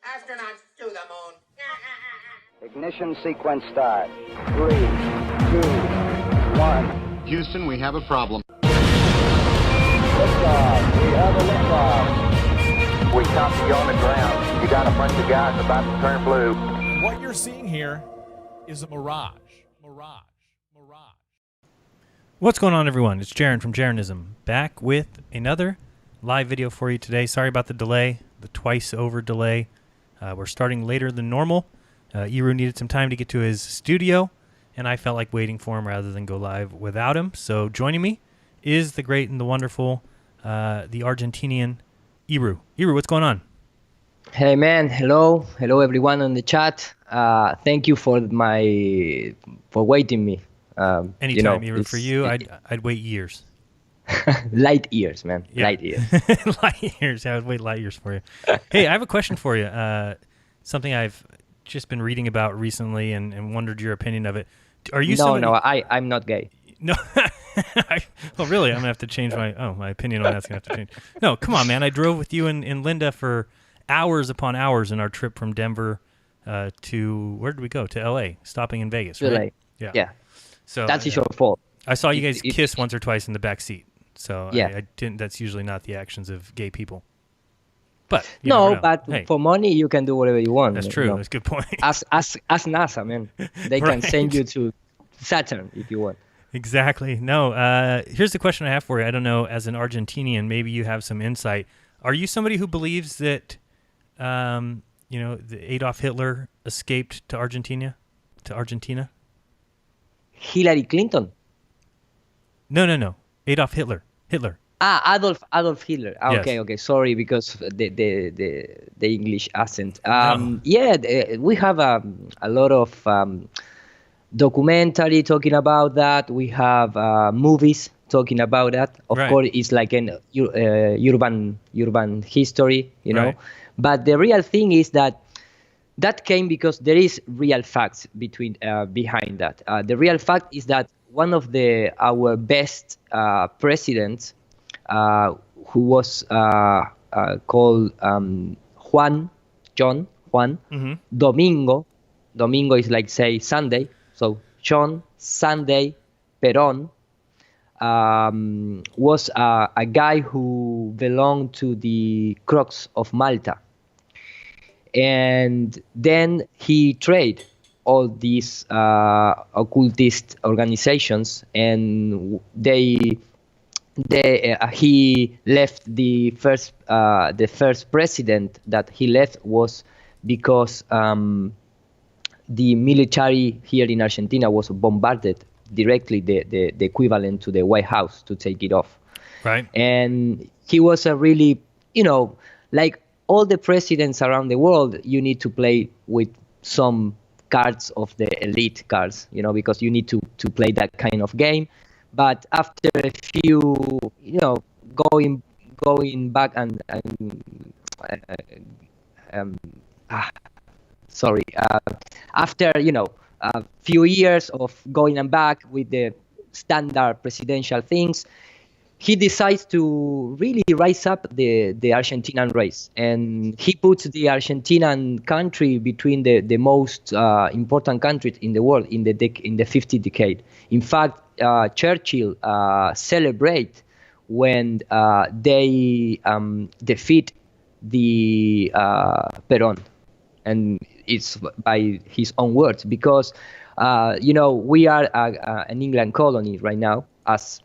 Astronauts to the moon. Ignition sequence start. 3, 2, 1. Houston, we have a problem. Liftoff. We have a liftoff. We copy you on the ground. You got a bunch of guys about to turn blue. What you're seeing here is a mirage. What's going on, everyone? It's Jaron from Jeranism, back with another live video for you today. Sorry about the delay, the twice over delay. We're starting later than normal. Iru needed some time to get to his studio, and I felt like waiting for him rather than go live without him. So joining me is the great and the wonderful, the Argentinian Iru. Iru, what's going on? Hey man, hello everyone on the chat. Thank you for waiting me. Anytime, Iru. For you, I'd wait years. Light years, man. Yeah. Light years. Light years. I would wait light years for you. Hey, I have a question for you. Something I've just been reading about recently and wondered your opinion of it. Are you? No, I'm not gay. No. Oh, really? I'm gonna have to change my opinion on that's gonna have to change. No, come on, man. I drove with you and Linda for hours upon hours in our trip from Denver to where did we go? To L.A. Stopping in Vegas, right? LA. Yeah. So that's your fault. I saw you guys kiss once or twice in the back seat. So yeah. I didn't. That's usually not the actions of gay people. But hey, for money you can do whatever you want. That's true. That's a good point. As NASA, man, they right. can send you to Saturn if you want. Exactly. No. Here's the question I have for you. I don't know. As an Argentinian, maybe you have some insight. Are you somebody who believes that, the Adolf Hitler escaped to Argentina? Hillary Clinton? No. Adolf Hitler. Adolf Hitler. Yes. Okay. Sorry, because the English accent. No. Yeah, we have a lot of documentary talking about that. We have movies talking about that. Of right. course, it's like an urban history, you know. Right. But the real thing is that came because there is real facts behind that. The real fact is that one of our best presidents, who was called Juan, Mm-hmm. Domingo is like, say, Sunday. So John Sunday Perón was a guy who belonged to the Crocs of Malta. And then he traded all these occultist organizations, and he left the first president that he left was because the military here in Argentina was bombarded directly, the equivalent to the White House, to take it off. Right. And he was a really, like all the presidents around the world, you need to play with some cards of the elite cards, because you need to play that kind of game. But after a few, going back uh, um, ah, sorry, after a few years of going and back with the standard presidential things, he decides to really rise up the Argentinian race, and he puts the Argentinian country between the most important countries in the world in the 50th decade. In fact, Churchill celebrate when they defeat the Perón, and it's by his own words, because we are an England colony right now, as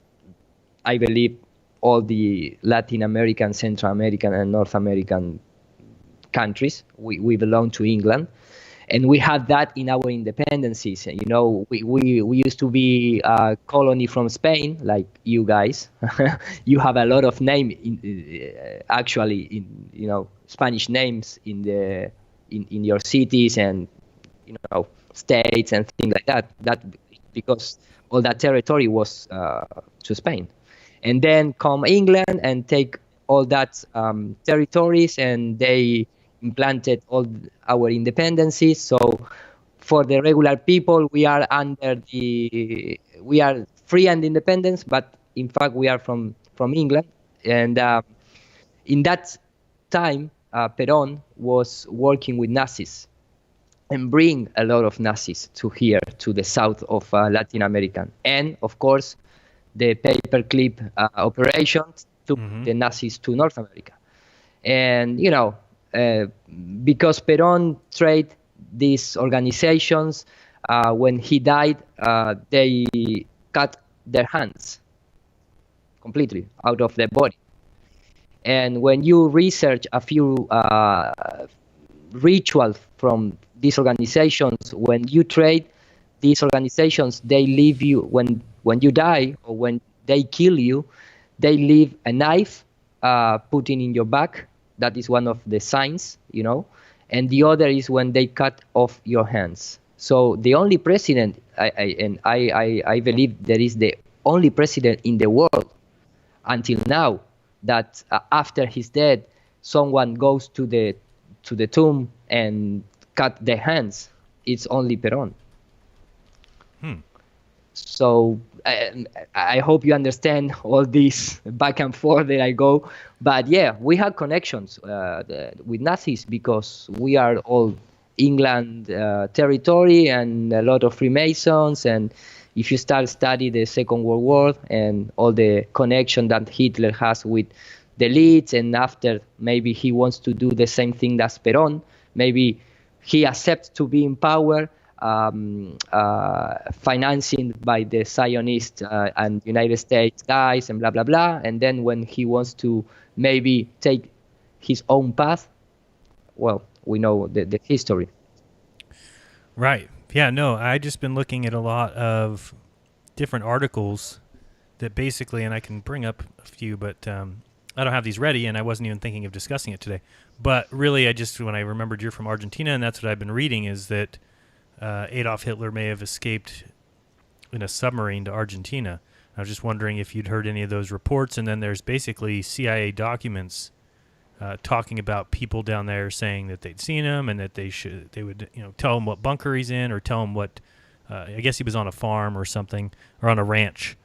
I believe all the Latin American, Central American, and North American countries. We belong to England, and we have that in our independencies. We used to be a colony from Spain, like you guys. You have a lot of name actually in Spanish names in your cities and states and things like that. That because all that territory was to Spain. And then come England and take all that territories, and they implanted all our independencies. So for the regular people, we are free and independent, but in fact we are from England. And in that time, Perón was working with Nazis and bring a lot of Nazis to here, to the south of Latin America. And of course, the paperclip operations took the Nazis to North America. And, because Perón trade these organizations, when he died, they cut their hands completely out of their body. And when you research a few rituals from these organizations, when you trade these organizations, they leave you, when you die or when they kill you, they leave a knife putting in your back. That is one of the signs, and the other is when they cut off your hands. So the only president, I believe there is the only president in the world until now that after his death, someone goes to the tomb and cut their hands. It's only Perón. So I hope you understand all this back and forth that I go. But yeah, we have connections with Nazis because we are all England territory and a lot of Freemasons. And if you start study the Second World War and all the connection that Hitler has with the elites, and after maybe he wants to do the same thing as Perón, maybe he accepts to be in power, financing by the Zionist and United States guys and blah, blah, blah. And then when he wants to maybe take his own path, well, we know the history. Right. Yeah, no, I just been looking at a lot of different articles that basically, and I can bring up a few, but I don't have these ready, and I wasn't even thinking of discussing it today. But really, when I remembered you're from Argentina, and that's what I've been reading, is that Adolf Hitler may have escaped in a submarine to Argentina. I was just wondering if you'd heard any of those reports. And then there's basically CIA documents talking about people down there saying that they'd seen him and that they would tell him what bunker he's in, or tell him what I guess he was on a farm or something, or on a ranch.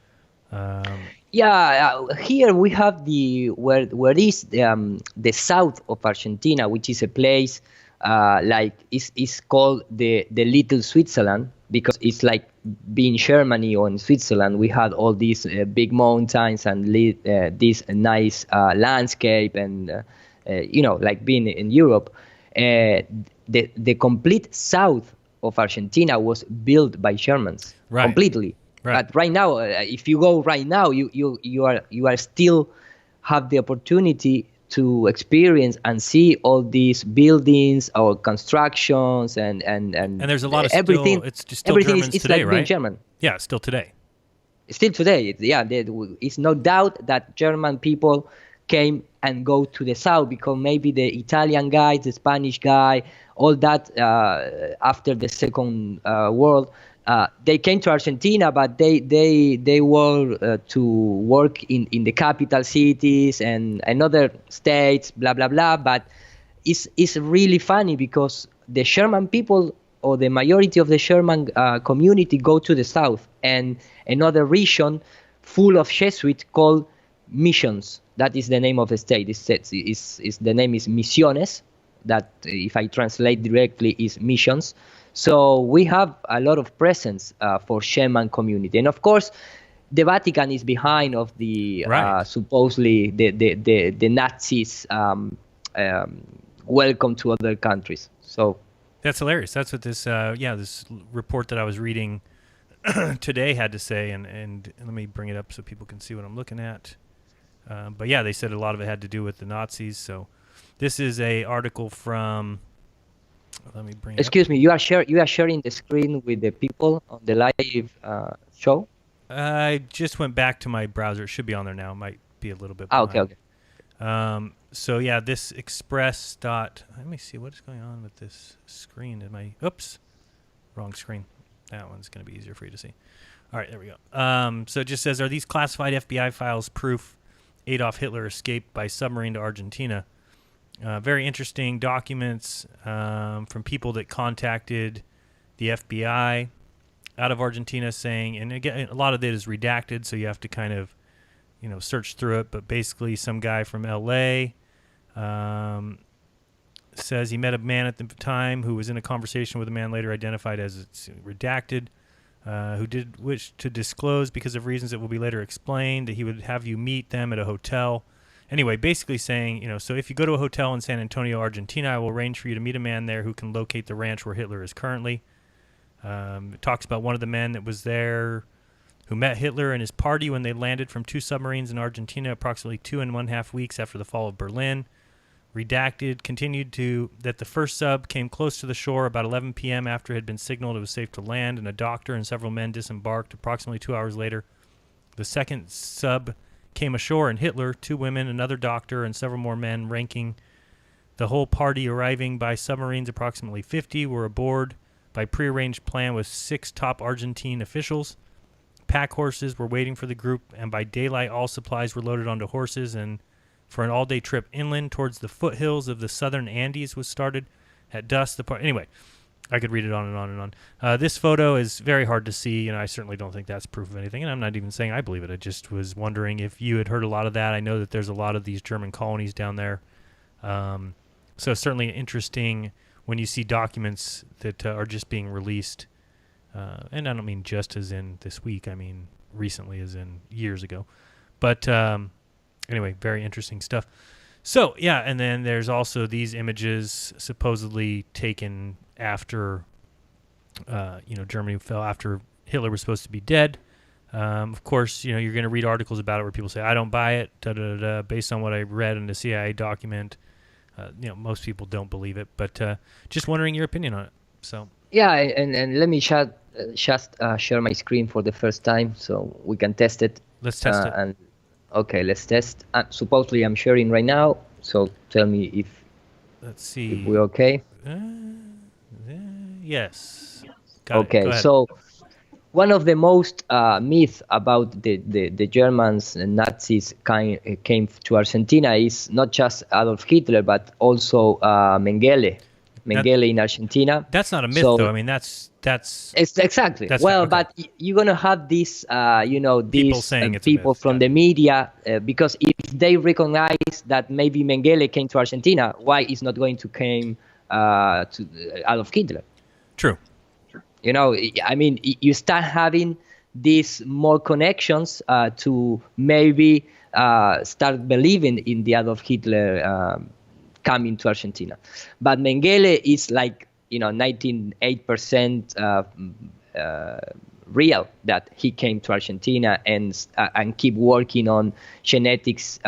Here we have where is the south of Argentina, which is a place it's called the Little Switzerland, because it's like being Germany or in Switzerland. We had all these big mountains and this nice landscape, and like being in Europe. The complete south of Argentina was built by Germans, right, completely. Right. But right now, if you go right now, you are still have the opportunity to experience and see all these buildings or constructions and there's a lot of everything. It's just still everything Germans is today, like right? being German. Yeah, still today. Still today, it's no doubt that German people came and go to the south, because maybe the Italian guy, the Spanish guy, all that after the Second World, They came to Argentina, but they were to work in the capital cities and other states, blah blah blah. But it's really funny because the Sherman people or the majority of the Sherman community go to the south, and another region full of Jesuits called missions. That is the name of the state. The name is Misiones. That, if I translate directly, is missions. So we have a lot of presence for Sherman community, and of course, the Vatican is behind of the Right. supposedly the Nazis welcome to other countries. So That's hilarious. That's what this this report that I was reading today had to say, and let me bring it up so people can see what I'm looking at. But yeah, they said a lot of it had to do with the Nazis. So this is a article from. Let me bring it excuse me, you are sharing the screen with the people on the live show. I just went back to my browser. It should be on there now. It might be a little bit Okay, behind. okay. So yeah, this express dot. Let me see what is going on with this screen. Oops, wrong screen. That one's going to be easier for you to see. All right, there we go. So it just says, are these classified FBI files proof Adolf Hitler escaped by submarine to Argentina? Very interesting documents from people that contacted the FBI out of Argentina saying, and again, a lot of it is redacted, so you have to kind of, search through it. But basically, some guy from L.A. Says he met a man at the time who was in a conversation with a man later identified as it's redacted, who did wish to disclose because of reasons that will be later explained, that he would have you meet them at a hotel. Anyway, basically saying, so if you go to a hotel in San Antonio, Argentina, I will arrange for you to meet a man there who can locate the ranch where Hitler is currently. It talks about one of the men that was there who met Hitler and his party when they landed from 2 submarines in Argentina approximately 2.5 weeks after the fall of Berlin. Redacted, continued to that the first sub came close to the shore about 11 p.m. after it had been signaled it was safe to land, and a doctor and several men disembarked approximately 2 hours later. The second sub came ashore, and Hitler, 2 women, another doctor, and several more men, ranking the whole party arriving by submarines. Approximately 50 were aboard by prearranged plan with 6 top Argentine officials. Pack horses were waiting for the group, and by daylight all supplies were loaded onto horses, and for an all-day trip inland towards the foothills of the southern Andes was started. At dusk, anyway, I could read it on and on and on. This photo is very hard to see, and I certainly don't think that's proof of anything, and I'm not even saying I believe it. I just was wondering if you had heard a lot of that. I know that there's a lot of these German colonies down there. So certainly interesting when you see documents that are just being released. And I don't mean just as in this week. I mean recently as in years ago. But anyway, very interesting stuff. So, yeah, and then there's also these images supposedly taken after, Germany fell, after Hitler was supposed to be dead. Of course, you're going to read articles about it where people say, I don't buy it, based on what I read in the CIA document. Most people don't believe it, but just wondering your opinion on it. So. Yeah, and let me just share my screen for the first time so we can test it. Let's test it. And okay, let's test. Supposedly I'm sharing right now, so tell me if. Let's see. If we're okay. Yes. Got it. Okay, so one of the most myths about the Germans and Nazis came to Argentina is not just Adolf Hitler, but also Mengele. Mengele in Argentina. That's not a myth, though. I mean, that's it's exactly. That's well, okay. But you're gonna have these, people these saying it's people a myth. from the media, because if they recognize that maybe Mengele came to Argentina, why is not going to came to Adolf Hitler? True. I mean, you start having these more connections to maybe start believing in the Adolf Hitler coming to Argentina. But Mengele is like, 98% real that he came to Argentina and keep working on genetics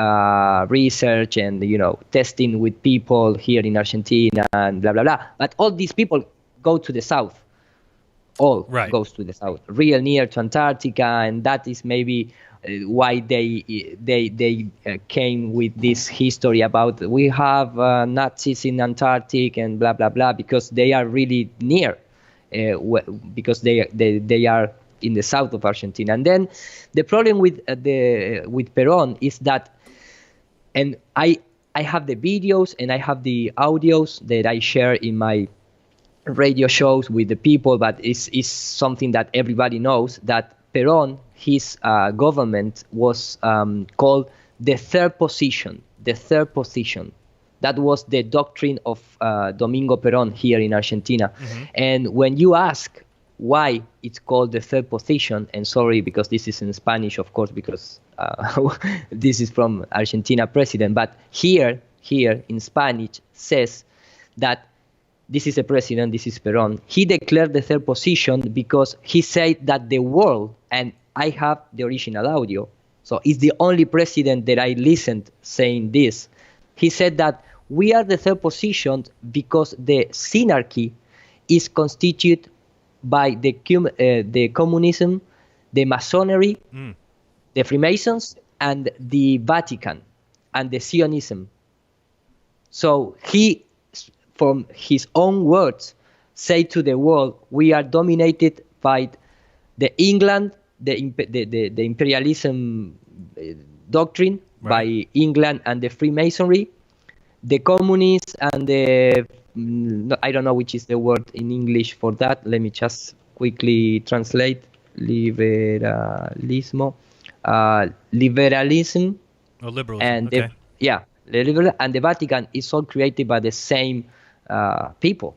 research and, testing with people here in Argentina and blah, blah, blah. But all these people go to the south. All right. Goes to the south, real near to Antarctica, and that is maybe why they came with this history about we have Nazis in Antarctica and blah blah blah, because they are really near, because they are in the south of Argentina. And then the problem with Perón is that, and I have the videos and I have the audios that I share in my radio shows with the people, but it's something that everybody knows, that Perón, his government was called the third position. The third position. That was the doctrine of Domingo Perón here in Argentina. Mm-hmm. And when you ask why it's called the third position, and sorry because this is in Spanish, of course, because this is from Argentina president, but here in Spanish says that this is a president, this is Perón. He declared the third position because he said that the world, and I have the original audio, so it's the only president that I listened saying this. He said that we are the third position because the synarchy is constituted by the communism, the Masonry, the Freemasons, and the Vatican, and the Zionism. So he, from his own words, say to the world, we are dominated by the England, the imperialism doctrine, right, by England and the Freemasonry, the communists and the, I don't know which is the word in English for that. Let me just quickly translate. Liberalismo, liberalism. Oh, liberalism. And okay. The liberal and the Vatican is all created by the same people.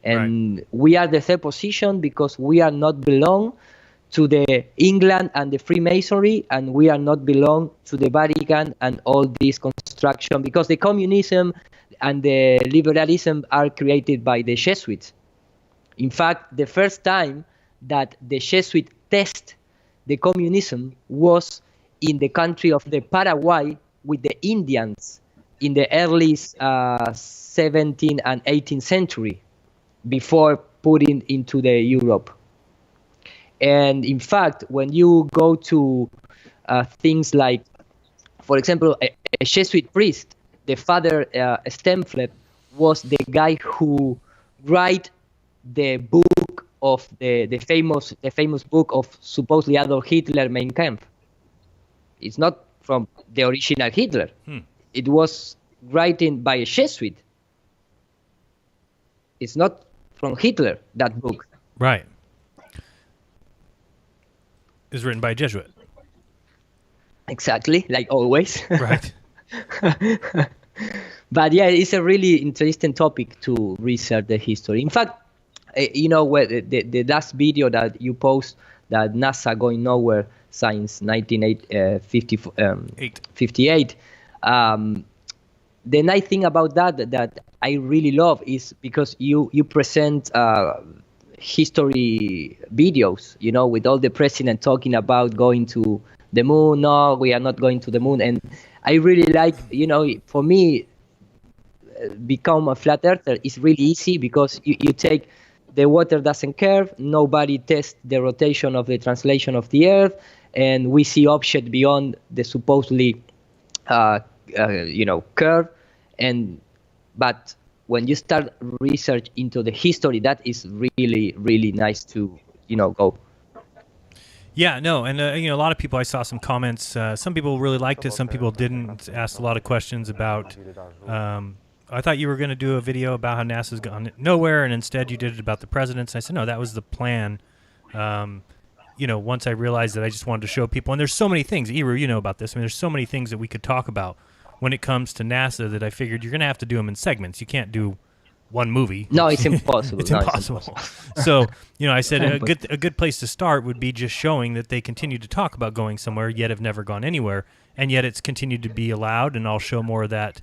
And right, we are the third position because we are not belong to the England and the Freemasonry, and we are not belong to the Vatican and all this construction, because the communism and the liberalism are created by the Jesuits. In fact, the first time that the Jesuits test the communism was in the country of the Paraguay with the Indians in the early 17th and 18th century, before putting into the Europe. And in fact, when you go to things like, for example, a Jesuit priest, the Father Stempfler, was the guy who wrote the book of the famous book of supposedly Adolf Hitler, Mein Kampf. It's not from the original Hitler. It was written by a Jesuit. It's not from Hitler, that book. Right. It was written by a Jesuit. Exactly, like always. Right. But yeah, it's a really interesting topic to research the history. In fact, where the last video that you post, that NASA going nowhere since 1958. The nice thing about that I really love is because you present history videos, with all the president talking about going to the moon. No, we are not going to the moon. And I really like, for me, become a flat earther is really easy, because you take the water doesn't curve, nobody tests the rotation of the translation of the earth, and we see objects beyond the supposedly curve. But when you start research into the history, that is really, really nice to, go. Yeah, no, and a lot of people, I saw some comments. Some people really liked it, some people didn't. Asked a lot of questions about. I thought you were going to do a video about how NASA's gone nowhere, and instead you did it about the presidents. And I said, no, that was the plan. Once I realized that, I just wanted to show people, and there's so many things. Iru, you know about this. I mean, there's so many things that we could talk about when it comes to NASA that I figured you're going to have to do them in segments. You can't do one movie. No, it's impossible. It's impossible. So, I said a good place to start would be just showing that they continue to talk about going somewhere, yet have never gone anywhere, and yet it's continued to be allowed, and I'll show more of that,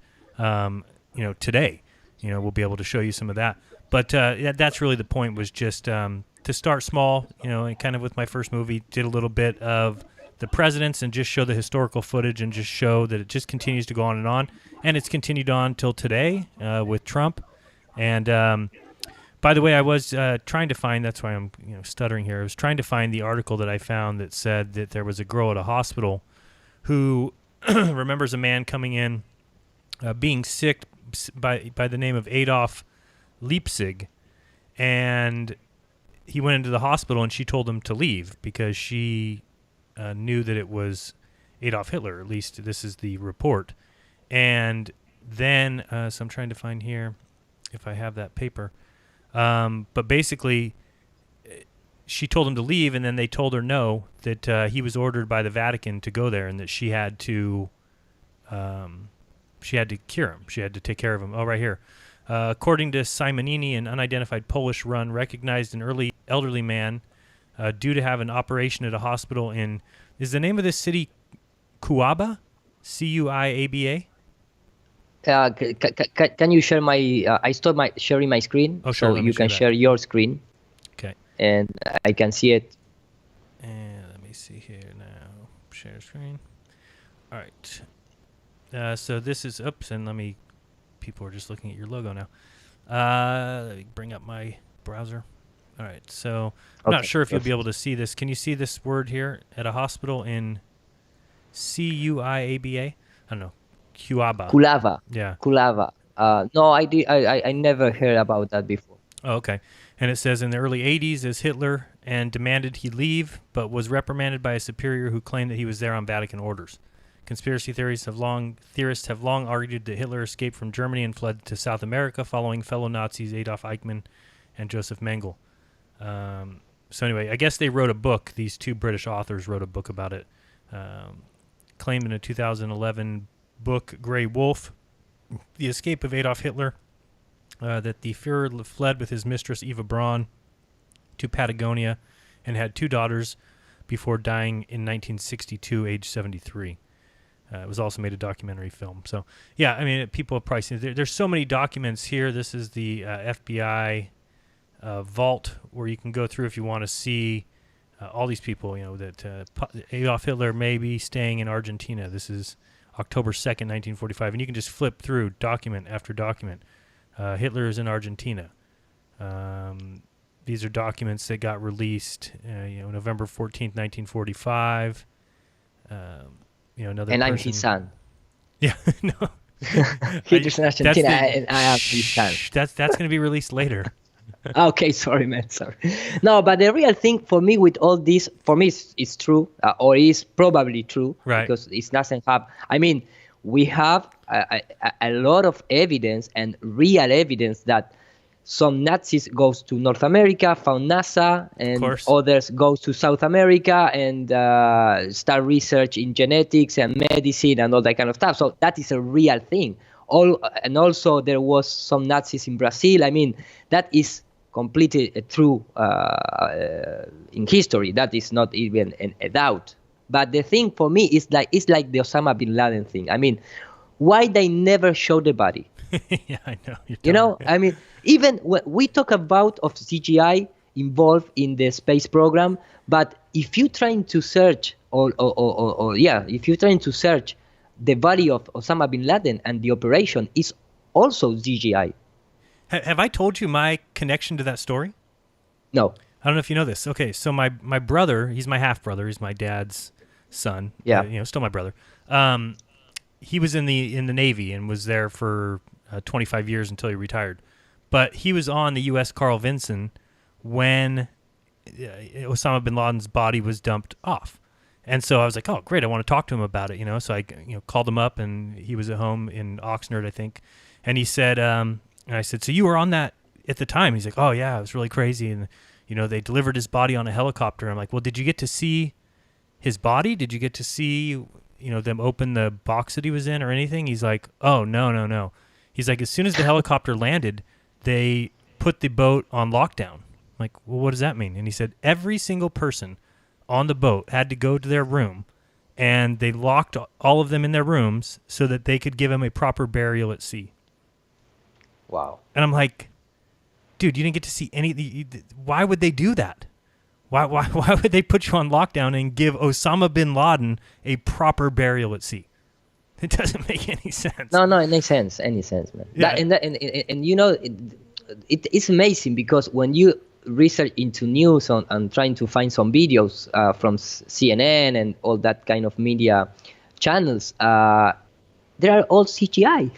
today. We'll be able to show you some of that. But that's really the point, was just to start small, and kind of with my first movie, did a little bit of the presidents and just show the historical footage and just show that it just continues to go on. And it's continued on till today with Trump. And by the way, I was trying to find, that's why I'm stuttering here, I was trying to find the article that I found that said that there was a girl at a hospital who remembers a man coming in being sick by the name of Adolf Leipzig, and he went into the hospital and she told him to leave because she knew that it was Adolf Hitler. At least this is the report. And then, so I'm trying to find here if I have that paper. But basically, she told him to leave, and then they told her no, that he was ordered by the Vatican to go there, and that she had to cure him. She had to take care of him. Oh, right here. According to Simonini, an unidentified Polish run recognized an early elderly man due to have an operation at a hospital in, is the name of this city Cuiaba? Cuiaba? Can you share my? I stopped sharing my screen, oh, sure, so you can share your screen. Okay. And I can see it. And let me see here now. Share screen. All right. So this is, and people are just looking at your logo now. Let me bring up my browser. All right. So I'm not sure if you'll be able to see this. Can you see this word here at a hospital in Cuiaba? I don't know. Cuiaba. Yeah. Cuiaba. No, I never heard about that before. Oh, okay. And it says in the early 80s as Hitler and demanded he leave, but was reprimanded by a superior who claimed that he was there on Vatican orders. Conspiracy theorists have long argued that Hitler escaped from Germany and fled to South America following fellow Nazis Adolf Eichmann and Joseph Mengele. So anyway, I guess they wrote a book. These two British authors wrote a book about it. Claimed in a 2011 book, Grey Wolf, the escape of Adolf Hitler, that the Fuhrer fled with his mistress Eva Braun to Patagonia and had 2 daughters before dying in 1962, age 73. It was also made a documentary film. So, yeah, I mean, people have probably seen it. There's so many documents here. This is the FBI vault where you can go through if you want to see all these people, that Adolf Hitler may be staying in Argentina. This is October 2nd, 1945. And you can just flip through document after document. Hitler is in Argentina. These are documents that got released, November 14th, 1945. Another and person. I'm his son. Yeah, no. Hitler's in Argentina, and I am his son. That's going to be released later. Okay, sorry, man, sorry. No, but the real thing for me with all this, for me, it's true, or is probably true, right? Because it doesn't have. I mean, we have a lot of evidence and real evidence that some Nazis goes to North America, found NASA, and others goes to South America and start research in genetics and medicine and all that kind of stuff. So that is a real thing. And also there was some Nazis in Brazil. I mean, that is completely true in history. That is not even a doubt. But the thing for me is it's like the Osama bin Laden thing. I mean, why they never show the body? Yeah, I know. I mean, even when we talk about of CGI involved in the space program, but if you're trying to search if you're trying to search the body of Osama bin Laden and the operation is also CGI. Have I told you my connection to that story? No. I don't know if you know this. Okay, so my brother, he's my half brother. He's my dad's son. Yeah. Still my brother. He was in the Navy and was there for 25 years until he retired. But he was on the U.S. Carl Vinson when Osama bin Laden's body was dumped off. And so I was like, oh, great, I want to talk to him about it, So I called him up, and he was at home in Oxnard, I think. And he said, and I said, so you were on that at the time? He's like, oh, yeah, it was really crazy. And, they delivered his body on a helicopter. I'm like, well, did you get to see his body? Did you get to see, them open the box that he was in or anything? He's like, oh, no. He's like, as soon as the helicopter landed, they put the boat on lockdown. I'm like, well, what does that mean? And he said, every single person on the boat had to go to their room, and they locked all of them in their rooms so that they could give him a proper burial at sea. Wow. And I'm like, dude, you didn't get to see any. Why would they do that? Why would they put you on lockdown and give Osama bin Laden a proper burial at sea? It doesn't make any sense. No, it makes sense. Any sense, man. Yeah. It's amazing because when you research into news and trying to find some videos from CNN and all that kind of media channels, they are all CGI.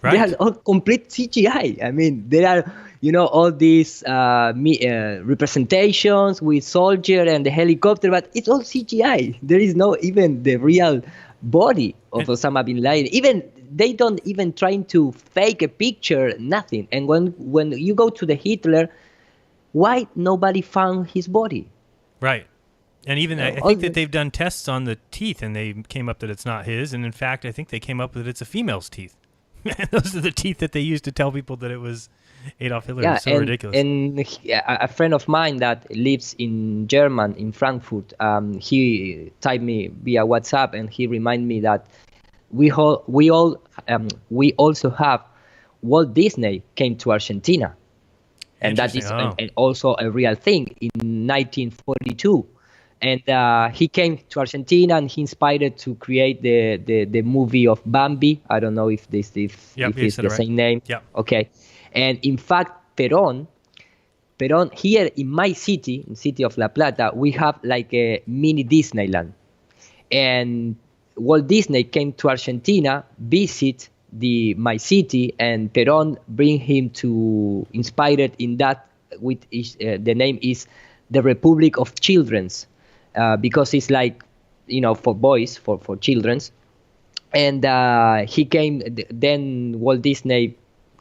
Right. They are all complete CGI. I mean, they are, all these representations with soldier and the helicopter, but it's all CGI. There is no even the real body of Osama bin Laden. Even they don't even trying to fake a picture, nothing. And when you go to the Hitler, why nobody found his body? Right. And even I think that they've done tests on the teeth, and they came up that it's not his. And in fact, I think they came up that it's a female's teeth. Those are the teeth that they used to tell people that it was Adolf Hitler. Yeah, It's so ridiculous. And a friend of mine that lives in Germany, in Frankfurt, he typed me via WhatsApp, and he reminded me that we also have Walt Disney came to Argentina, and that is and also a real thing in 1942. And he came to Argentina, and he inspired to create the movie of Bambi. I don't know if this is the same name. Yeah. Okay. And in fact, Perón, here in my city, in city of La Plata, we have like a mini Disneyland. And Walt Disney came to Argentina, visit my city, and Perón bring him to inspired in that, with the name is the Republic of Children's. Because it's like, for boys, for children's. And he came, then Walt Disney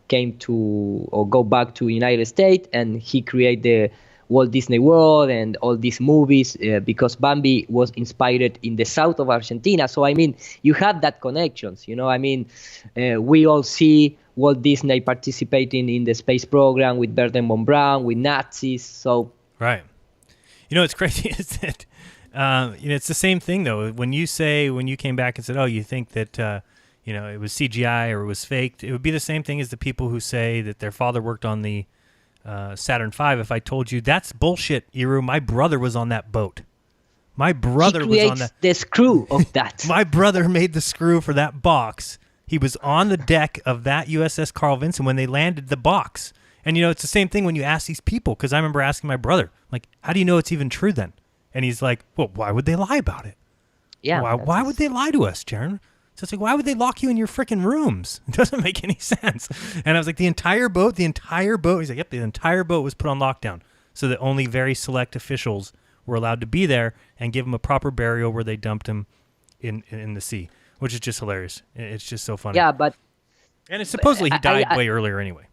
came to, or go back to United States, and he created the Walt Disney World and all these movies, because Bambi was inspired in the south of Argentina. So, I mean, you have that connections, we all see Walt Disney participating in the space program with Wernher von Braun, with Nazis, so. Right. It's crazy is that, it's the same thing, though. When you came back and said, oh, you think that, it was CGI or it was faked, it would be the same thing as the people who say that their father worked on the Saturn V. If I told you, that's bullshit, Eru. My brother was on that boat. My brother was on that. The screw of that. My brother made the screw for that box. He was on the deck of that USS Carl Vinson when they landed the box. And, it's the same thing when you ask these people, because I remember asking my brother, like, how do you know it's even true then? And he's like, well, why would they lie about it? Yeah. Why would they lie to us, Jaron? So it's like, why would they lock you in your freaking rooms? It doesn't make any sense. And I was like, the entire boat? He's like, yep, the entire boat was put on lockdown so that only very select officials were allowed to be there and give him a proper burial where they dumped him in the sea, which is just hilarious. It's just so funny. Yeah, but... And it's supposedly he died way earlier anyway.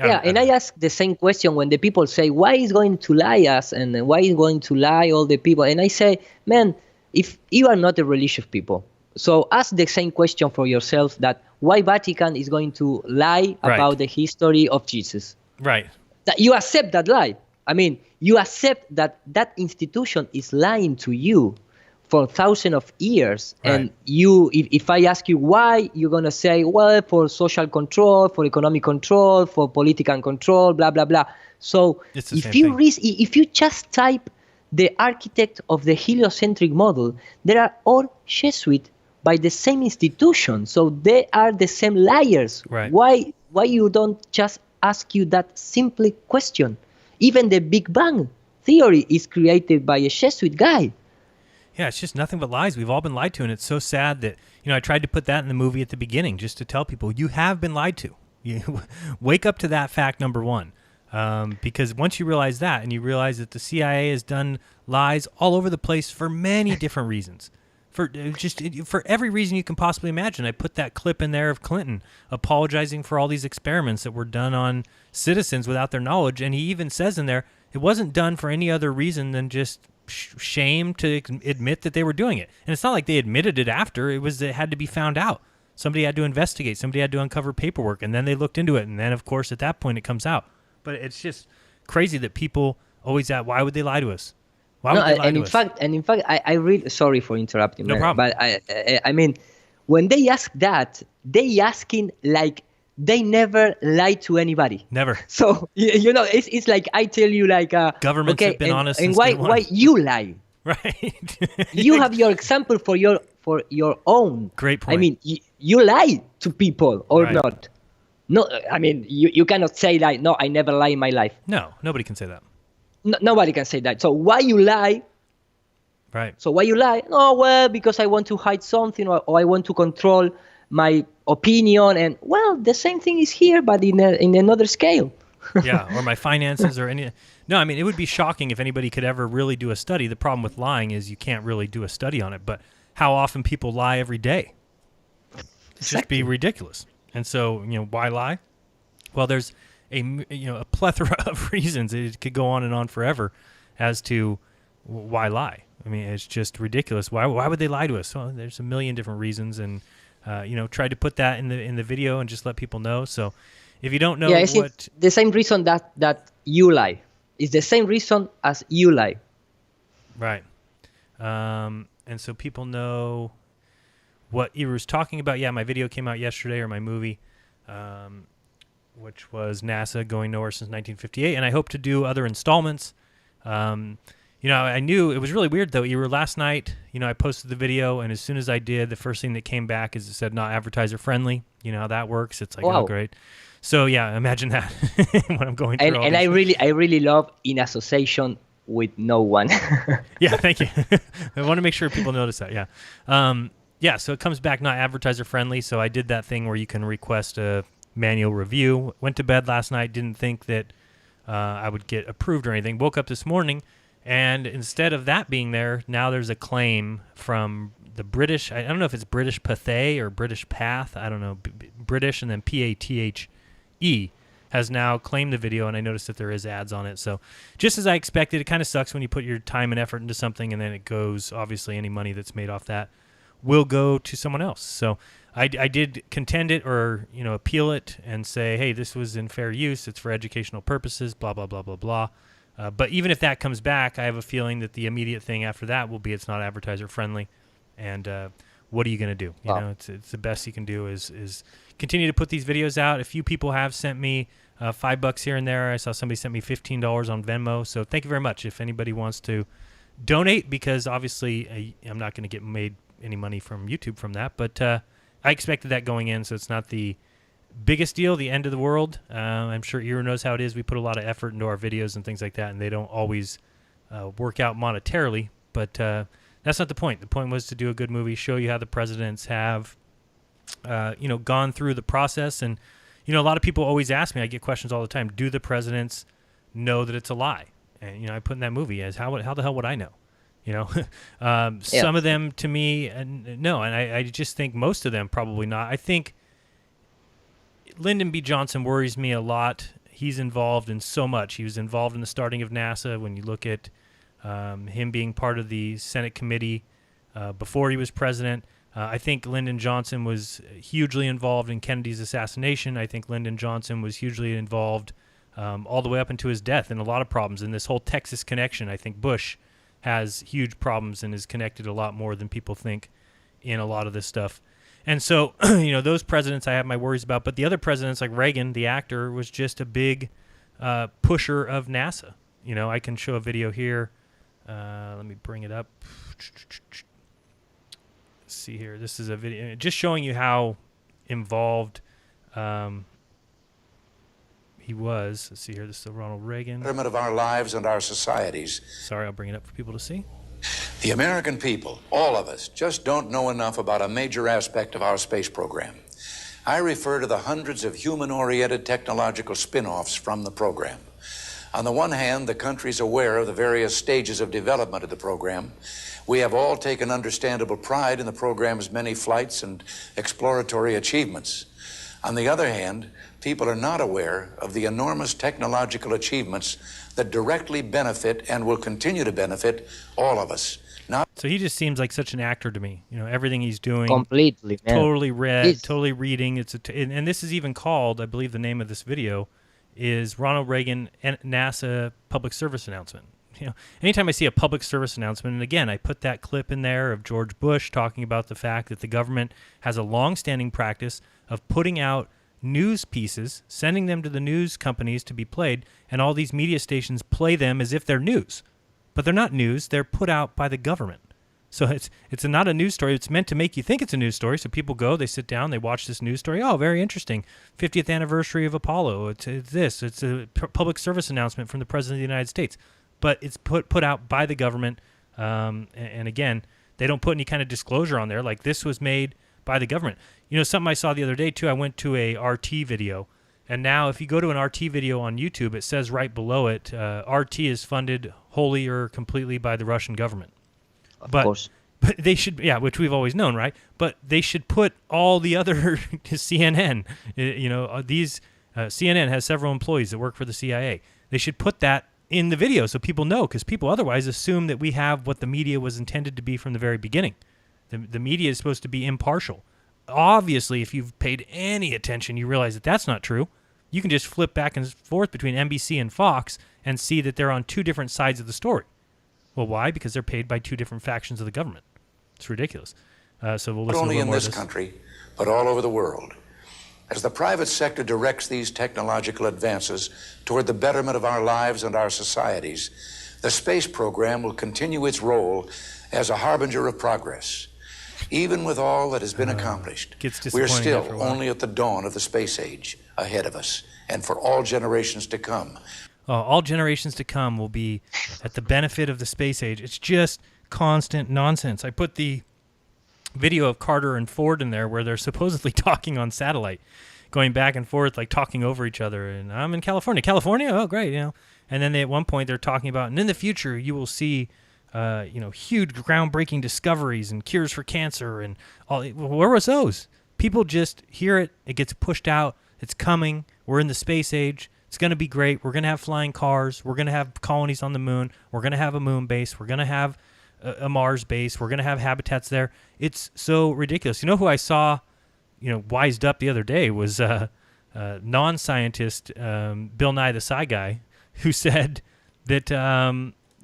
I ask the same question when the people say, why is going to lie us, and why is going to lie all the people? And I say, man, if you are not a religious people, so ask the same question for yourself, that why Vatican is going to lie about the history of Jesus. Right. That you accept that lie. I mean, you accept that institution is lying to you for thousands of years. Right. And if I ask you why, you're going to say, well, for social control, for economic control, for political control, blah, blah, blah. So if you just type the architect of the heliocentric model, they are all Jesuit by the same institution. So they are the same liars. Right. Why you don't just ask you that simple question? Even the Big Bang theory is created by a Jesuit guy. Yeah, it's just nothing but lies. We've all been lied to, and it's so sad that, I tried to put that in the movie at the beginning just to tell people, you have been lied to. You wake up to that fact, number one. Because once you realize that, and you realize that the CIA has done lies all over the place for many different reasons, for every reason you can possibly imagine. I put that clip in there of Clinton apologizing for all these experiments that were done on citizens without their knowledge, and he even says in there, it wasn't done for any other reason than just shame to admit that they were doing it. And it's not like they admitted it after. It had to be found out. Somebody had to investigate. Somebody had to uncover paperwork, and then they looked into it. And then, of course, at that point, it comes out. But it's just crazy that people always ask, why would they lie to us? Why would they lie to us? In fact, I really, sorry for interrupting. No problem. But I mean, when they ask that, they asking like they never lie to anybody. Never. So it's like I tell you, like governments have been honest. And why you lie? Right. You have your example for your own. Great point. I mean, you lie to people or not? No, I mean you cannot say like, no, I never lie in my life. No, nobody can say that. Nobody can say that. So why you lie? Right. So why you lie? Oh, well, because I want to hide something, or I want to control my opinion, and well, the same thing is here, but in another scale. Yeah, or my finances or any. No, I mean, it would be shocking if anybody could ever really do a study. The problem with lying is you can't really do a study on it, but how often people lie every day? It'd just be ridiculous. And so, why lie? Well, there's a plethora of reasons. It could go on and on forever as to why lie. I mean, it's just ridiculous. Why would they lie to us? Well, there's a million different reasons, and tried to put that in the video and just let people know. So if you don't know it's the same reason that you lie. It's the same reason as you lie. Right. And so people know what Iru's talking about. Yeah, my video came out yesterday, or my movie, which was NASA going nowhere since 1958. And I hope to do other installments. I knew it was really weird, though. Iru, last night, I posted the video, and as soon as I did, the first thing that came back is it said not advertiser friendly. You know how that works. It's like, wow. Oh, great. So yeah, imagine that when I'm going through. And I really love in association with no one. Yeah, thank you. I want to make sure people notice that. Yeah. So it comes back not advertiser friendly. So I did that thing where you can request a manual review. Went to bed last night. Didn't think that I would get approved or anything. Woke up this morning, and instead of that being there, now there's a claim from the British. I don't know if it's British Pathe or British Path. I don't know. British and then PATHE has now claimed the video, and I noticed that there is ads on it. So just as I expected, it kind of sucks when you put your time and effort into something and then it goes, obviously any money that's made off that will go to someone else. So I did contend it or, appeal it and say, hey, this was in fair use. It's for educational purposes, blah, blah, blah, blah, blah. But even if that comes back, I have a feeling that the immediate thing after that will be it's not advertiser friendly. And what are you going to do? It's the best you can do is continue to put these videos out. A few people have sent me $5 here and there. I saw somebody sent me $15 on Venmo. So thank you very much. If anybody wants to donate, because obviously I'm not going to get made any money from YouTube from that, but I expected that going in, so it's not the biggest deal, the end of the world. I'm sure Iru knows how it is. We put a lot of effort into our videos and things like that, and they don't always work out monetarily, but that's not the point. The point was to do a good movie, show you how the presidents have gone through the process. And a lot of people always ask me, I get questions all the time, do the presidents know that it's a lie? And I put in that movie as how the hell would I know? Some of them to me no, and I just think most of them probably not. I think Lyndon B. Johnson worries me a lot. He's involved in so much. He was involved in the starting of NASA. When you look at him being part of the Senate committee before he was president, I think Lyndon Johnson was hugely involved in Kennedy's assassination. I think Lyndon Johnson was hugely involved all the way up into his death in a lot of problems. In this whole Texas connection, I think Bush has huge problems and is connected a lot more than people think in a lot of this stuff. And so, those presidents I have my worries about. But the other presidents, like Reagan, the actor, was just a big pusher of NASA. I can show a video here. Let me bring it up. Let's see here. This is a video just showing you how involved he was. Let's see here. This is Ronald Reagan. Of our lives and our societies. Sorry, I'll bring it up for people to see. The American people, all of us, just don't know enough about a major aspect of our space program. I refer to the hundreds of human-oriented technological spin-offs from the program. On the one hand, the country's aware of the various stages of development of the program. We have all taken understandable pride in the program's many flights and exploratory achievements. On the other hand, people are not aware of the enormous technological achievements that directly benefit and will continue to benefit all of us. So he just seems like such an actor to me. Everything he's doing. Completely, man. Totally read, totally reading. And this is even called, I believe the name of this video is Ronald Reagan and NASA public service announcement. Anytime I see a public service announcement, and again, I put that clip in there of George Bush talking about the fact that the government has a long-standing practice of putting out news pieces, sending them to the news companies to be played, and all these media stations play them as if they're news. But they're not news. They're put out by the government. So it's not a news story. It's meant to make you think it's a news story. So people go, they sit down, they watch this news story. Oh, very interesting. 50th anniversary of Apollo. It's this. It's a public service announcement from the President of the United States. But it's put out by the government. And again, they don't put any kind of disclosure on there. Like this was made by the government. You know, something I saw the other day too. I went to a RT video, and now if you go to an RT video on YouTube, it says right below it, RT is funded wholly or completely by the Russian government. Of course. But they should, yeah, which we've always known, right? But they should put all the other CNN. You know, these CNN has several employees that work for the CIA. They should put that in the video so people know, because people otherwise assume that we have what the media was intended to be from the very beginning. The media is supposed to be impartial. Obviously, if you've paid any attention, you realize that that's not true. You can just flip back and forth between NBC and Fox and see that they're on two different sides of the story. Well, why? Because they're paid by two different factions of the government. It's ridiculous. So we'll listen Not only to a little in more this of this. country, but all over the world. As the private sector directs these technological advances toward the betterment of our lives and our societies, the space program will continue its role as a harbinger of progress. Even with all that has been accomplished, Gets we're disappointing after a still while. only at the dawn of the space age ahead of us, and for all generations to come. All generations to come will be at the benefit of the space age. It's just constant nonsense. I put the video of Carter and Ford in there where they're supposedly talking on satellite, going back and forth, like talking over each other. And I'm in California. California? Oh, great, you know. And then at one point they're talking about, and in the future you will see, huge groundbreaking discoveries and cures for cancer and all. Where was those? People just hear it. It gets pushed out. It's coming. We're in the space age. It's going to be great. We're going to have flying cars. We're going to have colonies on the moon. We're going to have a moon base. We're going to have a Mars base. We're going to have habitats there. It's so ridiculous. You know who I saw, wised up the other day was non-scientist Bill Nye the Sci Guy, who said that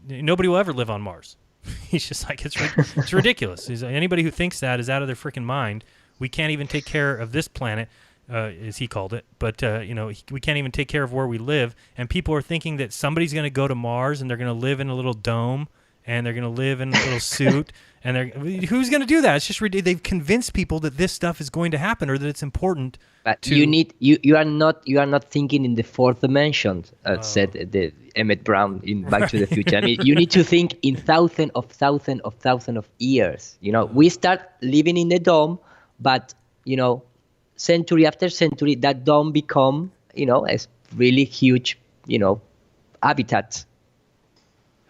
nobody will ever live on Mars. He's just like, it's ridiculous. He's like, anybody who thinks that is out of their freaking mind. We can't even take care of this planet. As he called it, but we can't even take care of where we live, and people are thinking that somebody's going to go to Mars and they're going to live in a little dome and they're going to live in a little suit, and who's going to do that? It's just ridiculous. They've convinced people that this stuff is going to happen or that it's important. But you are not thinking in the fourth dimension, said the Emmett Brown in Back to the Future. I mean, you need to think in thousands of years. We start living in the dome, but century after century, that dome become, a really huge, habitat.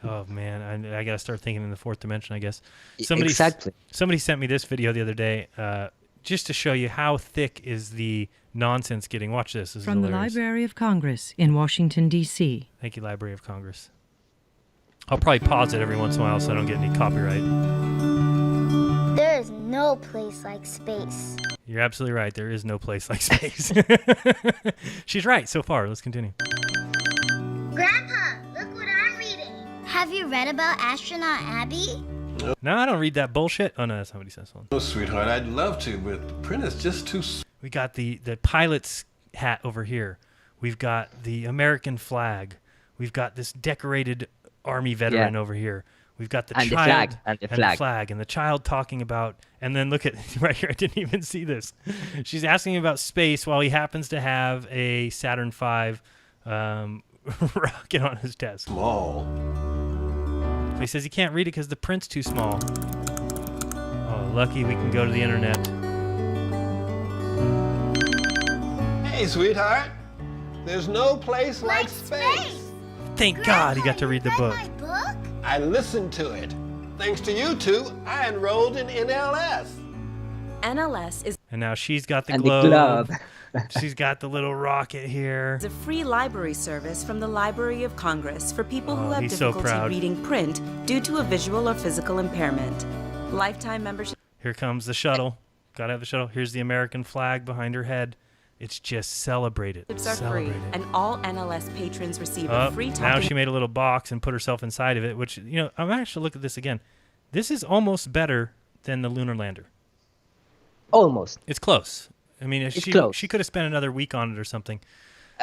Oh man, I gotta start thinking in the fourth dimension, I guess. Exactly. Somebody sent me this video the other day, just to show you how thick is the nonsense getting. Watch this. This is From the hilarious. Library of Congress in Washington, D.C. Thank you, Library of Congress. I'll probably pause it every once in a while so I don't get any copyright. There is no place like space. You're absolutely right. There is no place like space. She's right so far. Let's continue. Grandpa, look what I'm reading. Have you read about astronaut Abby? No, I don't read that bullshit. Oh, no, that's not what he says. Hold on. Oh, sweetheart, I'd love to, but the print is just too... We got the pilot's hat over here. We've got the American flag. We've got this decorated Army veteran over here. We've got the child and the flag and the child talking about, and then look at right here. I didn't even see this. She's asking him about space while he happens to have a Saturn V rocket on his desk. Small. But he says he can't read it because the print's too small. Oh, lucky we can go to the internet. Hey, sweetheart. There's no place like space. Thank God he got to read the book. My book? I listened to it. Thanks to you two, I enrolled in NLS. NLS is And now she's got the and globe. the glove. She's got the little rocket here. a free library service from the Library of Congress for people who have he's so difficulty proud. reading print due to a visual or physical impairment. Lifetime membership. Here comes the shuttle. Gotta have the shuttle. Here's the American flag behind her head. It's just celebrated. Are Celebrate free, it. and all NLS patrons receive Oh, a free now talking. she made a little box and put herself inside of it, which, I'm actually look at this again. This is almost better than the lunar lander. Almost. It's close. I mean, It's close. she could have spent another week on it or something.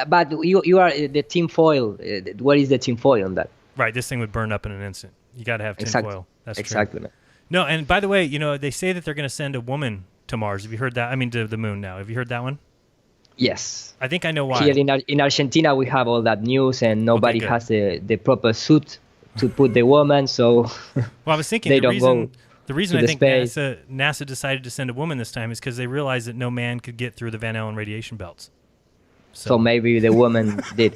But you are the tinfoil. What is the tinfoil on that? Right, this thing would burn up in an instant. You got to have Exactly. tinfoil. That's Exactly. true. No, and by the way, they say that they're going to send a woman to Mars. Have you heard that? I mean, to the moon now. Have you heard that one? Yes. I think I know why. Here in Argentina, we have all that news, and nobody good. has the proper suit to put the woman. So Well, I was thinking they the don't reason go. The reason to I the think space. NASA decided to send a woman this time is because they realized that no man could get through the Van Allen radiation belts. So maybe the woman did.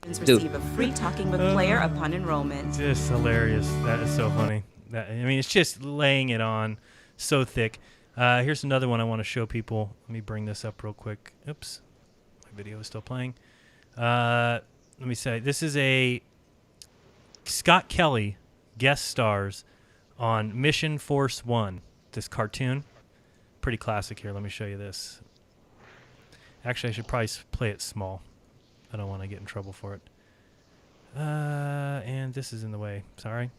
Receive a free Talking Book player upon enrollment. Just hilarious. That is so funny. I mean, it's just laying it on so thick. Here's another one I want to show people. Let me bring this up real quick. Oops. My video is still playing. Let me say, this is a Scott Kelly guest stars on Mission Force One, this cartoon. Pretty classic here. Let me show you this. Actually, I should probably play it small. I don't want to get in trouble for it. And this is in the way. Sorry.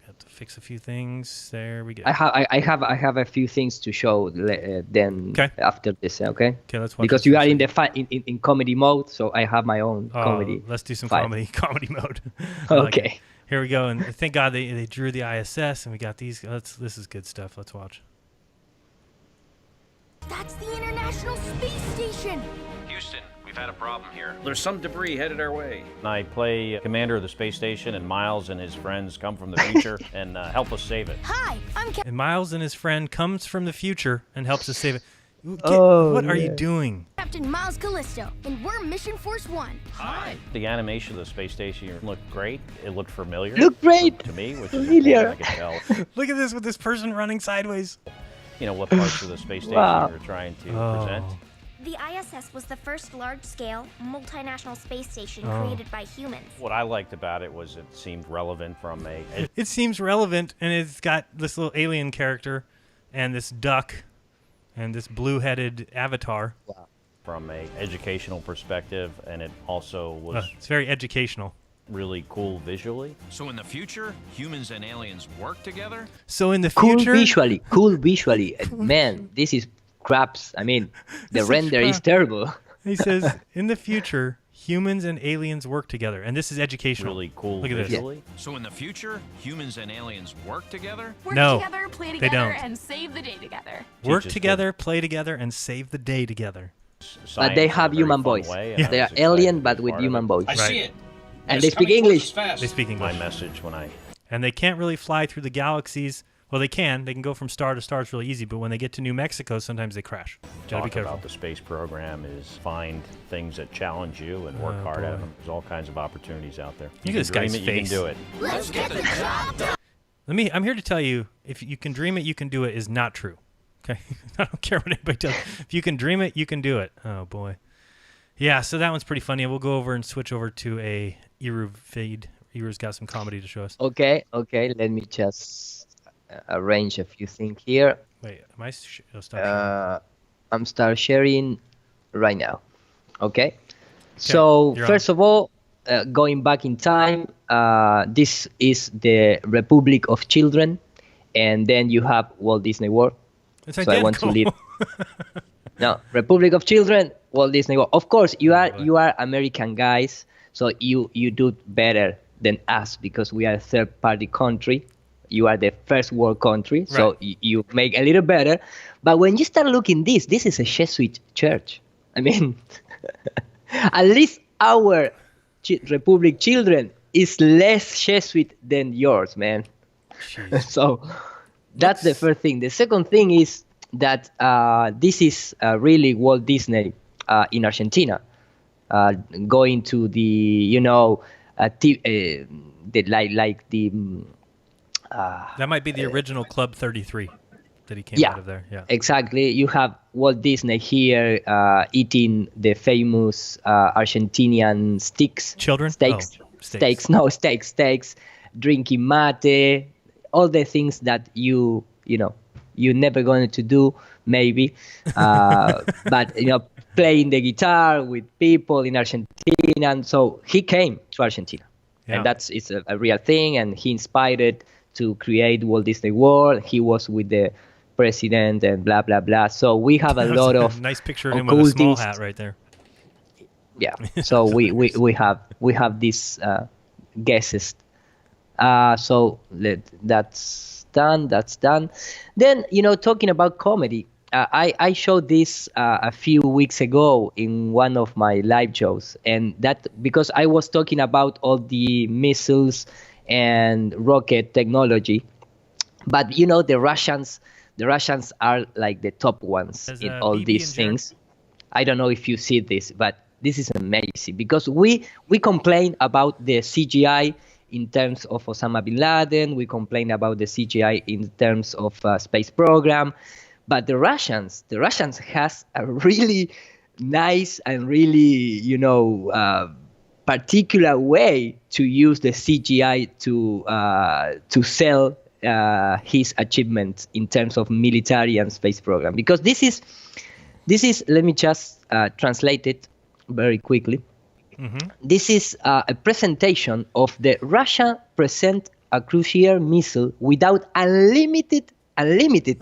Got to fix a few things. There we go. I have a few things to show then after this. Okay. Okay, let's watch. Because you are in the in comedy mode, so I have my own comedy. Let's do some file. comedy mode. Okay. Here we go, and thank God they drew the ISS, and we got these. This is good stuff. Let's watch. That's the International Space Station. Houston, we've had a problem here. There's some debris headed our way. I play commander of the space station, and Miles and his friends come from the future and help us save it. Hi, I'm And Miles and his friend comes from the future and helps us save it. What are you doing? Captain Miles Callisto, and we're Mission Force One. Hi. The animation of the space station looked great. It looked familiar. Looked great. To me, which familiar. I could tell. Look at this with this person running sideways. You know, what parts of the space station Wow. you were trying to present. The ISS was the first large-scale, multinational space station created by humans. What I liked about it was it seemed relevant from a... It seems relevant, and it's got this little alien character and this duck and this blue-headed avatar. Wow. From a educational perspective, and it also was... it's very educational. Really cool visually. So in the future, humans and aliens work together? So in the Cool future... visually. Man, this is craps. I mean, the render is terrible. He says, in the future, humans and aliens work together. And this is educational. Really cool Look at this. visually. Yeah. So in the future, humans and aliens work together? Work No, together, play they together, don't. and save the day together. Work together, play together, and save the day together. But they have human voice. Yeah. They are alien, but with human voice. I see it. And they speak English. They speak English. My message when I... And they can't really fly through the galaxies. Well, they can. They can go from star to star. It's really easy. But when they get to New Mexico, sometimes they crash. Gotta be Talk careful. about the space program is find things that challenge you and work hard at them. There's all kinds of opportunities out there. Look at this guy's You face. can do it. Let's get the job done. I'm here to tell you, if you can dream it, you can do it is not true. Okay? I don't care what anybody does. If you can dream it, you can do it. Oh, boy. Yeah, so that one's pretty funny. We'll go over and switch over to a Eru feed. Eru's got some comedy to show us. Okay. Let me just arrange a few things here. Wait, am I stop I'm start sharing right now. Okay. So first of all, going back in time, this is the Republic of Children, and then you have Walt Disney World. It's so identical. I want to leave. No, Republic of Children, Walt Disney World. Of course, you are American guys, so you do better than us because we are a third-party country. You are the first world country, so you make a little better. But when you start looking this is a Jesuit church. I mean, at least our Republic Children is less Jesuit than yours, man. So that's the first thing. The second thing is that this is really Walt Disney in Argentina, going to the that might be the original Club 33 that he came out of there. Yeah, exactly. You have Walt Disney here eating the famous Argentinian steaks. Children? Steaks. Steaks. Drinking mate. All the things that you're never going to do, maybe. But, playing the guitar with people in Argentina. And so he came to Argentina. Yeah. And it's a real thing. And he inspired to create Walt Disney World. He was with the president and blah, blah, blah. So we have a lot of nice picture of him with a small hat right there. Yeah. So we have these guesses. So that's done. Then, talking about comedy, I showed this a few weeks ago in one of my live shows, and that because I was talking about all the missiles and rocket technology, But the Russians are like the top ones in all these things. I don't know if you see this, but this is amazing because we complain about the CGI in terms of Osama bin Laden. We complain about the CGI in terms of space program, but the Russians has a really nice and really particular way to use the CGI to sell his achievements in terms of military and space program. Because this is let me just translate it very quickly. Mm-hmm. This is a presentation of the Russia present a cruiser missile without unlimited range.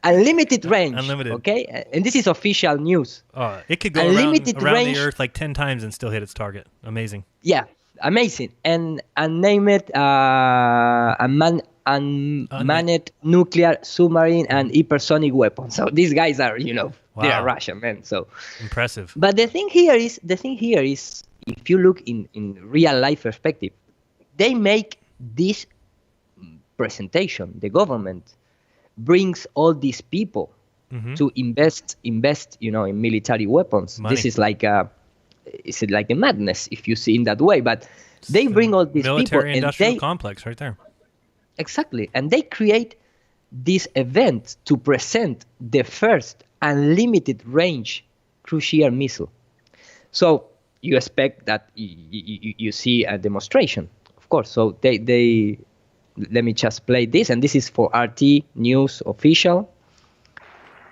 Unlimited range. Unlimited. Okay, and this is official news. It could go around the Earth like 10 times and still hit its target. Amazing. Yeah, amazing. And name it unmanned nuclear submarine and hypersonic weapon. So these guys are, they are Russian, man. So impressive. But the thing here is, if you look in real life perspective, they make this presentation. The government brings all these people to invest, in military weapons. Money. This is like a madness if you see in that way. But they bring all these military people, industrial complex right there. Exactly, and they create this event to present the first unlimited range cruiser missile. So you expect that you see a demonstration, of course. So they let me just play this, and this is for RT News official.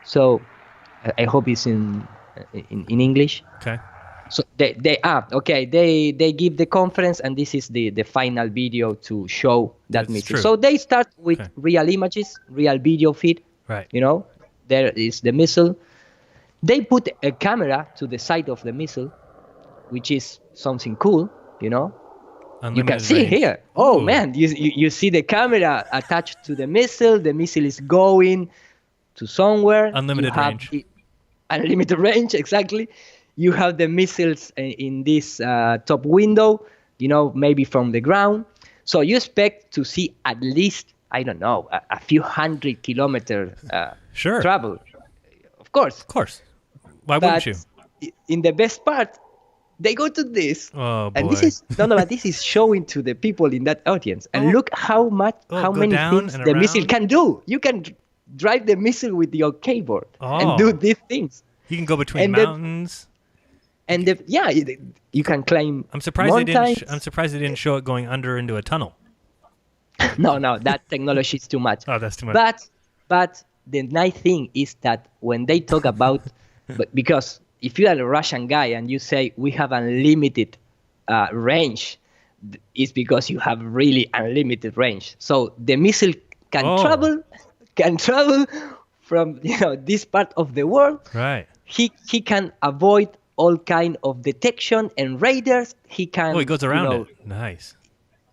So I hope it's in English. Okay. So they give the conference, and this is the final video to show that missile. True. So they start with real images, real video feed. Right. There is the missile. They put a camera to the side of the missile, which is something cool. Unlimited you can see range. here. Oh man, you see the camera attached to the missile. The missile is going to somewhere. Unlimited range. Unlimited range, exactly. You have the missiles in this top window, maybe from the ground. So you expect to see at least, I don't know, a few 100 kilometer travel. Of course. Why wouldn't you? In the best part, they go to this. Oh boy. And this is but this is showing to the people in that audience. And look how many things the missile can do. You can drive the missile with your keyboard and do these things. You can go between mountains. You can climb. I'm surprised mountains. I'm surprised they didn't show it going into a tunnel. No, that technology is too much. Oh, that's too much. But the nice thing is that when they talk about, because if you are a Russian guy and you say we have unlimited range, it's because you have really unlimited range. So the missile can travel from this part of the world. Right. He can avoid all kind of detection and radars. He can. Oh, he goes around it. Nice.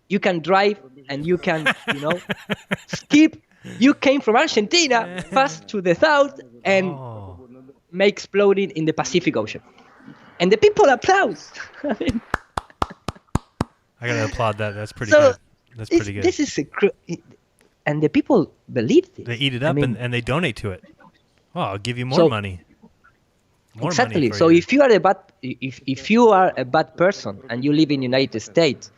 You can drive and you can, skip. You came from Argentina fast to the south and make exploding in the Pacific Ocean, and the people applaud. I gotta applaud that. That's pretty good. That's pretty good. This is and the people believe this. They eat it up and they donate to it. Oh, I'll give you more money. More exactly. Money for so you. if you are a bad person and you live in the United States,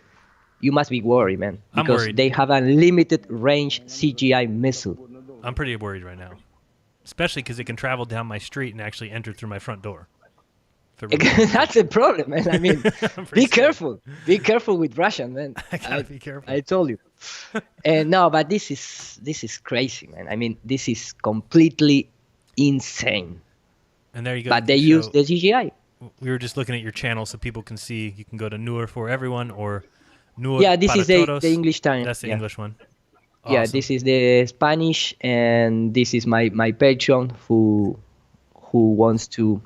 you must be worried, man, because they have a limited range CGI missile. I'm pretty worried right now, especially because it can travel down my street and actually enter through my front door. That's a problem, man. I mean, be careful. Be careful with Russia, man. I gotta be careful. I told you. And no, but this is crazy, man. I mean, this is completely insane. And there you go. But they use the CGI. We were just looking at your channel so people can see. You can go to Nur for Everyone or Nur this para is Todos. the English time. That's the English one. Awesome. Yeah, this is the Spanish, and this is my Patreon who wants to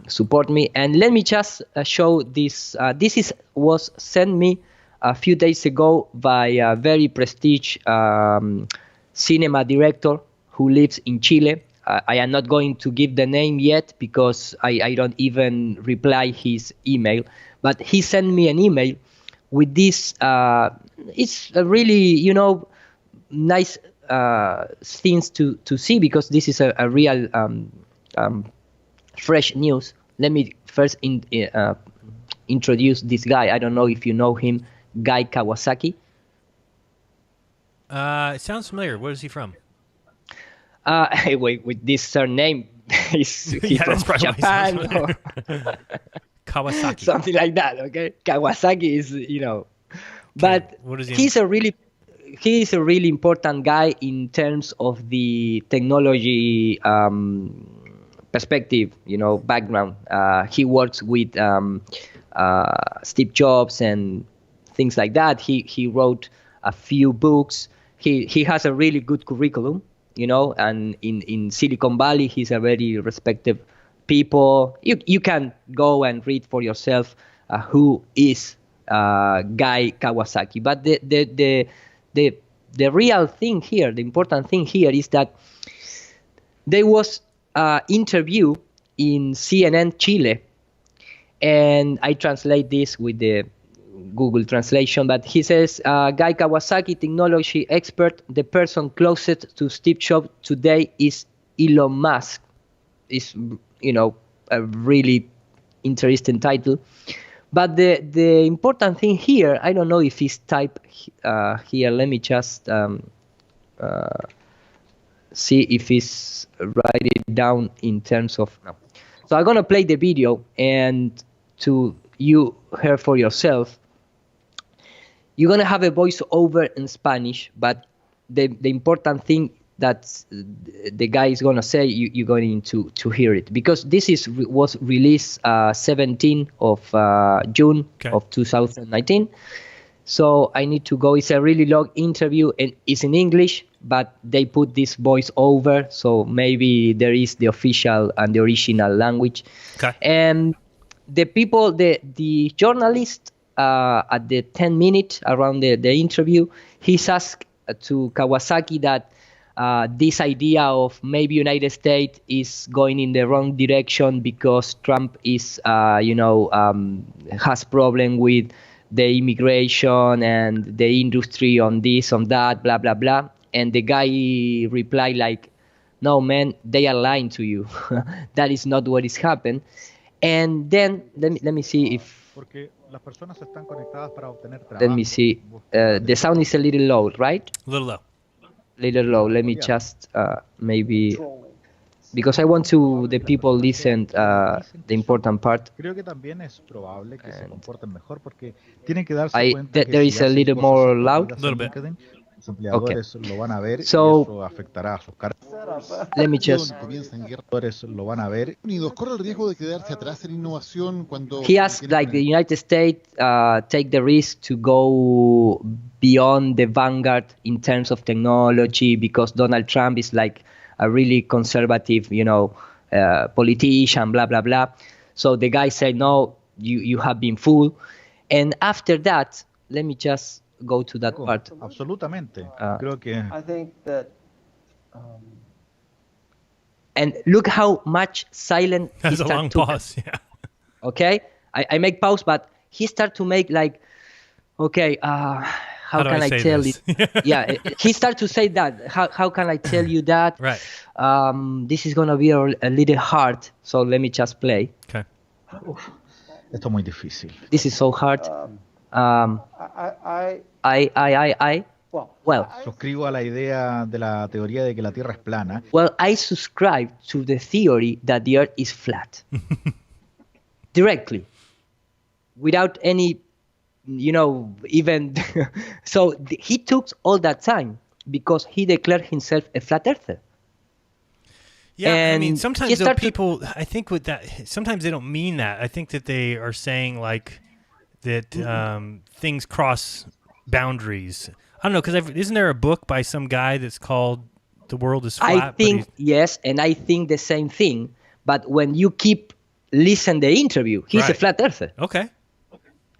support me. And let me just show this. This was sent me a few days ago by a very prestigious cinema director who lives in Chile. I am not going to give the name yet because I don't even reply his email. But he sent me an email with this. It's a really, nice things to see, because this is a real fresh news. Let me first introduce this guy. I don't know if you know him, Guy Kawasaki. It sounds familiar. Where is he from? Wait, with this surname, he's from Japan or Kawasaki, something like that. Okay, Kawasaki is, but what is he? He is a really important guy in terms of the technology perspective, background. He works with Steve Jobs and things like that. He wrote a few books. He has a really good curriculum, and in Silicon Valley, he's a very respected people. You can go and read for yourself who is Guy Kawasaki. But the real thing here, the important thing here, is that there was an interview in CNN Chile, and I translate this with the Google translation, but he says, Guy Kawasaki, technology expert, the person closest to Steve Jobs today is Elon Musk. Is, a really interesting title. But the important thing here, I don't know if it's typed here. Let me just see if it's write it down in terms of. No. So I'm gonna play the video, and to you hear for yourself. You're gonna have a voiceover in Spanish, but the important thing that the guy is gonna say, you're going to hear it, because this was released 17th of June of 2019. So I need to go. It's a really long interview, and it's in English, but they put this voice over, so maybe there is the official and the original language. Okay. And the people, the journalist, at the 10 minutes around the interview, he's asked to Kawasaki that this idea of maybe United States is going in the wrong direction because Trump is, has problem with the immigration and the industry on this, on that, blah, blah, blah. And the guy replied like, no, man, they are lying to you. That is not what is happened. And then, let me see if... Let me see. The sound is a little low, right? A little low. Little low. Let me just maybe, because I want to the people listen the important part. There is a little more loud. A little bit. Okay. So let me just. He asked, like, the United States take the risk to go beyond the vanguard in terms of technology, because Donald Trump is like a really conservative, politician, blah, blah, blah. So the guy said, no, you have been fooled. And after that, let me just go to that part. Absolutamente. I think that. And look how much silent. That's a long pause. Yeah. Okay, I make pause, but he start to make like, okay, how can I tell it? Yeah, he start to say that. How can I tell you that? Right. This is gonna be a little hard. So let me just play. Okay. Esto es muy difícil. This is so hard. Well, suscribo a la idea de la teoría de que la Tierra es plana. Well, I subscribe to the theory that the Earth is flat. Directly. Without any, even... So he took all that time because he declared himself a flat earther. Yeah, and I mean, sometimes people, I think with that, sometimes they don't mean that. I think that they are saying like that things cross boundaries. I don't know, because isn't there a book by some guy that's called The World is Flat? I think, yes, and I think the same thing. But when you keep listen the interview, he's a flat earther. Okay.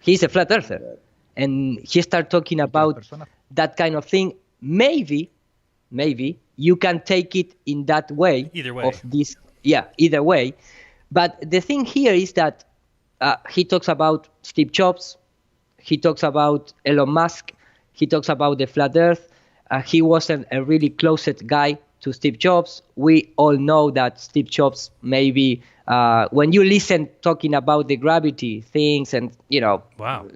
He's a flat earther. And he started talking about that kind of thing. Maybe you can take it in that way. Either way. Of this, either way. But the thing here is that he talks about Steve Jobs, He talks about Elon Musk. He talks about the flat Earth. He wasn't a really closet guy to Steve Jobs. We all know that Steve Jobs maybe when you listen talking about the gravity things and Wow.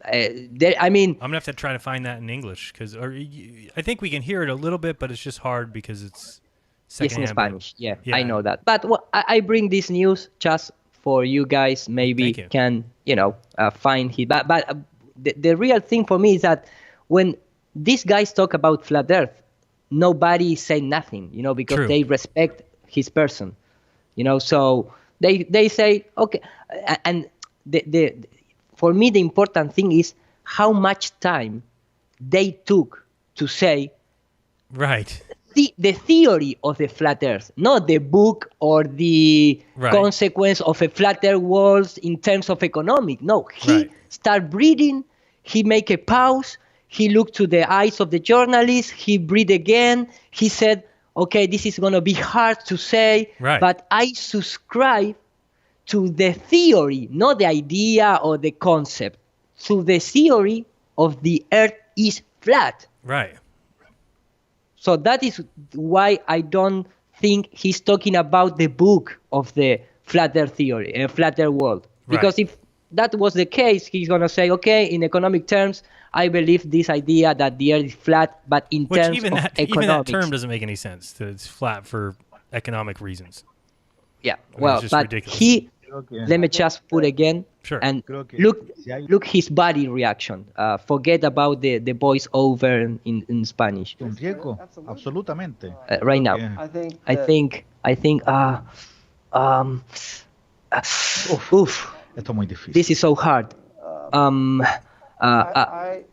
I mean, I'm gonna have to try to find that in English I think we can hear it a little bit, but it's just hard because it's in Spanish. Yeah, I know that. But I bring this news just for you guys. Maybe can find it. But the real thing for me is that when these guys talk about flat Earth, nobody is saying nothing. Because True. they respect his person. So they say okay, and the for me, the important thing is how much time they took to say right the theory of the flat Earth, not the book or the consequence of a flat Earth world in terms of economic. No, he start breathing, he make a pause, he looked to the eyes of the journalist, he breathed again, he said, okay, this is going to be hard to say, but I subscribe to the theory, not the idea or the concept, to the theory of the Earth is flat. Right. So that is why I don't think he's talking about the book of the flat Earth theory, a flat Earth world. Because if that was the case, he's going to say, okay, in economic terms, I believe this idea that the Earth is flat, but in terms of economics. Even that term doesn't make any sense, that it's flat for economic reasons. Yeah, well, but ridiculous. Let me just put again, and look his body reaction. Forget about the voice over in Spanish. Absolutamente. Right now, I think. Oof. Esto es muy difícil. This is so hard. I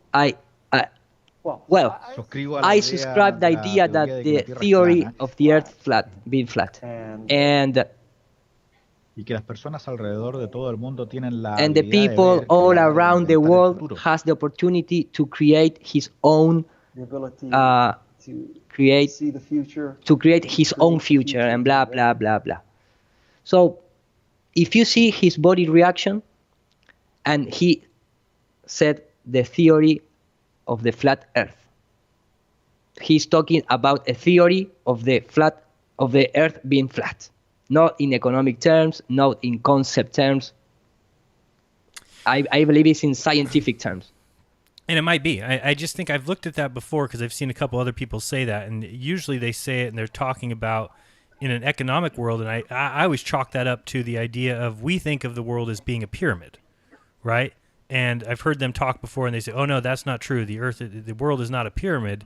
subscribe the idea that the theory of the Earth being flat, and que las personas alrededor de todo el mundo tienen la and the people all around the world has the opportunity to create his own create his own future and blah blah blah blah. So if you see his body reaction, and he said the theory of the flat Earth, he's talking about a theory of the Earth being flat. Not in economic terms, not in concept terms. I believe it's in scientific terms. And it might be. I just think I've looked at that before because I've seen a couple other people say that. And usually they say it and they're talking about in an economic world. And I always chalk that up to the idea of we think of the world as being a pyramid, right? And I've heard them talk before and they say, oh, no, that's not true. The world is not a pyramid.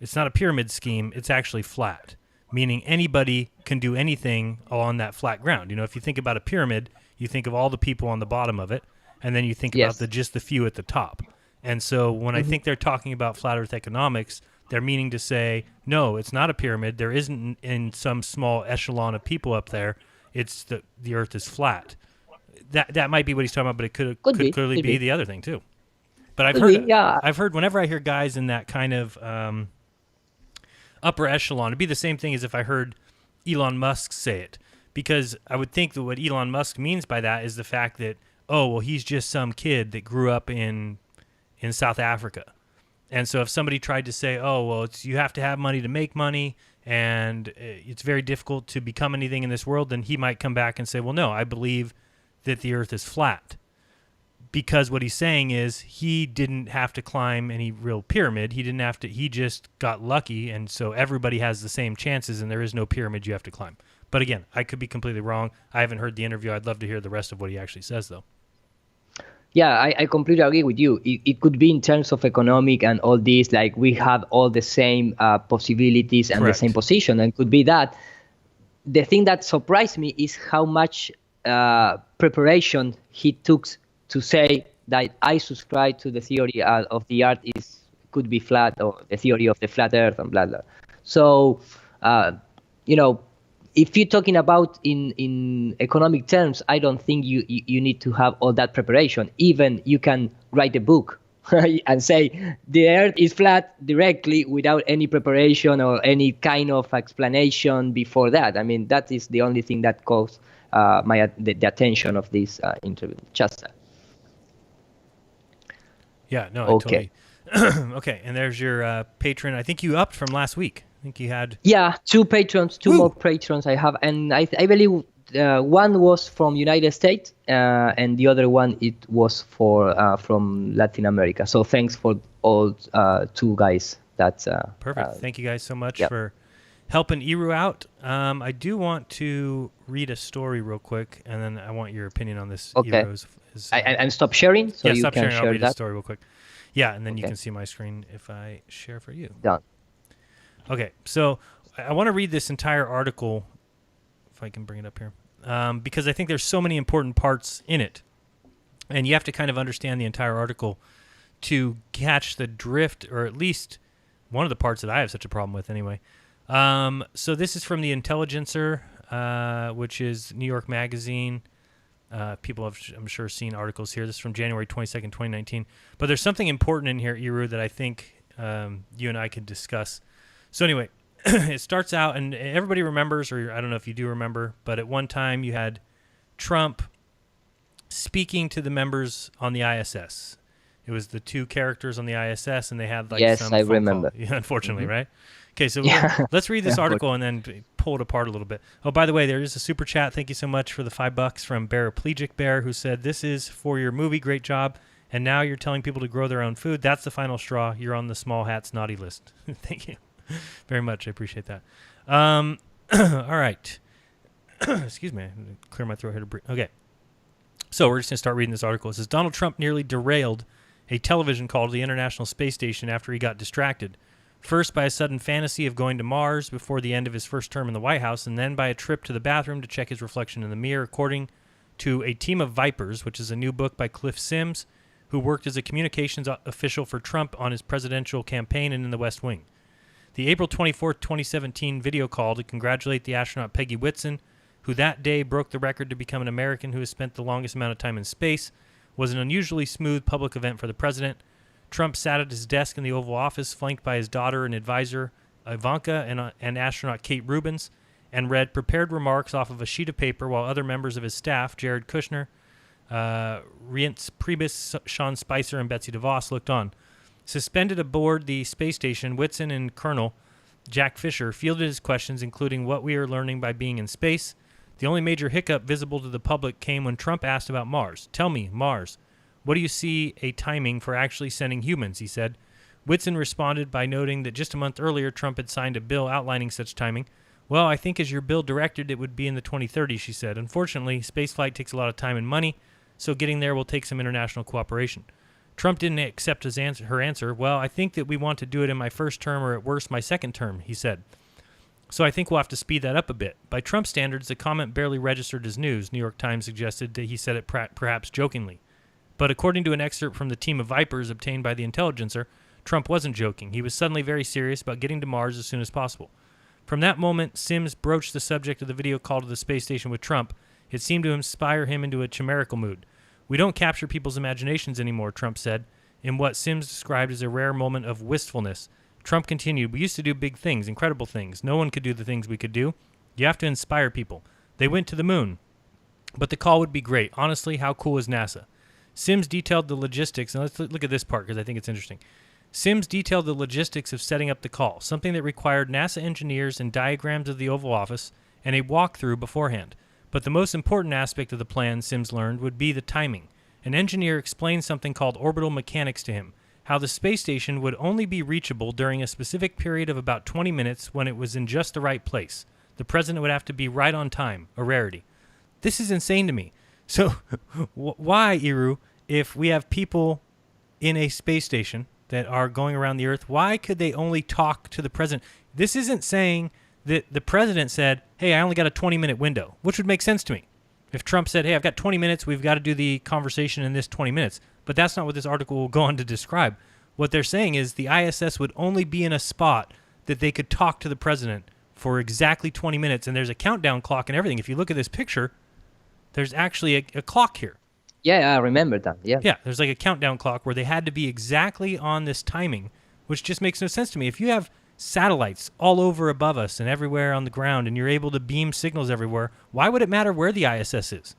It's not a pyramid scheme. It's actually flat. Meaning anybody can do anything on that flat ground. If you think about a pyramid, you think of all the people on the bottom of it, and then you think about just the few at the top. And so when I think they're talking about flat Earth economics, they're meaning to say, no, it's not a pyramid. There isn't in some small echelon of people up there. It's the Earth is flat. That might be what he's talking about, but it could clearly be the other thing too. But I've heard whenever I hear guys in that kind of upper echelon, it'd be the same thing as if I heard Elon Musk say it, because I would think that what Elon Musk means by that is the fact that, oh, well, he's just some kid that grew up in South Africa. And so if somebody tried to say, oh, well, you have to have money to make money, and it's very difficult to become anything in this world, then he might come back and say, well, no, I believe that the Earth is flat. Because what he's saying is he didn't have to climb any real pyramid. He just got lucky, and so everybody has the same chances, and there is no pyramid you have to climb. But again, I could be completely wrong. I haven't heard the interview. I'd love to hear the rest of what he actually says, though. Yeah, I completely agree with you. It could be in terms of economic and all this, like we have all the same possibilities and the same position, and could be that. The thing that surprised me is how much preparation he took to say that I subscribe to the theory of the Earth could be flat, or the theory of the flat Earth and blah blah. So, if you're talking about in economic terms, I don't think you need to have all that preparation. Even you can write a book and say the Earth is flat directly without any preparation or any kind of explanation before that. I mean, that is the only thing that calls the attention of this interview. Just that. Yeah, no, Okay. Totally. Okay, and there's your patron. I think you upped from last week. I think you had... Yeah, two more patrons I have, and I believe one was from United States, and the other one it was from Latin America. So thanks for all two guys. That's perfect. Thank you guys so much yep. for helping Iru out. I do want to read a story real quick, and then I want your opinion on this. Okay. Iru I'm stop sharing, so you stop can sharing. share I'll read that. the story real quick. Yeah, and then you can see my screen if I share for you. Done. Okay, so I want to read this entire article, if I can bring it up here, because I think there's so many important parts in it, and you have to kind of understand the entire article to catch the drift, or at least one of the parts that I have such a problem with anyway. So this is from The Intelligencer, which is New York Magazine. People have, I'm sure, seen articles here. This is from January 22nd, 2019. But there's something important in here, Iru, that I think you and I could discuss. So anyway, it starts out, and everybody remembers, or I don't know if you do remember, but at one time you had Trump speaking to the members on the ISS. It was the two characters on the ISS, and they had like yes, some I phone remember. call. Yeah, unfortunately, right? Okay, so Yeah. let's read this article and then pull it apart a little bit. Oh, by the way, there is a super chat. Thank you so much for the $5 from Paraplegic Bear, who said, "This is for your movie. Great job. And now you're telling people to grow their own food. That's the final straw. You're on the small hats naughty list." Thank you very much. I appreciate that. All right. Excuse me. I'm going to clear my throat here to breathe. Okay. So we're just going to start reading this article. It says, Donald Trump nearly derailed a television call to the International Space Station after he got distracted. First by a sudden fantasy of going to Mars before the end of his first term in the White House, and then by a trip to the bathroom to check his reflection in the mirror, according to A Team of Vipers, which is a new book by Cliff Sims, who worked as a communications official for Trump on his presidential campaign and in the West Wing. The April 24, 2017 video call to congratulate the astronaut Peggy Whitson, who that day broke the record to become an American who has spent the longest amount of time in space, was an unusually smooth public event for the president. Trump sat at his desk in the Oval Office, flanked by his daughter and advisor Ivanka and astronaut Kate Rubins, and read prepared remarks off of a sheet of paper while other members of his staff, Jared Kushner, Reince Priebus, Sean Spicer, and Betsy DeVos, looked on. Suspended aboard the space station, Whitson and Colonel Jack Fisher fielded his questions, including what we are learning by being in space. The only major hiccup visible to the public came when Trump asked about Mars. "Tell me, Mars, what do you see a timing for actually sending humans?" he said. Whitson responded by noting that just a month earlier, Trump had signed a bill outlining such timing. "Well, I think as your bill directed, it would be in the 2030s, she said. "Unfortunately, spaceflight takes a lot of time and money, so getting there will take some international cooperation." Trump didn't accept her answer. "Well, I think that we want to do it in my first term or at worst my second term," he said. "So I think we'll have to speed that up a bit." By Trump standards, the comment barely registered as news. New York Times suggested that he said it perhaps jokingly. But according to an excerpt from the Team of Vipers obtained by The Intelligencer, Trump wasn't joking. He was suddenly very serious about getting to Mars as soon as possible. From that moment, Sims broached the subject of the video call to the space station with Trump. It seemed to inspire him into a chimerical mood. "We don't capture people's imaginations anymore," Trump said, in what Sims described as a rare moment of wistfulness. Trump continued, "We used to do big things, incredible things. No one could do the things we could do. You have to inspire people. They went to the moon. But the call would be great. Honestly, how cool is NASA?" Sims detailed the logistics, and let's look at this part because I think it's interesting. Sims detailed the logistics of setting up the call, something that required NASA engineers and diagrams of the Oval Office and a walkthrough beforehand. But the most important aspect of the plan, Sims learned, would be the timing. An engineer explained something called orbital mechanics to him, how the space station would only be reachable during a specific period of about 20 minutes when it was in just the right place. The president would have to be right on time, a rarity. This is insane to me. So why, Iru, if we have people in a space station that are going around the Earth, why could they only talk to the president? This isn't saying that the president said, "Hey, I only got a 20-minute window," which would make sense to me. If Trump said, "Hey, I've got 20 minutes, we've got to do the conversation in this 20 minutes. But that's not what this article will go on to describe. What they're saying is the ISS would only be in a spot that they could talk to the president for exactly 20 minutes, and there's a countdown clock and everything. If you look at this picture, there's actually a clock here. Yeah, I remember that. Yeah, there's like a countdown clock where they had to be exactly on this timing, which just makes no sense to me. If you have satellites all over above us and everywhere on the ground, and you're able to beam signals everywhere, why would it matter where the ISS is?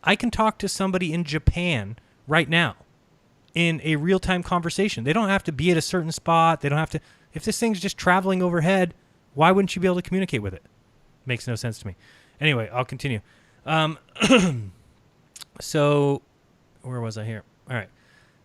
I can talk to somebody in Japan right now. in a real-time conversation. They don't have to be at a certain spot. They don't have to. If this thing's just traveling overhead, why wouldn't you be able to communicate with it? Makes no sense to me. Anyway, I'll continue. So, where was I here? All right.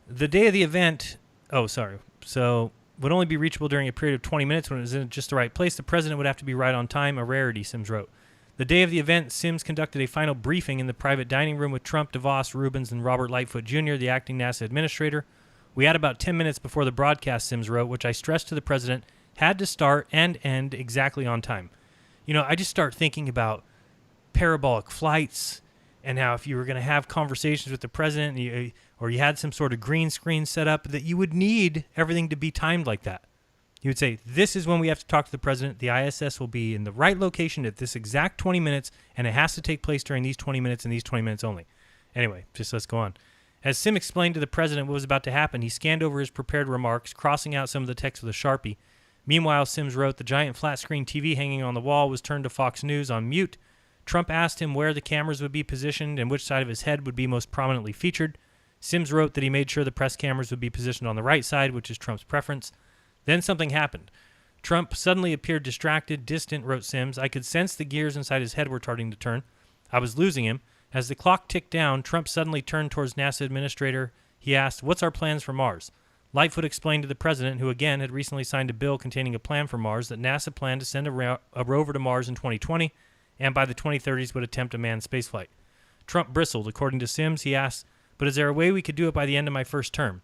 The day of the event, so would only be reachable during a period of 20 minutes when it was in just the right place. The president would have to be right on time, a rarity, Sims wrote. The day of the event, Sims conducted a final briefing in the private dining room with Trump, DeVos, Rubens, and Robert Lightfoot Jr., the acting NASA administrator. We had about 10 minutes before the broadcast, Sims wrote, which I stressed to the president had to start and end exactly on time. You know, I just start thinking about parabolic flights and how if you were going to have conversations with the president or you had some sort of green screen set up, that you would need everything to be timed like that. You would say, this is when we have to talk to the president. The ISS will be in the right location at this exact 20 minutes, and it has to take place during these 20 minutes and these 20 minutes only. Anyway, just let's go on. As Sim explained to the president what was about to happen, he scanned over his prepared remarks, crossing out some of the text with a Sharpie. Meanwhile, Sims wrote, the giant flat-screen TV hanging on the wall was turned to Fox News on mute. Trump asked him where the cameras would be positioned and which side of his head would be most prominently featured. Sims wrote that he made sure the press cameras would be positioned on the right side, which is Trump's preference. Then something happened. Trump suddenly appeared distracted, distant, wrote Sims. I could sense the gears inside his head were starting to turn. I was losing him. As the clock ticked down, Trump suddenly turned towards NASA administrator. He asked, what's our plans for Mars? Lightfoot explained to the president, who again had recently signed a bill containing a plan for Mars, that NASA planned to send a rover to Mars in 2020 and by the 2030s would attempt a manned spaceflight. Trump bristled. According to Sims, he asked, but is there a way we could do it by the end of my first term?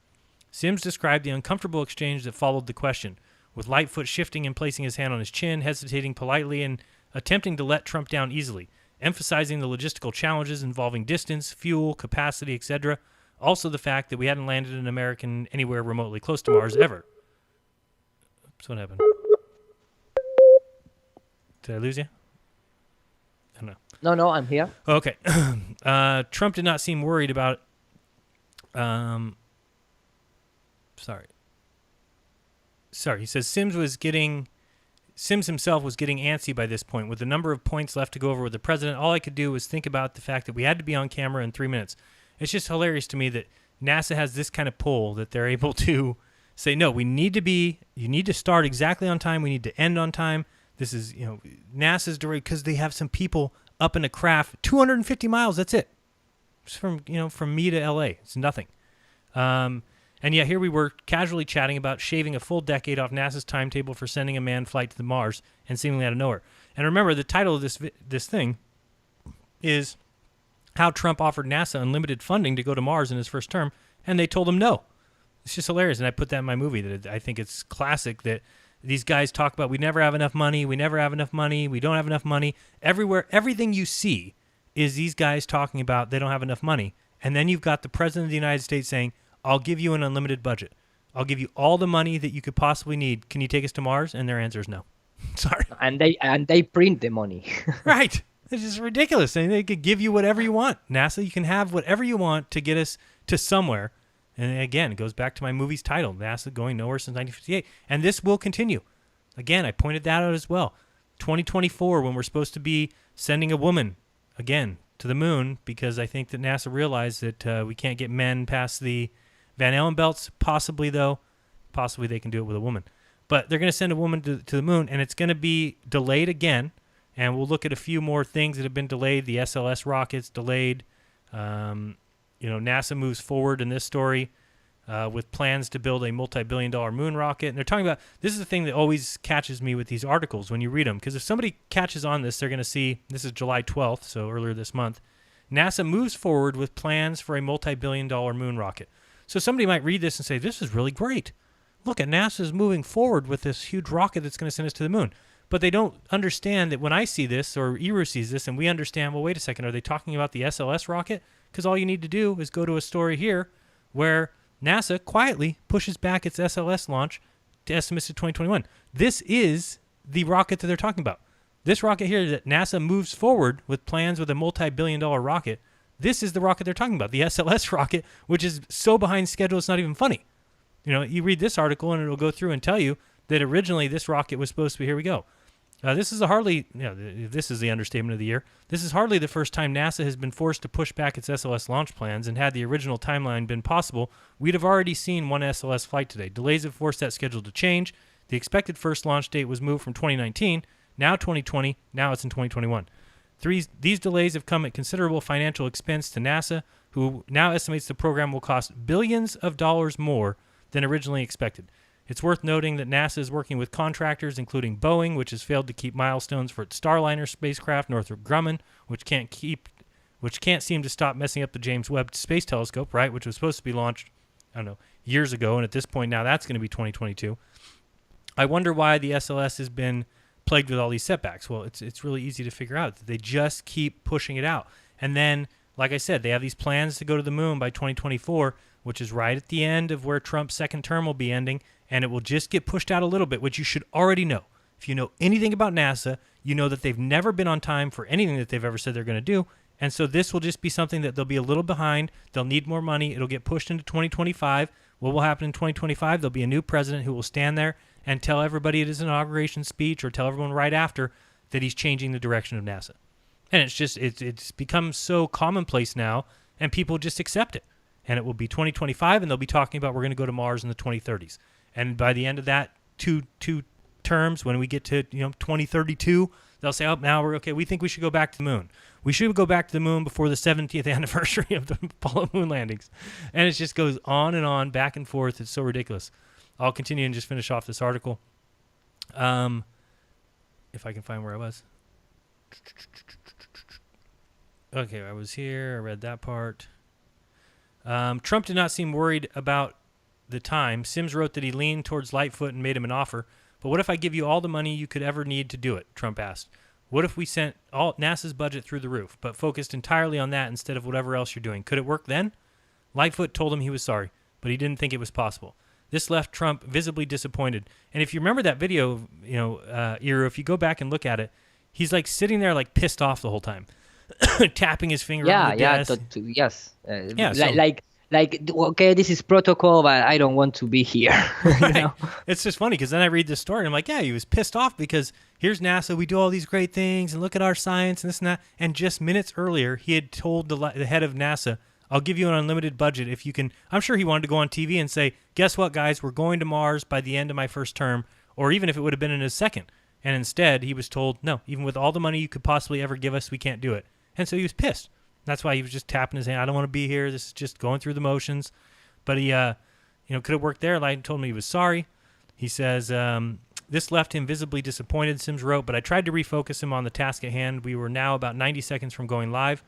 Sims described the uncomfortable exchange that followed the question, with Lightfoot shifting and placing his hand on his chin, hesitating politely, and attempting to let Trump down easily, emphasizing the logistical challenges involving distance, fuel, capacity, etc., also the fact that we hadn't landed an American anywhere remotely close to Mars ever. Oops, what happened? Did I lose you? I don't know. No, I'm here. Okay. Trump did not seem worried about Sorry, he says Sims himself was getting antsy by this point. With the number of points left to go over with the president, all I could do was think about the fact that we had to be on camera in 3 minutes. It's just hilarious to me that NASA has this kind of pull that they're able to say, no, you need to start exactly on time. We need to end on time. This is, NASA's doing, because they have some people up in a craft, 250 miles. That's it. Just from me to LA. It's nothing. And yet here we were casually chatting about shaving a full decade off NASA's timetable for sending a manned flight to the Mars, and seemingly out of nowhere. And remember, the title of this thing is how Trump offered NASA unlimited funding to go to Mars in his first term, and they told him no. It's just hilarious, and I put that in my movie. That I think it's classic that these guys talk about we never have enough money, we never have enough money, we don't have enough money. Everywhere, everything you see is these guys talking about they don't have enough money. And then you've got the President of the United States saying, I'll give you an unlimited budget. I'll give you all the money that you could possibly need. Can you take us to Mars? And their answer is no. Sorry. And they print the money. Right. It's just ridiculous. And they could give you whatever you want. NASA, you can have whatever you want to get us to somewhere. And again, it goes back to my movie's title, NASA going nowhere since 1958. And this will continue. Again, I pointed that out as well. 2024, when we're supposed to be sending a woman, again, to the moon, because I think that NASA realized that we can't get men past the Van Allen belts. Possibly, though. Possibly they can do it with a woman. But they're going to send a woman to the moon, and it's going to be delayed again. And we'll look at a few more things that have been delayed. The SLS rocket's delayed. NASA moves forward in this story with plans to build a multi-billion-dollar moon rocket. And they're talking about, this is the thing that always catches me with these articles when you read them. Because if somebody catches on this, they're going to see, this is July 12th, so earlier this month, NASA moves forward with plans for a multi-billion-dollar moon rocket. So somebody might read this and say, this is really great. Look, NASA's moving forward with this huge rocket that's going to send us to the moon. But they don't understand that when I see this, or Eru sees this, and we understand, well, wait a second, are they talking about the SLS rocket? Because all you need to do is go to a story here where NASA quietly pushes back its SLS launch to estimates to 2021. This is the rocket that they're talking about. This rocket here that NASA moves forward with plans with a multi-billion-dollar rocket, this is the rocket they're talking about, the SLS rocket, which is so behind schedule it's not even funny. You read this article and it'll go through and tell you that originally this rocket was supposed to be, here we go, This is this is the understatement of the year. This is hardly the first time NASA has been forced to push back its SLS launch plans, and had the original timeline been possible, we'd have already seen one SLS flight today. Delays have forced that schedule to change. The expected first launch date was moved from 2019, now 2020, now it's in 2021. These delays have come at considerable financial expense to NASA, who now estimates the program will cost billions of dollars more than originally expected. It's worth noting that NASA is working with contractors, including Boeing, which has failed to keep milestones for its Starliner spacecraft, Northrop Grumman, which can't seem to stop messing up the James Webb Space Telescope, right, which was supposed to be launched, years ago, and at this point now that's going to be 2022. I wonder why the SLS has been plagued with all these setbacks. Well, it's really easy to figure out. They just keep pushing it out. And then, like I said, they have these plans to go to the moon by 2024, which is right at the end of where Trump's second term will be ending, and it will just get pushed out a little bit, which you should already know. If you know anything about NASA, you know that they've never been on time for anything that they've ever said they're going to do, and so this will just be something that they'll be a little behind. They'll need more money. It'll get pushed into 2025. What will happen in 2025? There'll be a new president who will stand there and tell everybody at his inauguration speech, or tell everyone right after, that he's changing the direction of NASA. And it's become so commonplace now, and people just accept it. And it will be 2025, and they'll be talking about we're going to go to Mars in the 2030s. And by the end of that two terms, when we get to 2032, they'll say, oh, now we're okay. We think we should go back to the moon. We should go back to the moon before the 70th anniversary of the Apollo moon landings. And it just goes on and on, back and forth. It's so ridiculous. I'll continue and just finish off this article. If I can find where I was. Okay, I was here. I read that part. Trump did not seem worried about the time. Sims wrote that he leaned towards Lightfoot and made him an offer. But what if I give you all the money you could ever need to do it? Trump asked. What if we sent all NASA's budget through the roof, but focused entirely on that instead of whatever else you're doing? Could it work then? Lightfoot told him he was sorry, but he didn't think it was possible. This left Trump visibly disappointed. And if you remember that video, Eru, if you go back and look at it, he's like sitting there like pissed off the whole time, tapping his finger on the desk. Yes. Like, okay, this is protocol, but I don't want to be here. Right. It's just funny because then I read this story and I'm like, yeah, he was pissed off because here's NASA, we do all these great things and look at our science and this and that. And just minutes earlier, he had told the head of NASA, I'll give you an unlimited budget if you can. I'm sure he wanted to go on TV and say, guess what, guys, we're going to Mars by the end of my first term, or even if it would have been in his second. And instead, he was told, no, even with all the money you could possibly ever give us, we can't do it. And so he was pissed. That's why he was just tapping his hand. I don't want to be here. This is just going through the motions. But he, could have worked there. Lighton told me he was sorry. He says, this left him visibly disappointed, Sims wrote, but I tried to refocus him on the task at hand. We were now about 90 seconds from going live.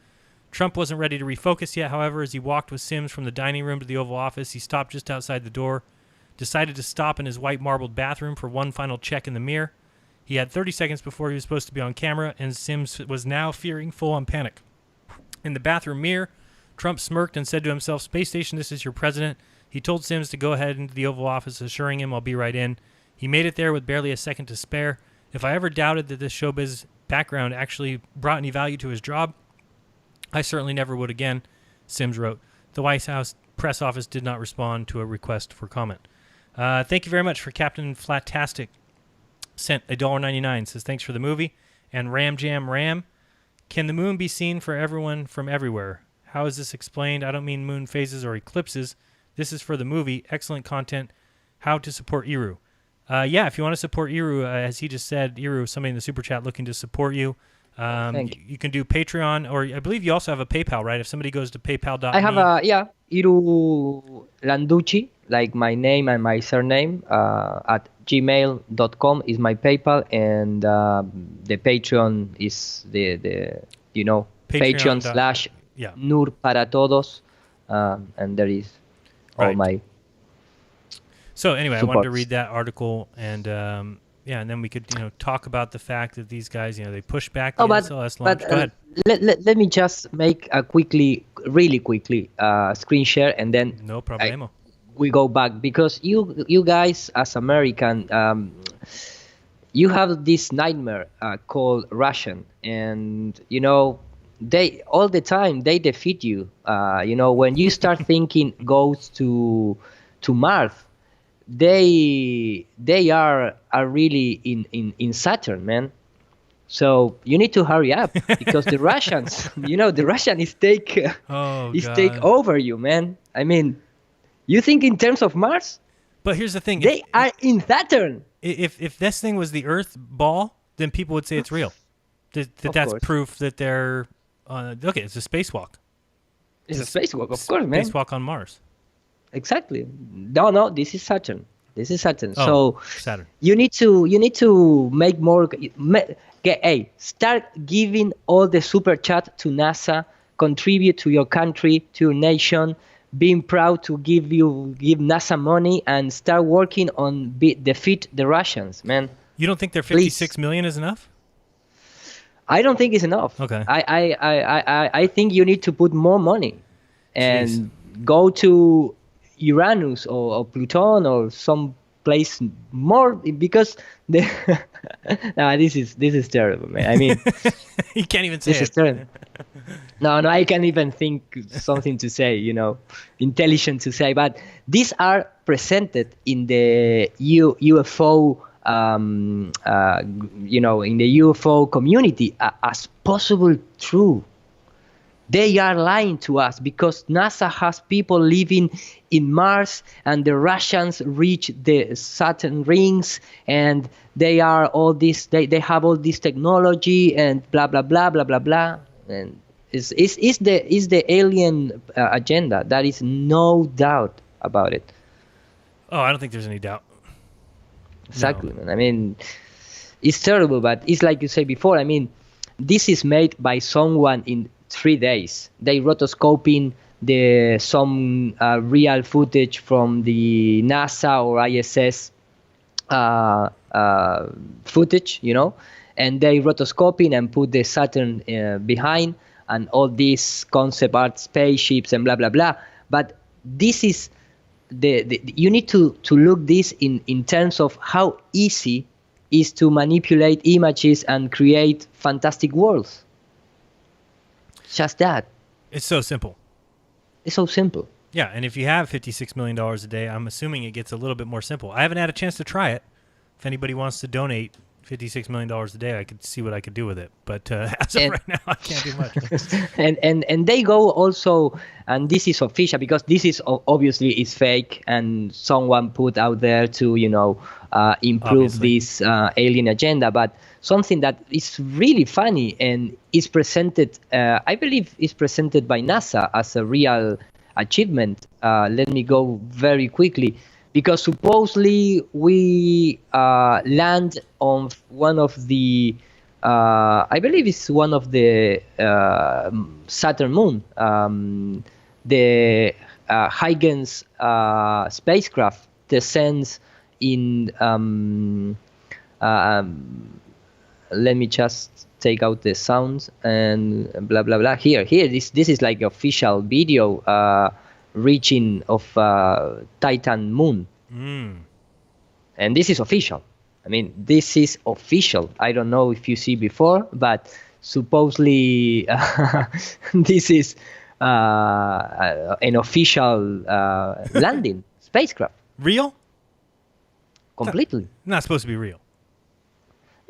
Trump wasn't ready to refocus yet, however. As he walked with Sims from the dining room to the Oval Office, he stopped just outside the door, decided to stop in his white marbled bathroom for one final check in the mirror. He had 30 seconds before he was supposed to be on camera, and Sims was now fearing full-on panic. In the bathroom mirror, Trump smirked and said to himself, Space Station, this is your president. He told Sims to go ahead into the Oval Office, assuring him, I'll be right in. He made it there with barely a second to spare. If I ever doubted that this showbiz background actually brought any value to his job, I certainly never would again, Sims wrote. The White House press office did not respond to a request for comment. Thank you very much for Captain Flatastic. Sent $1.99, says thanks for the movie. And Ram Jam Ram, can the moon be seen for everyone from everywhere? How is this explained? I don't mean moon phases or eclipses. This is for the movie. Excellent content. How to support Eru. If you want to support Eru, as he just said, Eru, somebody in the super chat looking to support you. You can do Patreon, or I believe you also have a PayPal, right? If somebody goes to paypal.me. I have Eru Landucci, like my name and my surname, at gmail.com is my PayPal, and the Patreon is the Patreon / Nur para Todos, and there is all my. So anyway, supports. I wanted to read that article, and and then we could talk about the fact that these guys they push back the SLS launch. Go ahead. Let me just make a really quickly screen share, and then no problemo. We go back, because you guys as American, you have this nightmare called Russian, and they all the time they defeat you. When you start thinking goes to Mars, they are really in Saturn, man. So you need to hurry up because the Russians, the Russian is take over you, man. I mean, you think in terms of Mars? But here's the thing: they are in Saturn. If this thing was the Earth ball, then people would say it's real. That's proof that they're look. It's a spacewalk. It's a spacewalk, of course, man. Spacewalk on Mars. Exactly. No, this is Saturn. This is Saturn. Oh, so Saturn. You need to make more. Hey, start giving all the super chat to NASA. Contribute to your country, to your nation. Being proud to give NASA money and start working on defeat the Russians, man. You don't think their 56 million is enough? I don't think it's enough. Okay. I think you need to put more money and go to Uranus or Pluton or some place more because this is terrible, man. I mean, you can't even say this is terrible. No, I can't even think something to say, intelligent to say. But these are presented in the UFO, in the UFO community as possible true. They are lying to us because NASA has people living in Mars and the Russians reach the Saturn rings and they are all this. They have all this technology and blah blah blah blah blah blah. And is the alien agenda? There is no doubt about it. Oh, I don't think there's any doubt. Exactly. No. I mean, it's terrible, but it's like you said before. I mean, this is made by someone in 3 days. They rotoscoping some real footage from the NASA or ISS footage, and they rotoscoping and put the Saturn behind and all these concept art spaceships and blah blah blah. But this is you need to look this in terms of how easy is to manipulate images and create fantastic worlds. Just that. It's so simple. It's so simple. Yeah, and if you have $56 million a day, I'm assuming it gets a little bit more simple. I haven't had a chance to try it. If anybody wants to donate $56 million a day, I could see what I could do with it. But as of right now, I can't do much. and they go also, and this is official because this is obviously is fake, and someone put out there to improve this alien agenda. But something that is really funny and is presented, I believe, is presented by NASA as a real achievement. Let me go very quickly. Because supposedly we land on one of the, I believe it's one of the Saturn moon, the Huygens spacecraft descends in, let me just take out the sounds and blah, blah, blah. Here, this is like official video reaching of Titan moon. And this is official. I mean, this is official. I don't know if you see before, but supposedly this is an official landing spacecraft. Real? Completely. Not supposed to be real.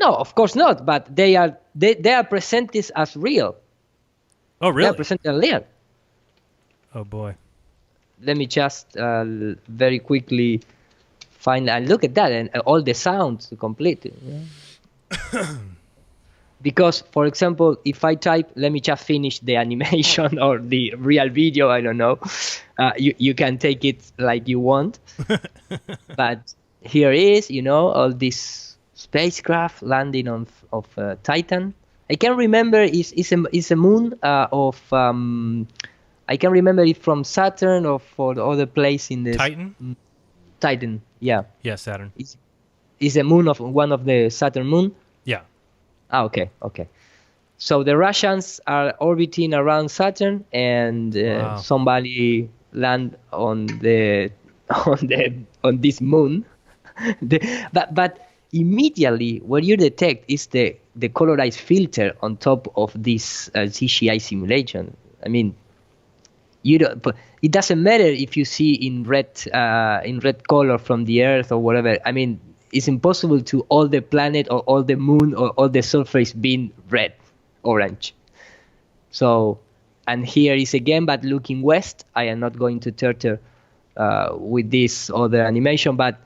No, of course not. But they are presented as real. Oh, really? They are presented as real. Oh boy. Let me just very quickly find and look at that and all the sounds complete. Yeah. Because, for example, if I type, let me just finish the animation or the real video, I don't know. You can take it like you want. But here is, all this spacecraft landing of Titan. I can remember is a moon of. I can remember it from Saturn or for the other place in the Titan. Titan, yeah. Yeah, Saturn. It's a moon of one of the Saturn moon. Yeah. Okay. So the Russians are orbiting around Saturn, and somebody land on this moon. but immediately what you detect is the colorized filter on top of this CGI simulation. I mean, it doesn't matter if you see in red color from the Earth or whatever. I mean, it's impossible to all the planet or all the moon or all the surface being red, orange. So, and here is again, but looking west. I am not going to turtle with this other animation, but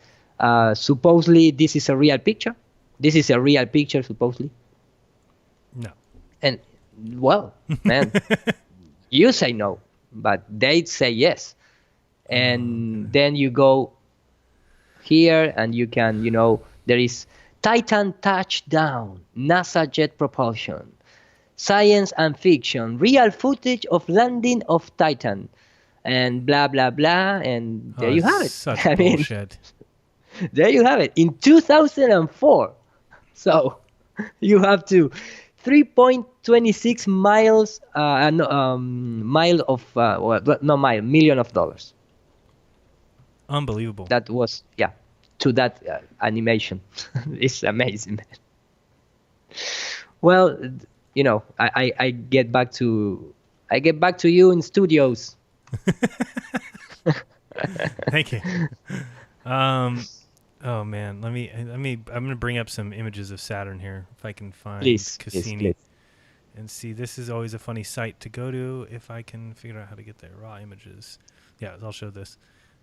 supposedly this is a real picture. This is a real picture, supposedly. No. And, well, man, you say no, but they say yes. And then you go here and you can, there is Titan touchdown, NASA jet propulsion, science and fiction, real footage of landing of Titan, and blah, blah, blah. And there you have it. Such bullshit. There you have it. In 2004. So you have to 3.26 miles, million of dollars. Unbelievable. That was, to that animation. It's amazing, man. Well, I get back to you in studios. Thank you. Oh man, let me. I'm gonna bring up some images of Saturn here if I can find Cassini. Please. And see, this is always a funny site to go to if I can figure out how to get there. Raw images. Yeah, I'll show this.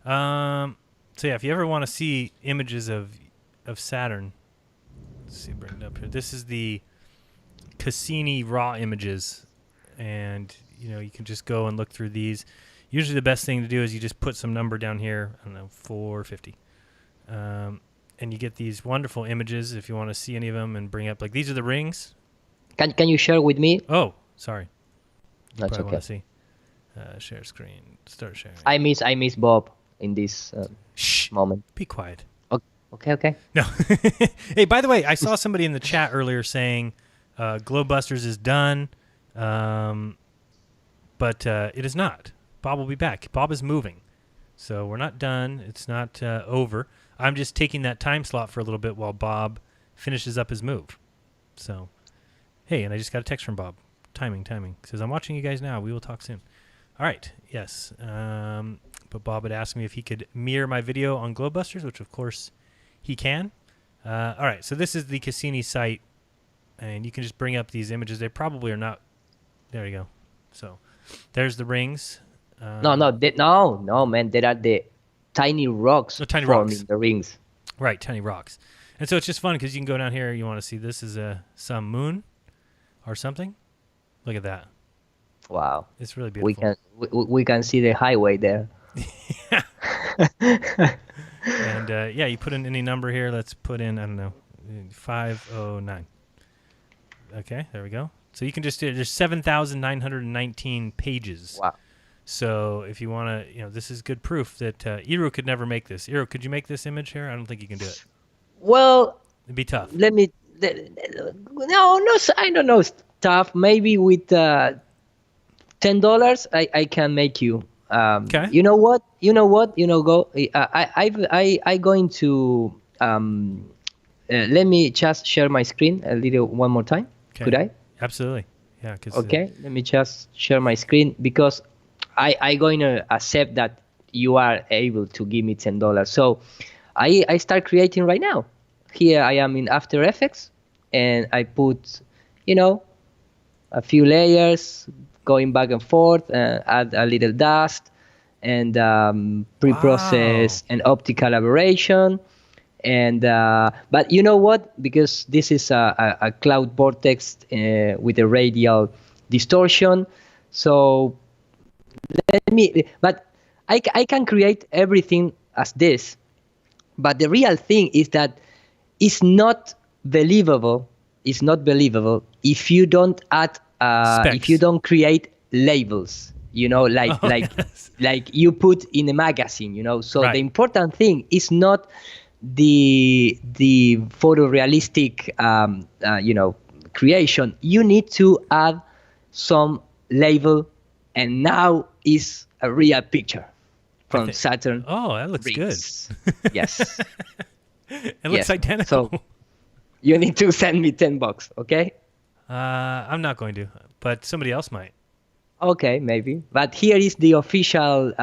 So yeah, if you ever want to see images of Saturn, let's see, bring it up here. This is the Cassini raw images, and you can just go and look through these. Usually, the best thing to do is you just put some number down here. I don't know, 450, and you get these wonderful images if you want to see any of them and bring up, like, these are the rings. Can you share with me? Oh, sorry. That's okay. Want to see. Share screen. Start sharing. I miss Bob in this moment. Be quiet. Okay. No. Hey, by the way, I saw somebody in the chat earlier saying Globebusters is done, but it is not. Bob will be back. Bob is moving. So we're not done. It's not over. I'm just taking that time slot for a little bit while Bob finishes up his move. So, hey, and I just got a text from Bob. Timing. Says, I'm watching you guys now. We will talk soon. All right. Yes. But Bob had asked me if he could mirror my video on Globebusters, which, of course, he can. All right. So this is the Cassini site, and you can just bring up these images. They probably are not. There you go. So there's the rings. No, man. There are the tiny rocks forming the rings. Right, tiny rocks. And so it's just fun because you can go down here. You want to see this is some moon or something. Look at that. Wow. It's really beautiful. We can see the highway there. And you put in any number here. Let's put in, I don't know, 509. Okay, there we go. So you can just do, there's 7,919 pages. Wow. So if you want to, this is good proof that Iru could never make this. Iru, could you make this image here? I don't think you can do it. Well, it'd be tough. I don't know, tough. Maybe with $10, I can make you. Okay. You know what? Go. I going to let me just share my screen a little one more time. Okay. Could I? Absolutely. Yeah. Okay. Let me just share my screen because I going to accept that you are able to give me $10. So I start creating right now. Here I am in After Effects, and I put, a few layers going back and forth, add a little dust, and pre-process and optical aberration. And but you know what? Because this is a cloud vortex with a radial distortion, so but I can create everything as this. But the real thing is that it's not believable. It's not believable if you don't add, if you don't create labels. Like you put in a magazine. So right. The important thing is not the photorealistic, creation. You need to add some label, and now is a real picture from Saturn. Oh, that looks rings. Good. Yes. It looks identical. So you need to send me $10, okay? I'm not going to, but somebody else might. Okay, maybe. But here is the official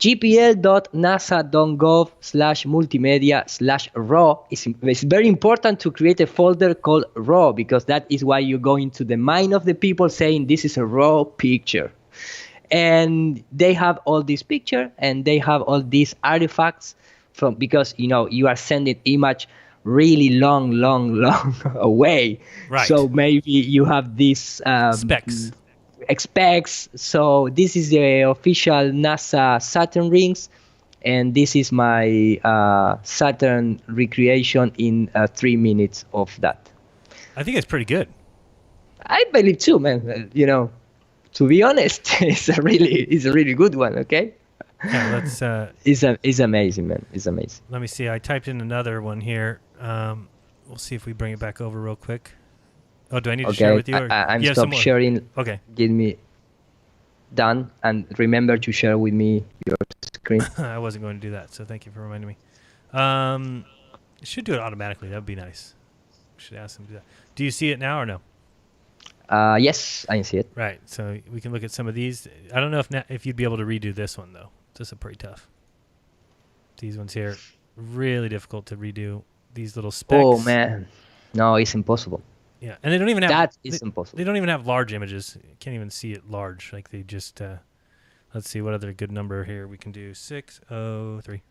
gpl.nasa.gov/multimedia/raw. It's very important to create a folder called raw, because that is why you go into the mind of the people saying this is a raw picture. And they have all these picture and they have all these artifacts because you are sending image really long away. Right. So maybe you have these specs. So this is the official NASA Saturn rings, and this is my Saturn recreation in 3 minutes of that. I think it's pretty good. I believe too, man. To be honest, it's a really good one. Okay. Yeah, let's. It's amazing, man. It's amazing. Let me see. I typed in another one here. We'll see if we bring it back over real quick. Oh, do I need to share with you? I'm stop sharing. Okay. Give me done, and remember to share with me your screen. I wasn't going to do that, so thank you for reminding me. It should do it automatically. That would be nice. We should ask them to do that. Do you see it now or no? Yes, I see it. Right. So we can look at some of these. I don't know if you'd be able to redo this one though. This is pretty tough. These ones here, really difficult to redo. These little specs. Oh man, no, it's impossible. Yeah, and they don't even have that is impossible. They don't even have large images. You can't even see it large. Like they just. Let's see what other good number here we can do. 603.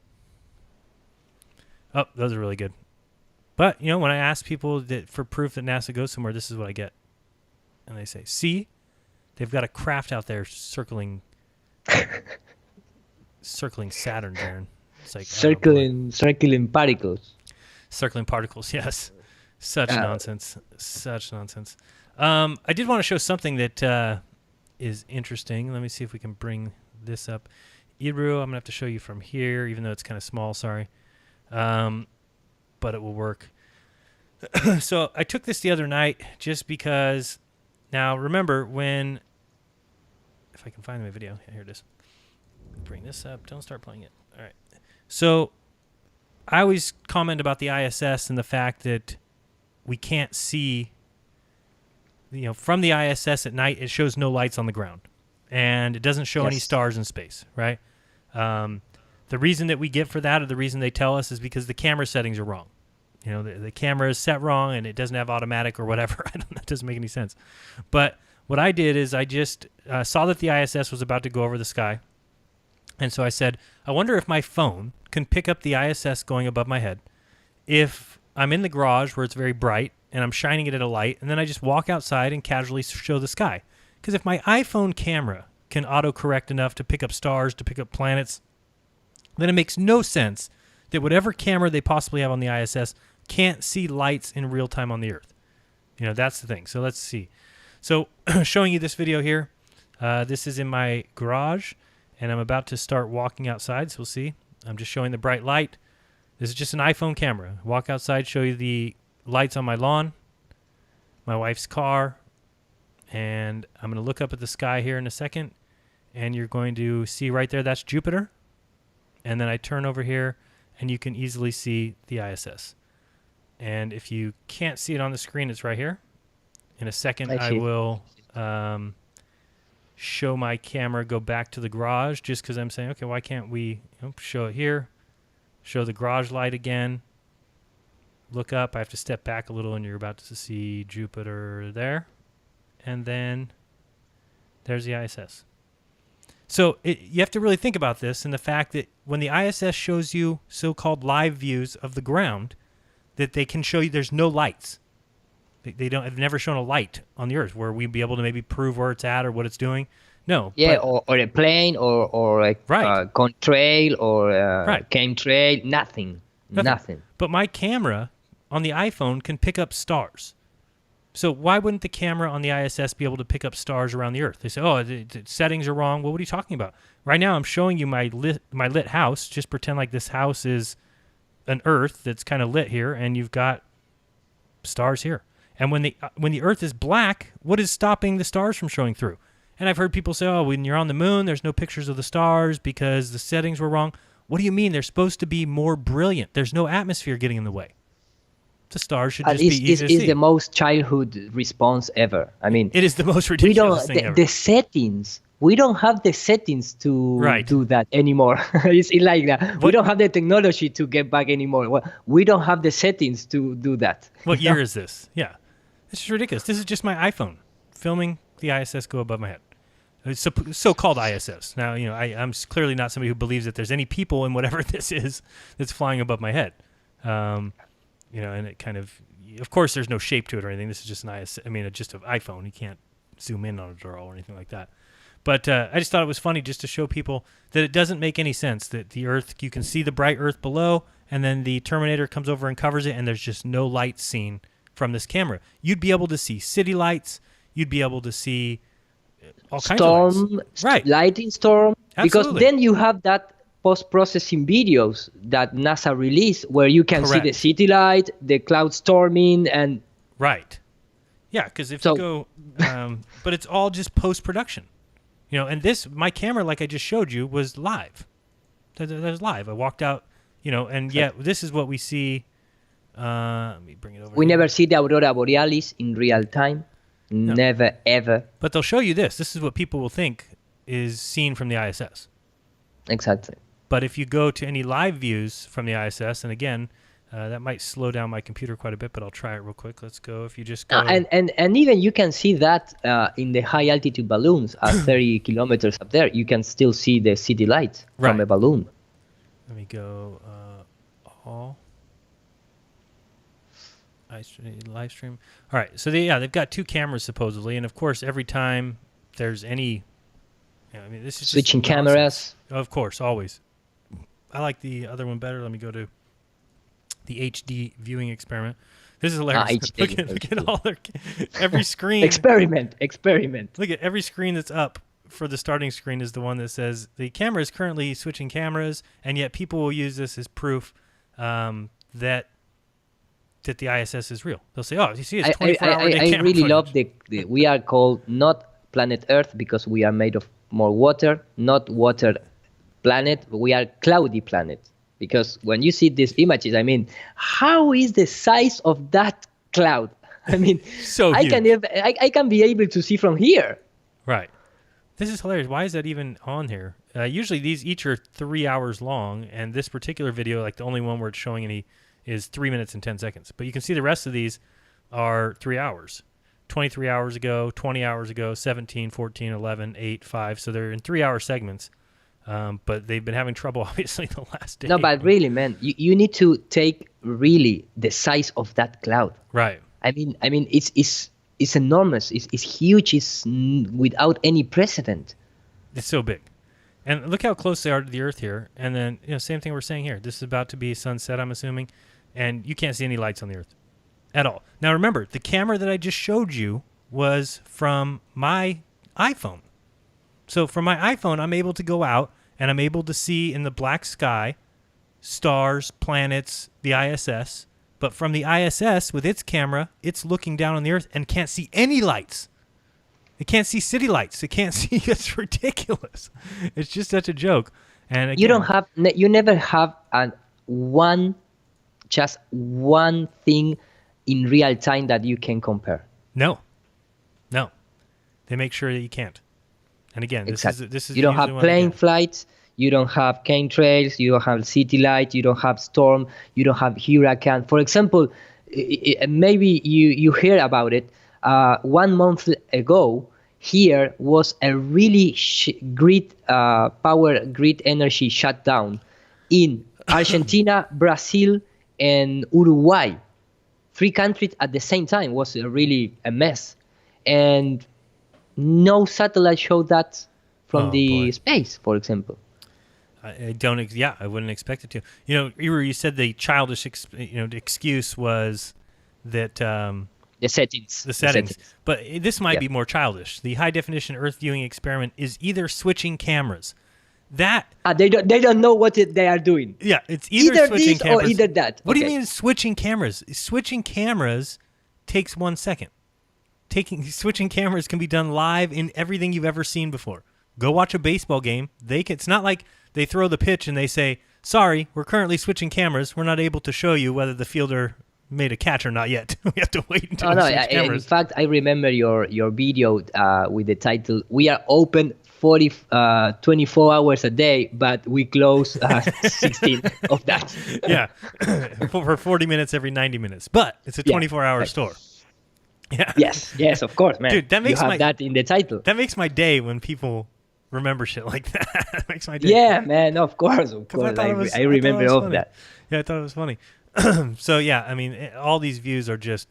Oh, those are really good. But when I ask people that for proof that NASA goes somewhere, this is what I get. And they say, see, they've got a craft out there circling Saturn, Jaron. It's like circling particles. Circling particles, yes. Such nonsense. Such nonsense. I did want to show something that is interesting. Let me see if we can bring this up. Iru, I'm going to have to show you from here, even though it's kind of small, sorry. But it will work. So I took this the other night just because... Now, remember if I can find my video. Yeah, here it is. Bring this up. Don't start playing it. All right. So I always comment about the ISS and the fact that we can't see, from the ISS at night, it shows no lights on the ground. And it doesn't show any stars in space, right? The reason that we get for that, or the reason they tell us, is because the camera settings are wrong. The camera is set wrong and it doesn't have automatic or whatever. I don't know. It doesn't make any sense. But what I did is I just saw that the ISS was about to go over the sky. And so I said, I wonder if my phone can pick up the ISS going above my head if I'm in the garage where it's very bright and I'm shining it at a light, and then I just walk outside and casually show the sky. Because if my iPhone camera can autocorrect enough to pick up stars, to pick up planets, then it makes no sense that whatever camera they possibly have on the ISS can't see lights in real time on the Earth. That's the thing. So let's see. So showing you this video here. This is in my garage, and I'm about to start walking outside. So we'll see. I'm just showing the bright light. This is just an iPhone camera. Walk outside, show you the lights on my lawn, my wife's car, and I'm going to look up at the sky here in a second, and you're going to see right there, that's Jupiter. And then I turn over here, and you can easily see the ISS. And if you can't see it on the screen, it's right here. In a second, I will show my camera go back to the garage, just because I'm saying, okay, why can't we show it here, show the garage light again, look up. I have to step back a little, and you're about to see Jupiter there. And then there's the ISS. So you have to really think about this, and the fact that when the ISS shows you so-called live views of the ground, that they can show you there's no lights. Have never shown a light on the Earth where we'd be able to maybe prove where it's at or what it's doing. No. Yeah, or a plane or a contrail or a chemtrail. Nothing. But my camera on the iPhone can pick up stars. So why wouldn't the camera on the ISS be able to pick up stars around the Earth? They say, oh, the settings are wrong. Well, what are you talking about? Right now I'm showing you my lit house. Just pretend like this house is an Earth that's kind of lit here, and you've got stars here. And when the Earth is black, what is stopping the stars from showing through? And I've heard people say, oh, when you're on the moon, there's no pictures of the stars because the settings were wrong. What do you mean? They're supposed to be more brilliant. There's no atmosphere getting in the way. The stars should And just be easy to is see. the most childhood response ever. I mean, It is the most ridiculous thing ever. The settings. We don't have the settings to do that anymore. It's like that. We don't have the technology to get back anymore. Well, we don't have the settings to do that. What year is this? Yeah. This is ridiculous. This is just my iPhone filming the ISS go above my head. It's so-called ISS. Now, I'm clearly not somebody who believes that there's any people in whatever this is that's flying above my head. And it kind of course, there's no shape to it or anything. This is just an ISS. I mean, just an iPhone. You can't zoom in on it or anything like that. But I just thought it was funny just to show people that it doesn't make any sense that the Earth, you can see the bright Earth below, and then the Terminator comes over and covers it, and there's just no light seen from this camera. You'd be able to see city lights. You'd be able to see all kinds of lights. Right. Lighting storm. Absolutely. Because then you have that post-processing videos that NASA released where you can see the city light, the cloud storming, and... Right. Yeah, because if you go... but it's all just post-production. And my camera, like I just showed you, was live. That was live. I walked out, and this is what we see. Let me bring it over. We never see the Aurora Borealis in real time. No. Never, ever. But they'll show you this. This is what people will think is seen from the ISS. Exactly. But if you go to any live views from the ISS, and again, that might slow down my computer quite a bit, but I'll try it real quick. Let's go. If you just go... And even you can see that in the high altitude balloons at 30 kilometers up there, you can still see the city lights from a balloon. Let me go all live stream. All right, so they've got two cameras supposedly, and of course every time there's any, this is switching cameras. Of course, always. I like the other one better. Let me go to the HD viewing experiment. This is hilarious. Look at all their every screen. Experiment. Look at every screen that's up for the starting screen is the one that says the camera is currently switching cameras, and yet people will use this as proof that the ISS is real. They'll say, "Oh, you see, it's 24-hour day camera I really footage." love we are called not planet Earth because we are made of more water, not water planet. We are cloudy planet. Because when you see these images, I mean, how is the size of that cloud? I mean, so I can be able to see from here. Right. This is hilarious. Why is that even on here? Usually these each are 3 hours long, and this particular video, like the only one where it's showing any, is 3 minutes and 10 seconds. But you can see the rest of these are 3 hours. 23 hours ago, 20 hours ago, 17, 14, 11, 8, 5. So they're in 3-hour segments. But they've been having trouble, obviously, the last day. No, but really, man, you need to take really the size of that cloud. Right. I mean, it's enormous. It's huge. It's without any precedent. It's so big, and look how close they are to the Earth here. And then, same thing we're saying here. This is about to be sunset, I'm assuming, and you can't see any lights on the Earth at all. Now, remember, the camera that I just showed you was from my iPhone. So from my iPhone, I'm able to go out and I'm able to see in the black sky stars, planets, the ISS. But from the ISS, with its camera, it's looking down on the Earth and can't see any lights. It can't see city lights. It can't see. It's ridiculous. It's just such a joke. And again, you never have just one thing in real time that you can compare. No. They make sure that you can't. And again, this is you don't have plane flights, you don't have chemtrails, you don't have city light, you don't have storm, you don't have hurricane. For example, maybe you hear about it. 1 month ago, here was a really power grid energy shutdown in Argentina, Brazil, and Uruguay. 3 countries at the same time. Was really a mess. And no satellite showed that from space, for example. I wouldn't expect it to. You said the childish excuse was that the settings. The settings. But this might be more childish. The high definition Earth viewing experiment is either switching cameras. They don't know what they are doing. Yeah, it's either switching this cameras or either that. What do you mean switching cameras? Switching cameras takes 1 second. Switching cameras can be done live in everything you've ever seen before. Go watch a baseball game. It's not like they throw the pitch and they say, "Sorry, we're currently switching cameras. We're not able to show you whether the fielder made a catch or not yet. We have to wait until Oh, we no, switch in cameras. fact, I remember your video with the title, "We are open 24 hours a day, but we close 16 of that." Yeah, for 40 minutes every 90 minutes. But it's a 24-hour store. Yeah. Yes, of course, man. Dude, that makes you have that in the title. That makes my day when people remember shit like that. That makes my day. Yeah, man, of course. I remember all of that. Yeah, I thought it was funny. So, yeah, I mean, all these views are just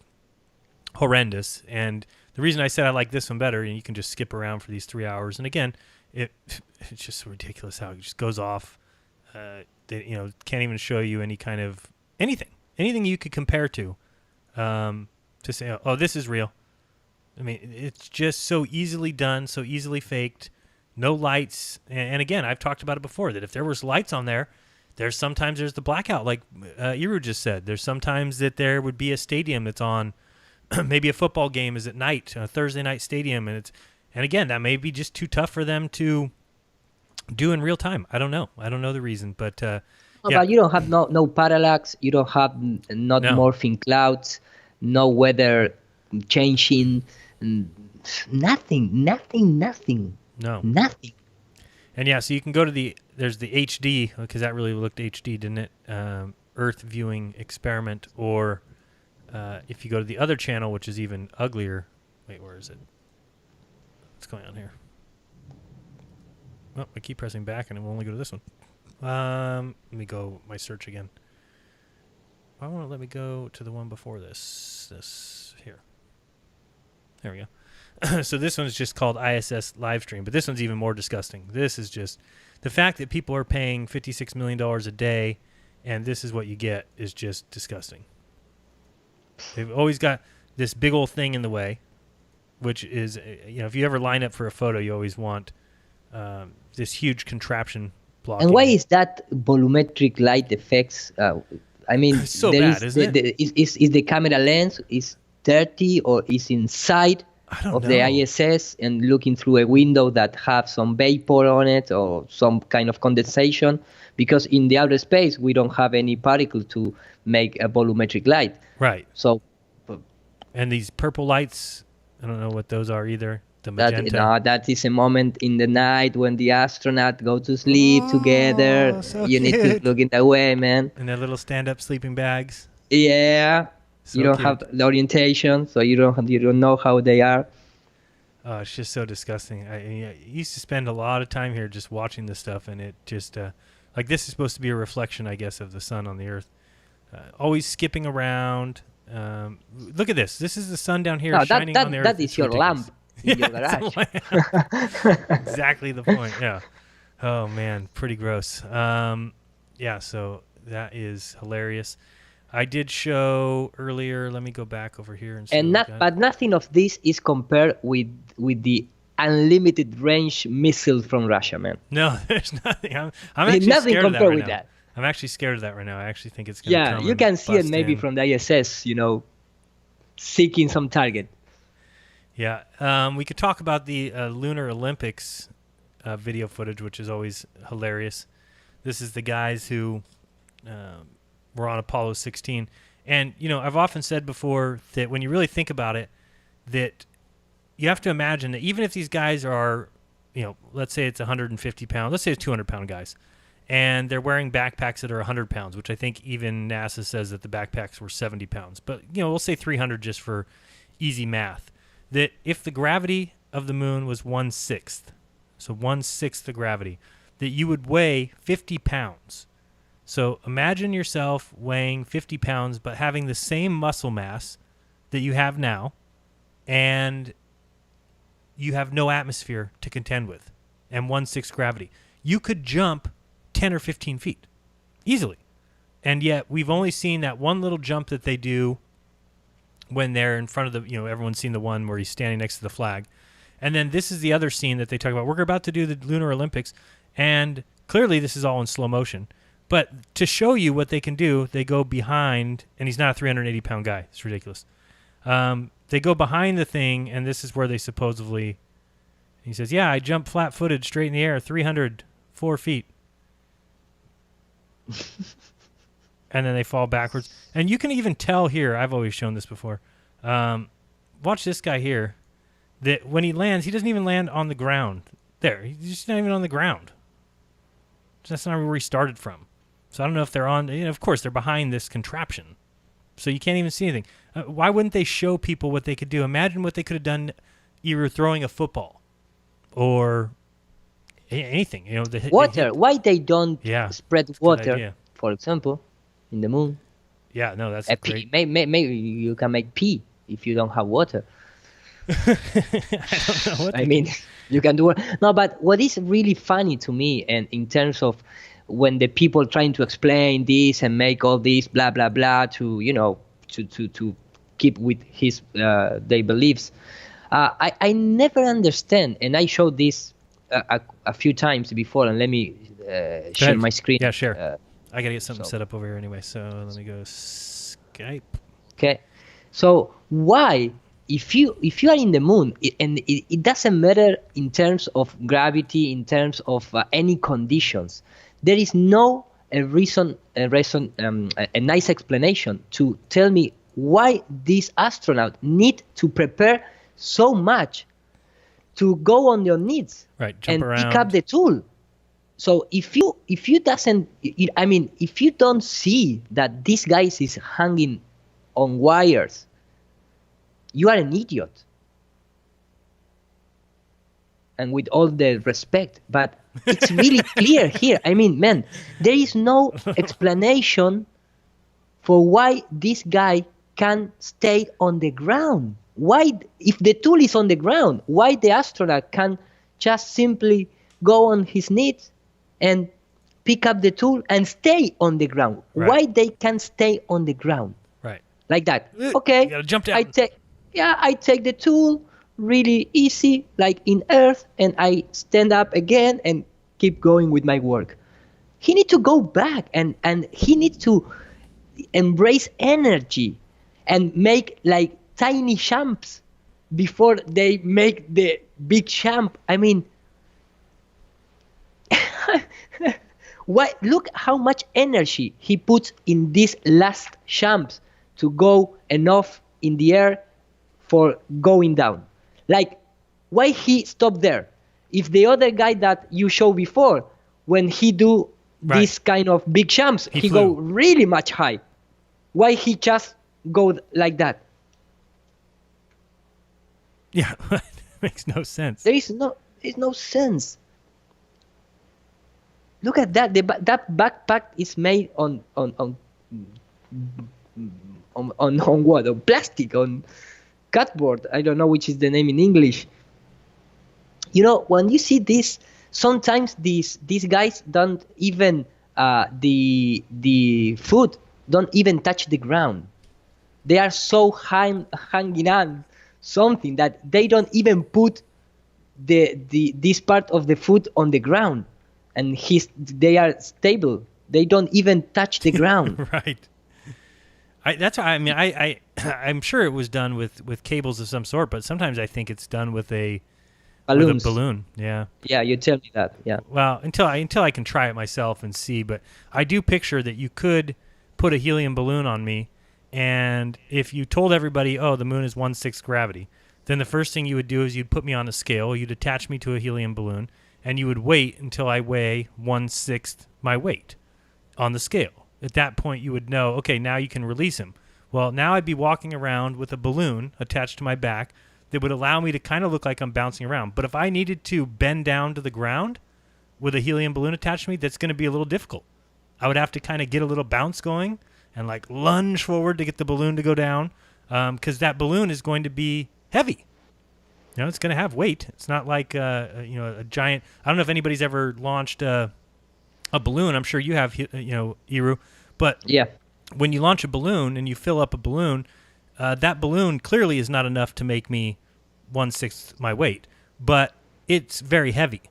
horrendous. And the reason I said I like this one better, and you can just skip around for these 3 hours. And again, it's just so ridiculous how it just goes off. They, can't even show you any kind of anything you could compare to say, oh, this is real. I mean, it's just so easily done, so easily faked. No lights. And again, I've talked about it before, that if there was lights on there, there's the blackout, like Iru just said. There's sometimes that there would be a stadium that's on, maybe a football game is at night, a Thursday night stadium, and again, that may be just too tough for them to do in real time. I don't know the reason, but yeah. But you don't have no parallax. You don't have morphing clouds, no weather changing, nothing. No. Nothing. And yeah, so you can go to there's the HD, because that really looked HD, didn't it? Earth viewing experiment, or if you go to the other channel, which is even uglier. Wait, where is it? What's going on here? Oh, I keep pressing back and it will only go to this one. Let me go my search again. Why won't it let me go to the one before this? This here. There we go. So this one's just called ISS Livestream, but this one's even more disgusting. This is just the fact that people are paying $56 million a day, and this is what you get is just disgusting. They've always got this big old thing in the way, which is, if you ever line up for a photo, you always want this huge contraption blocking. And why is that volumetric light effects? I mean, it's so bad, isn't it? Is the camera lens is dirty or is inside of the ISS and looking through a window that have some vapor on it or some kind of condensation? Because in the outer space, we don't have any particle to make a volumetric light. Right. So, and these purple lights, I don't know what those are either. The magenta. That is a moment in the night when the astronaut go to sleep together. So you need to look in that way, man. And their little stand-up sleeping bags. Yeah. So you don't have the orientation, so you don't know how they are. Oh, it's just so disgusting. I used to spend a lot of time here just watching this stuff, and it just like this is supposed to be a reflection, I guess, of the sun on the Earth. Always skipping around. Look at this. This is the sun down here shining on the Earth. That is your lamp in your garage. Exactly the point. Yeah. Oh man, pretty gross. Yeah. So that is hilarious. I did show earlier. Let me go back over here and see. But nothing of this is compared with the unlimited range missile from Russia, man. No, there's nothing. I'm actually nothing scared of that compared right with now. that. I'm actually scared of that right now. I actually think it's going to come. Yeah, you can see it maybe in. from the ISS, seeking some target. Yeah, we could talk about the Lunar Olympics video footage, which is always hilarious. This is the guys who were on Apollo 16. And, I've often said before that when you really think about it, that you have to imagine that even if these guys are, let's say it's 150 pounds, let's say it's 200-pound guys, and they're wearing backpacks that are 100 pounds, which I think even NASA says that the backpacks were 70 pounds. But, we'll say 300 just for easy math. That if the gravity of the moon was 1/6, so 1/6 the gravity, that you would weigh 50 pounds. So imagine yourself weighing 50 pounds, but having the same muscle mass that you have now, and you have no atmosphere to contend with, and 1/6 gravity. You could jump 10 or 15 feet easily. And yet we've only seen that one little jump that they do when they're in front of the, everyone's seen the one where he's standing next to the flag. And then this is the other scene that they talk about. We're about to do the Lunar Olympics, and clearly this is all in slow motion. But to show you what they can do, they go behind, and he's not a 380-pound guy. It's ridiculous. They go behind the thing, and this is where they supposedly, he says, yeah, I jumped flat-footed straight in the air, 304 feet. and then they fall backwards. And you can even tell here, I've always shown this before. Watch this guy here. That when he lands, he doesn't even land on the ground. There, he's just not even on the ground. That's not where he started from. So I don't know if they're on. Of course, they're behind this contraption, so you can't even see anything. Why wouldn't they show people what they could do? Imagine what they could have done, either throwing a football, or anything. Water. Why they don't spread water? Idea. For example, in the moon. Yeah, no, that's great. Maybe you can make pee if you don't have water. I don't know what I mean, you can do it. No, but what is really funny to me, and in terms of when the people trying to explain this and make all this blah blah blah to to keep with his their beliefs, I never understand, and I showed this a few times before. And let me share my screen. Yeah, share. I gotta get something set up over here anyway. So let me go Skype. Okay, so why? If you are in the moon, it doesn't matter in terms of gravity, in terms of any conditions, there is no a nice explanation to tell me why this astronaut need to prepare so much to go on your knees jump around, pick up the tool. So if you don't see that this guy is hanging on wires, you are an idiot. And with all the respect, but it's really clear here. I mean, man, there is no explanation for why this guy can stay on the ground. Why, if the tool is on the ground, why the astronaut can just simply go on his knees and pick up the tool and stay on the ground? Right. Why they can stay on the ground? Right. Like that. Okay. You gotta jump down. I take the tool really easy, like in Earth, and I stand up again and keep going with my work. He needs to go back and he needs to embrace energy and make like tiny jumps before they make the big jump. I mean, look how much energy he puts in these last jumps to go enough in the air for going down. Like, why he stopped there? If the other guy that you showed before, when he do this kind of big jumps, he go really much high. Why he just go like that? Yeah, makes no sense. There's no sense. Look at that. That backpack is made on what? On plastic, on cardboard. I don't know which is the name in English. When you see this, sometimes these guys don't even the foot don't even touch the ground. They are so hanging on something that they don't even put this part of the foot on the ground, and they are stable. They don't even touch the ground. Right. That's why I'm sure it was done with cables of some sort, but sometimes I think it's done with a balloon. Yeah. Yeah, you tell me that. Yeah. Well, until I can try it myself and see, but I do picture that you could put a helium balloon on me, and if you told everybody, oh, the moon is 1/6 gravity, then the first thing you would do is you'd put me on a scale, you'd attach me to a helium balloon, and you would wait until I weigh 1/6 my weight on the scale. At that point, you would know, okay, now you can release him. Well, now I'd be walking around with a balloon attached to my back that would allow me to kind of look like I'm bouncing around. But if I needed to bend down to the ground with a helium balloon attached to me, that's going to be a little difficult. I would have to kind of get a little bounce going and like lunge forward to get the balloon to go down, because that balloon is going to be heavy. It's going to have weight. It's not like a giant. I don't know if anybody's ever launched a balloon. I'm sure you have, Iru. But yeah, when you launch a balloon and you fill up a balloon, that balloon clearly is not enough to make me 1/6 my weight, but it's very heavy.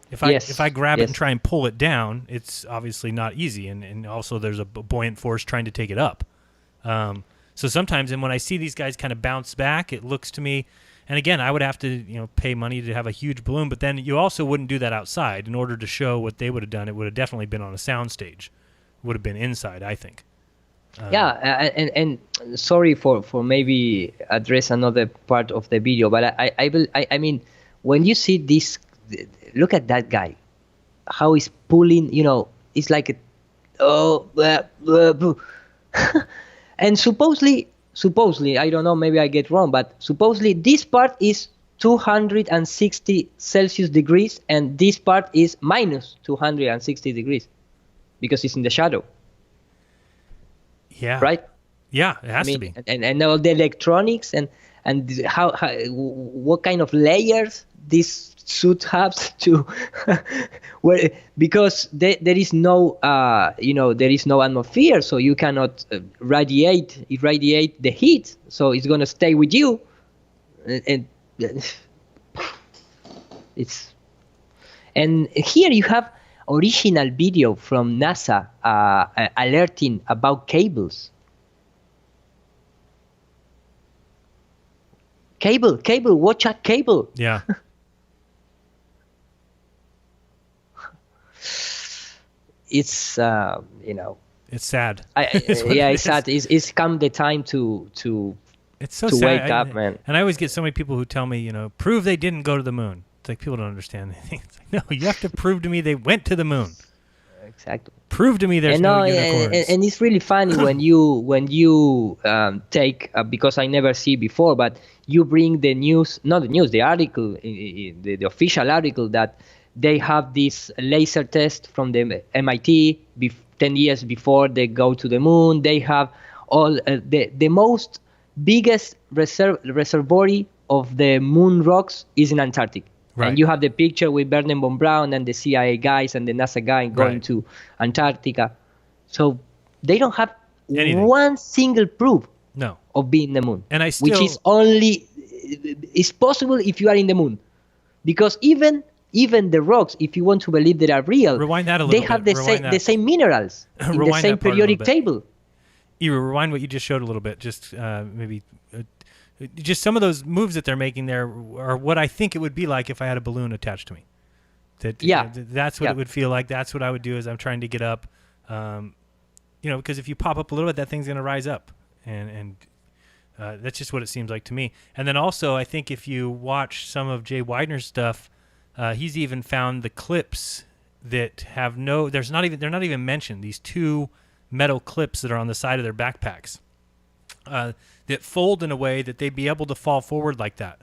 If I grab it and try and pull it down, it's obviously not easy, and also there's a buoyant force trying to take it up. So sometimes, and when I see these guys kind of bounce back, it looks to me, and again, I would have to pay money to have a huge balloon, but then you also wouldn't do that outside. In order to show what they would have done, it would have definitely been on a sound stage, would have been inside, I think. And sorry for maybe address another part of the video, but I mean, when you see this, look at that guy, how he's pulling, it's like and supposedly, I don't know, maybe I get wrong, but supposedly this part is 260 Celsius degrees, and this part is minus 260 degrees because it's in the shadow. Yeah. Right? Yeah, it has to be. And all the electronics and how what kind of layers this suit has to because there is no there is no atmosphere, so you cannot irradiate the heat, so it's going to stay with you, and it's, and here you have original video from NASA alerting about cables. Cable, watch out, cable. Yeah. It's it's sad. It's sad. It's come the time to it's so to sad. wake up, man. And I always get so many people who tell me, prove they didn't go to the moon. It's like people don't understand anything. It's like, no, you have to prove to me they went to the moon. Exactly. Prove to me there's no unicorns. And it's really funny when you take because I never see before, but you bring the news, not the news, the article, the official article that they have this laser test from the MIT 10 years before they go to the moon. They have all the most biggest reservoir of the moon rocks is in Antarctic. Right. And you have the picture with Wernher von Braun and the CIA guys and the NASA guy going to Antarctica. So they don't have one single proof of being in the moon. And I still, which is only is possible if you are in the moon. Because even the rocks, if you want to believe they are real, rewind that a little they have bit. the same minerals in the same periodic table. You rewind what you just showed a little bit. Just maybe... just some of those moves that they're making there are what I think it would be like if I had a balloon attached to me. That's what it would feel like. That's what I would do as I'm trying to get up. Because if you pop up a little bit, that thing's going to rise up. And that's just what it seems like to me. And then also, I think if you watch some of Jay Weidner's stuff, he's even found the clips that have they're not even mentioned. These two metal clips that are on the side of their backpacks. That fold in a way that they'd be able to fall forward like that.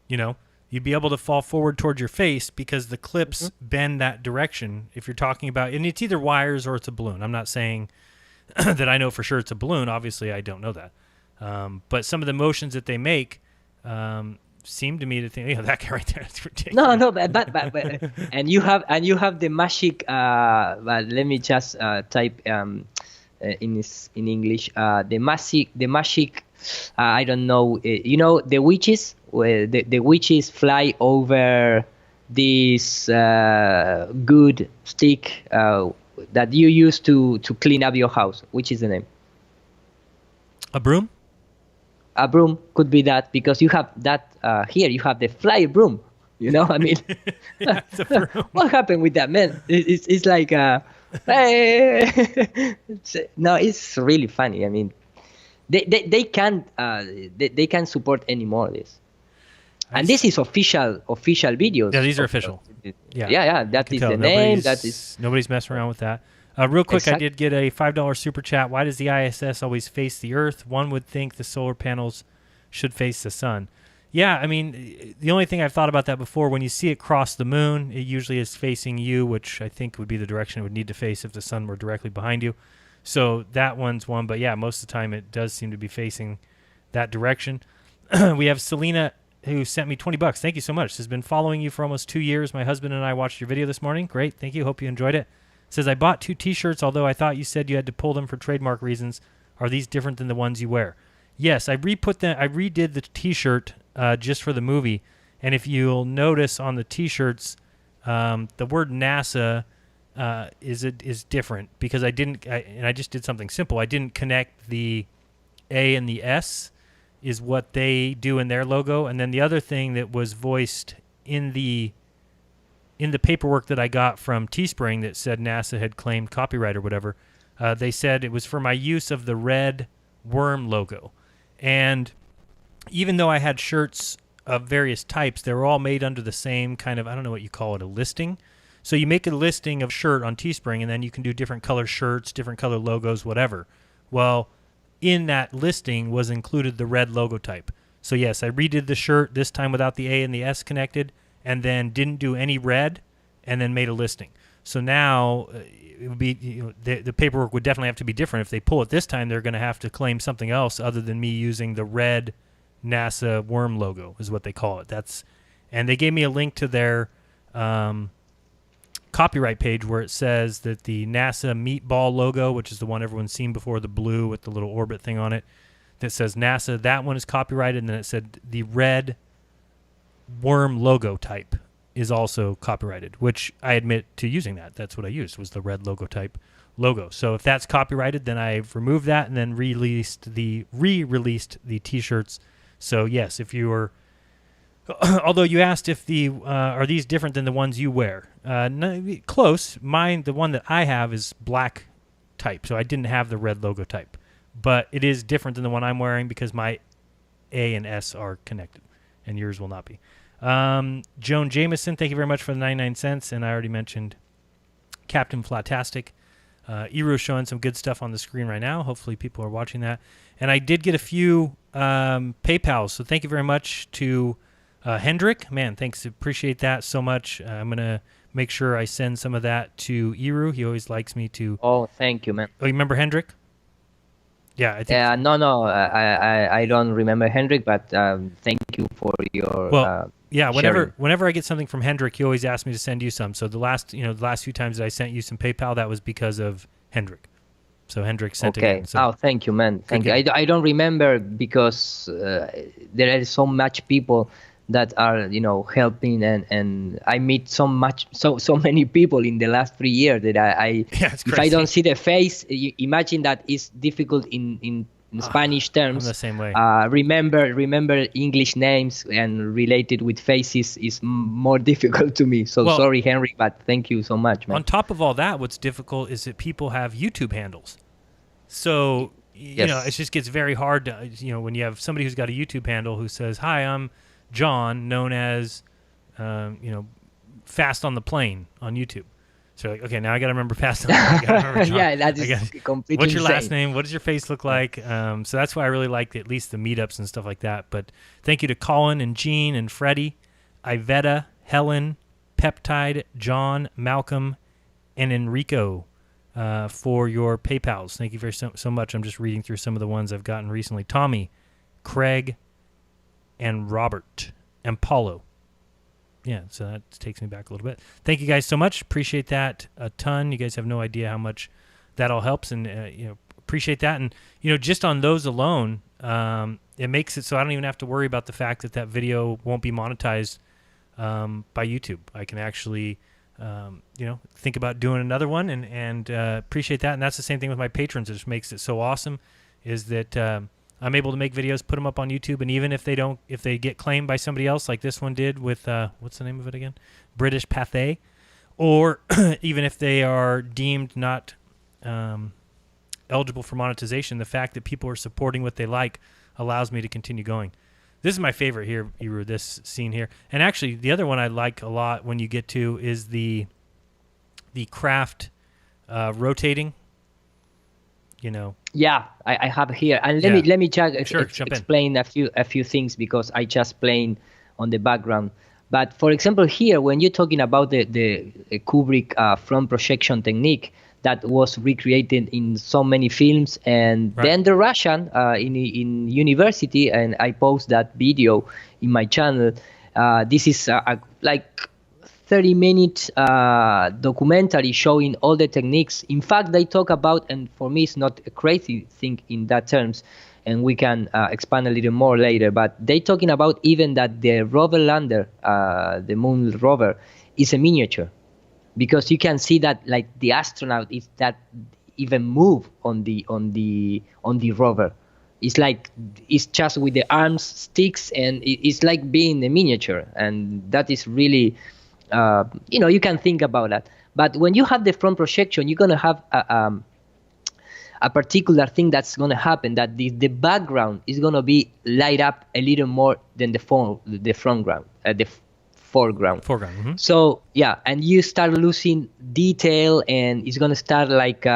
You'd be able to fall forward towards your face because the clips bend that direction. If you're talking about, and it's either wires or it's a balloon. I'm not saying that I know for sure it's a balloon. Obviously, I don't know that. But some of the motions that they make seem to me to think, that guy right there is ridiculous. No, but and you have the magic. But let me just type in English. The magic. I don't know. The witches. Where the witches fly over this good stick that you use to clean up your house. Which is the name? A broom? A broom could be that, because you have that here. You have the fly broom. I mean, what happened with that, man? It's like hey. No, it's really funny. I mean, they can't support anymore this. And this is official videos. Yeah, these are official. Yeah. That is the name. Nobody's messing around with that. Real quick, I did get a $5 super chat. Why does the ISS always face the Earth? One would think the solar panels should face the sun. Yeah, I mean, the only thing I've thought about that before, when you see it cross the moon, it usually is facing you, which I think would be the direction it would need to face if the sun were directly behind you. So that one's one. But yeah, most of the time it does seem to be facing that direction. We have Selena, who sent me $20. Thank you so much. Has been following you for almost 2 years. My husband and I watched your video this morning. Great. Thank you. Hope you enjoyed it. Says, I bought 2 T-shirts, although I thought you said you had to pull them for trademark reasons. Are these different than the ones you wear? Yes, I redid the T-shirt just for the movie. And if you'll notice on the T-shirts, the word NASA is different, because I just did something simple. I didn't connect the A and the S is what they do in their logo. And then the other thing that was voiced in the paperwork that I got from Teespring that said NASA had claimed copyright or whatever, They said it was for my use of the red worm logo. And even though I had shirts of various types, they were all made under the same kind of, I don't know what you call it, a listing. So you make a listing of shirt on Teespring, and then you can do different color shirts, different color logos, whatever. Well, in that listing was included the red logo type. So yes, I redid the shirt, this time without the A and the S connected, and then didn't do any red, and then made a listing. So now it would be, the paperwork would definitely have to be different. If they pull it this time, they're going to have to claim something else other than me using the red NASA worm logo is what they call it. And they gave me a link to their copyright page where it says that the NASA meatball logo, which is the one everyone's seen before, the blue with the little orbit thing on it, that says NASA, that one is copyrighted, and then it said the red worm logo type is also copyrighted, which I admit to using that. That's what I used, was the red logo type logo. So if that's copyrighted, then I've removed that and then re-released the T-shirts. So yes, if you were, although you asked if are these different than the ones you wear? No, close. Mine, the one that I have is black type, so I didn't have the red logo type. But it is different than the one I'm wearing because my A and S are connected, and yours will not be. Joan Jameson, thank you very much for the 99 cents, and I already mentioned Captain Flatastic. Iru's showing some good stuff on the screen right now. Hopefully people are watching that. And I did get a few PayPals, so thank you very much to Hendrik. Man, thanks. Appreciate that so much. I'm going to make sure I send some of that to Iru. He always likes me to... Oh, thank you, man. Oh, you remember Hendrik? Yeah, I think... No, I don't remember Hendrik, but thank you for your... yeah, sharing. whenever I get something from Hendrik, he always asks me to send you some. So the last few times that I sent you some PayPal, that was because of Hendrik. So Hendrik sent it. So. Oh, thank you, man. Thank you. I don't remember because there are so much people that are helping, and I meet so many people in the last 3 years that if I don't see the face, imagine that it's difficult in Spanish terms. I'm the same way. Remember English names and related with faces is more difficult to me. So sorry, Henry, but thank you so much, man. On top of all that, what's difficult is that people have YouTube handles. So it just gets very hard to, when you have somebody who's got a YouTube handle who says, "Hi, I'm John, known as Fast on the Plane on YouTube." So like, okay, now I got to remember Fast on the Plane. I gotta remember John. Yeah, that is completely What's your insane. last name? What does your face look like? So that's why I really like at least the meetups and stuff like that. But thank you to Colin and Jean and Freddie, Iveta, Helen, Peptide, John, Malcolm, and Enrico for your PayPals. Thank you very so much. I'm just reading through some of the ones I've gotten recently. Tommy, Craig, and Robert, and Paulo. Yeah, so that takes me back a little bit. Thank you guys so much. Appreciate that a ton. You guys have no idea how much that all helps, and appreciate that. And just on those alone, it makes it so I don't even have to worry about the fact that video won't be monetized by YouTube. I can actually think about doing another one, and appreciate that. And that's the same thing with my patrons. It just makes it so awesome is that I'm able to make videos, put them up on YouTube, and even if they get claimed by somebody else, like this one did with what's the name of it again, British Pathé, or even if they are deemed not eligible for monetization, the fact that people are supporting what they like allows me to continue going. This is my favorite here, Iru, this scene here, and actually the other one I like a lot when you get to is the craft rotating. Yeah, I have here, and let me explain a few things because I just playing on the background. But for example, here when you're talking about the Kubrick front projection technique that was recreated in so many films, and then the Russian in university, and I post that video in my channel. This is like 30-minute documentary showing all the techniques. In fact, they talk about, and for me it's not a crazy thing in that terms, and we can expand a little more later, but they talking about even that the rover lander, the moon rover, is a miniature, because you can see that like the astronaut is that even move on the rover. It's like it's just with the arms, sticks, and it's like being a miniature, and that is really you can think about that. But when you have the front projection, you're gonna have a particular thing that's going to happen, that the background is going to be light up a little more than the foreground. So yeah, and you start losing detail, and it's going to start like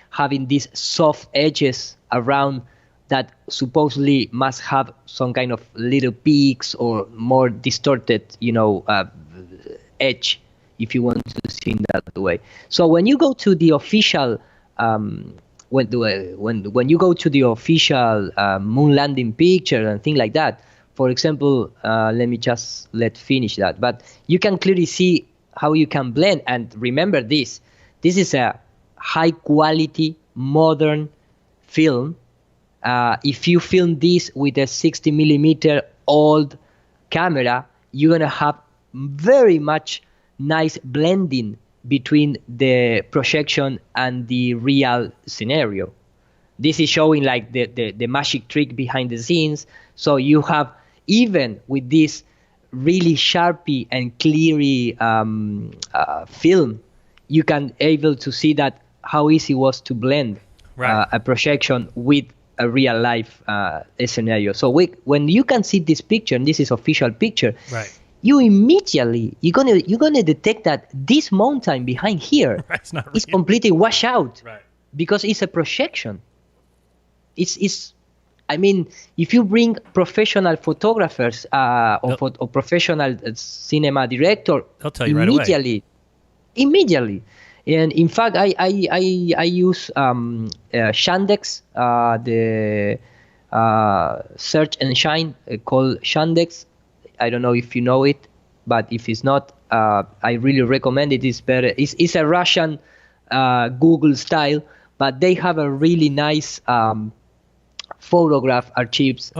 having these soft edges around that supposedly must have some kind of little peaks or more distorted, edge, if you want to see it that way. So when you go to the official when you go to the official moon landing picture and things like that, for example, let finish that. But you can clearly see how you can blend. And remember this is a high quality modern film. If you film this with a 60 millimeter old camera, you're gonna have very much nice blending between the projection and the real scenario. This is showing like the magic trick behind the scenes. So you have, even with this really sharpy and cleary film, you can able to see that how easy it was to blend a projection with a real life scenario. So when you can see this picture, and this is official picture, you immediately you're gonna detect that this mountain behind here is completely washed out, because it's a projection. I mean, if you bring professional photographers or professional cinema director, they'll tell you right away. Immediately. And in fact, I use Yandex, the search engine called Yandex. I don't know if you know it, but if it's not, I really recommend it. It's better. It's a Russian Google style, but they have a really nice photograph archives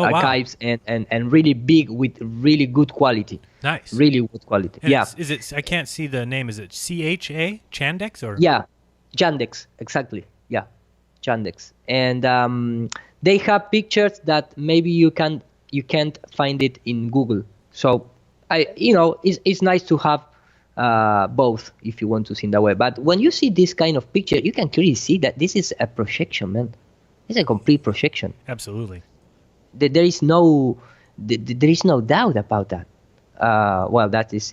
and really big with really good quality. Nice. Really good quality. And yeah. Is it? I can't see the name. Is it CHA Chandex or? Yeah, Yandex, exactly. Yeah, Yandex, and they have pictures that maybe you can't find it in Google. So it's nice to have both if you want to see in that way. But when you see this kind of picture, you can clearly see that this is a projection, man. It's a complete projection. Absolutely. There is no doubt about that. Well, that is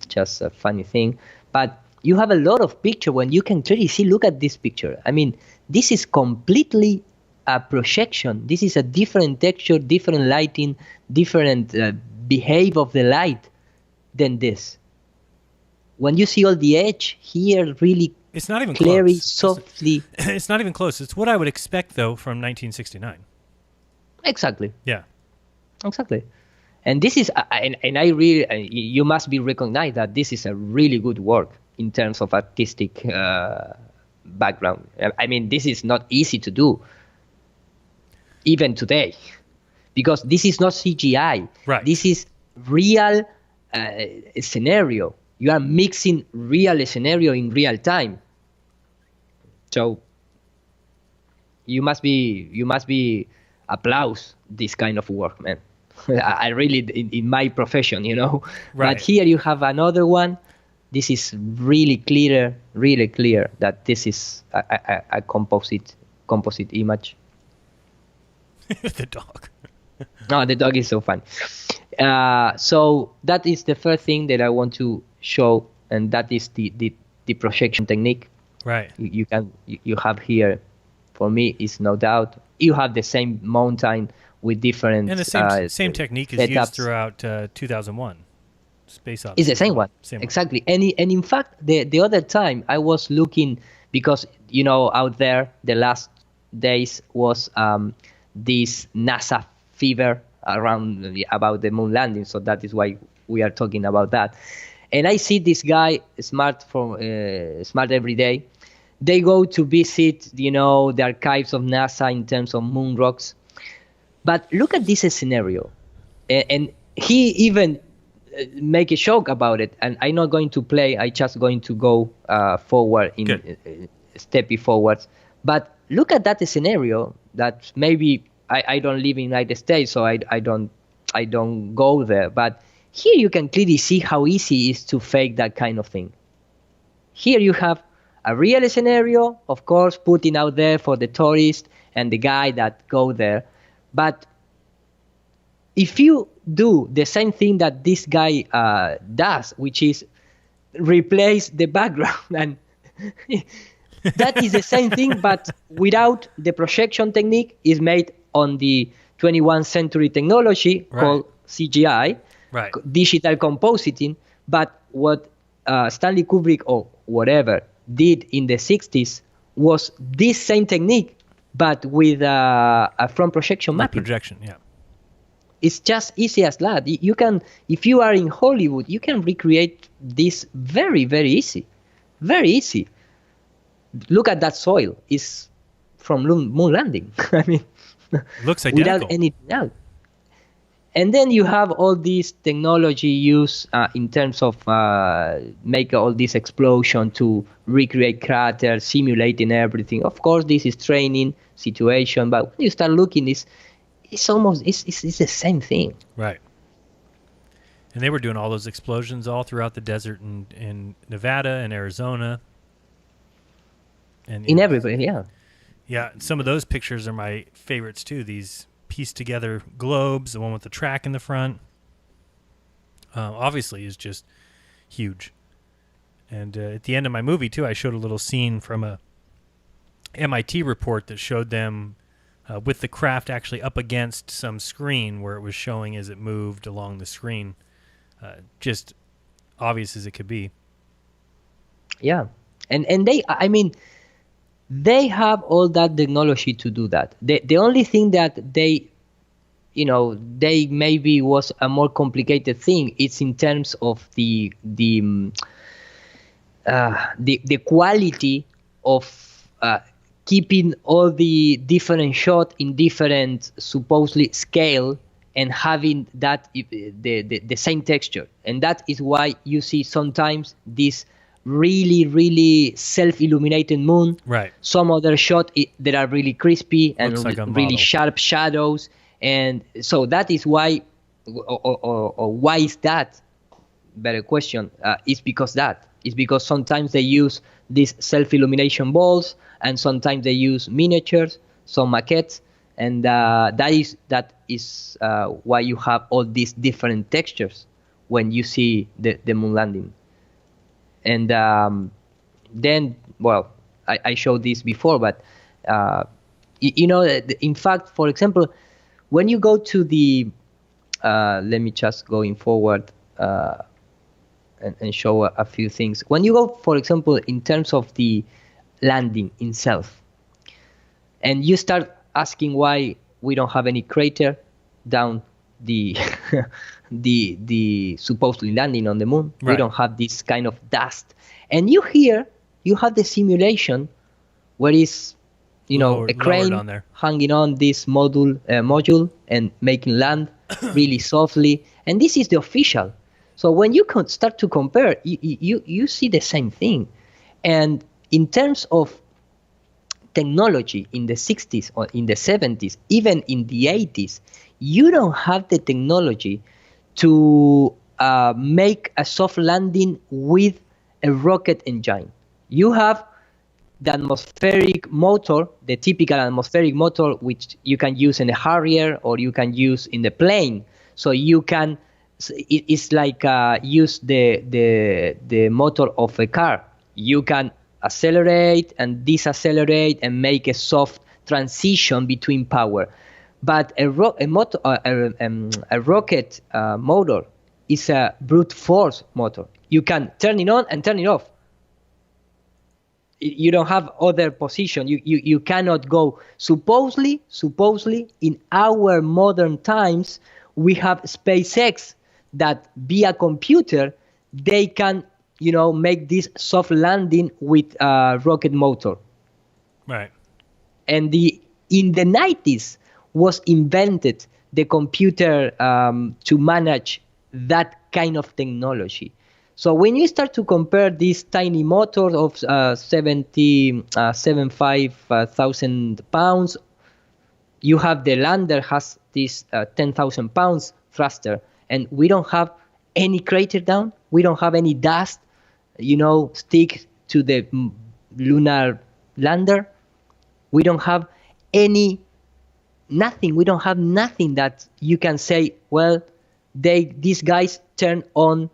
just a funny thing. But you have a lot of picture when you can clearly see, look at this picture. I mean, this is completely a projection. This is a different texture, different lighting, different behave of the light than this. When you see all the edge here, really it's not even clearly, close. softly. It's not even close. It's what I would expect, though, from 1969. Exactly. Yeah. Exactly. And this is, and I really, you must be recognized that this is a really good work in terms of artistic background. I mean, this is not easy to do, even today, because this is not CGI. Right. This is real scenario. You are mixing real scenario in real time. So you must be applause this kind of work, man. I really, in my profession, Right. But here you have another one. This is really clear that this is a composite image. The dog. No, the dog is so fun. So that is the first thing that I want to show, and that is the projection technique. Right. You have here, for me, is no doubt. You have the same mountain with different and the same technique is setups. used throughout 2001. Space Odyssey. It's the same one. Same exactly. And in fact, the other time I was looking, because out there the last days was this NASA fever around about the moon landing, so that is why we are talking about that. And I see this guy, Smart Every Day. They go to visit, the archives of NASA in terms of moon rocks. But look at this scenario, and he even make a joke about it. And I'm not going to play. I'm just going to go forward stepping forwards. But look at that scenario. That maybe I don't live in the United States, so I don't go there. But here you can clearly see how easy it is to fake that kind of thing. Here you have a real scenario, of course, putting out there for the tourist and the guy that go there. But if you do the same thing that this guy does, which is replace the background, and that is the same thing, but without the projection technique, is made on the 21st century technology called CGI, digital compositing. But what Stanley Kubrick or whatever did in the 60s was this same technique, but with a front projection mapping. Projection, yeah. It's just easy as that. You can, if you are in Hollywood, you can recreate this very, very easy. Very easy. Look at that soil. It's from moon landing. I mean, looks identical. Without anything else. And then you have all this technology used in terms of make all this explosion to recreate craters, simulating everything. Of course, this is training situation, but when you start looking, it's almost it's the same thing. Right. And they were doing all those explosions all throughout the desert in Nevada and Arizona. And in everywhere, yeah. Yeah, some of those pictures are my favorites too. These pieced together globes, the one with the track in the front, obviously is just huge. And at the end of my movie too, I showed a little scene from a MIT report that showed them with the craft actually up against some screen where it was showing as it moved along the screen. Just obvious as it could be. Yeah. And they, I mean, they have all that technology to do that. The only thing that they, they maybe was a more complicated thing. It's in terms of the quality of keeping all the different shot in different supposedly scale and having that the same texture. And that is why you see sometimes this really, really self-illuminated moon. Right. Some other shot that are really crispy and like really sharp shadows. And so that is why, or why is that? Better question. It's because sometimes they use these self-illumination balls, and sometimes they use miniatures, some maquettes, and that is why you have all these different textures when you see the moon landing. And then, well, I showed this before, but in fact, for example, when you go to the, let me just going forward and show a few things. When you go, for example, in terms of the landing itself, and you start asking why we don't have any crater down the the supposedly landing on the moon. Right. We don't have this kind of dust. And you have the simulation where is a crane hanging on this module and making land really softly. And this is the official. So when you start to compare, you see the same thing. And in terms of technology in the 60s or in the 70s, even in the 80s, you don't have the technology to make a soft landing with a rocket engine. You have the atmospheric motor, the typical atmospheric motor, which you can use in a Harrier or you can use in the plane. So you can, it's like use the motor of a car. You can accelerate and decelerate and make a soft transition between power. But a rocket motor is a brute force motor. You can turn it on and turn it off. You don't have other position. You cannot go. Supposedly, in our modern times, we have SpaceX that via computer, they can, make this soft landing with a rocket motor. Right. And in the 90s was invented the computer to manage that kind of technology. So when you start to compare these tiny motors of 75,000 pounds, you have the lander has this 10,000 pounds thruster, and we don't have any crater down. We don't have any dust, stick to the lunar lander. We don't have nothing. We don't have nothing that you can say, well, these guys turn on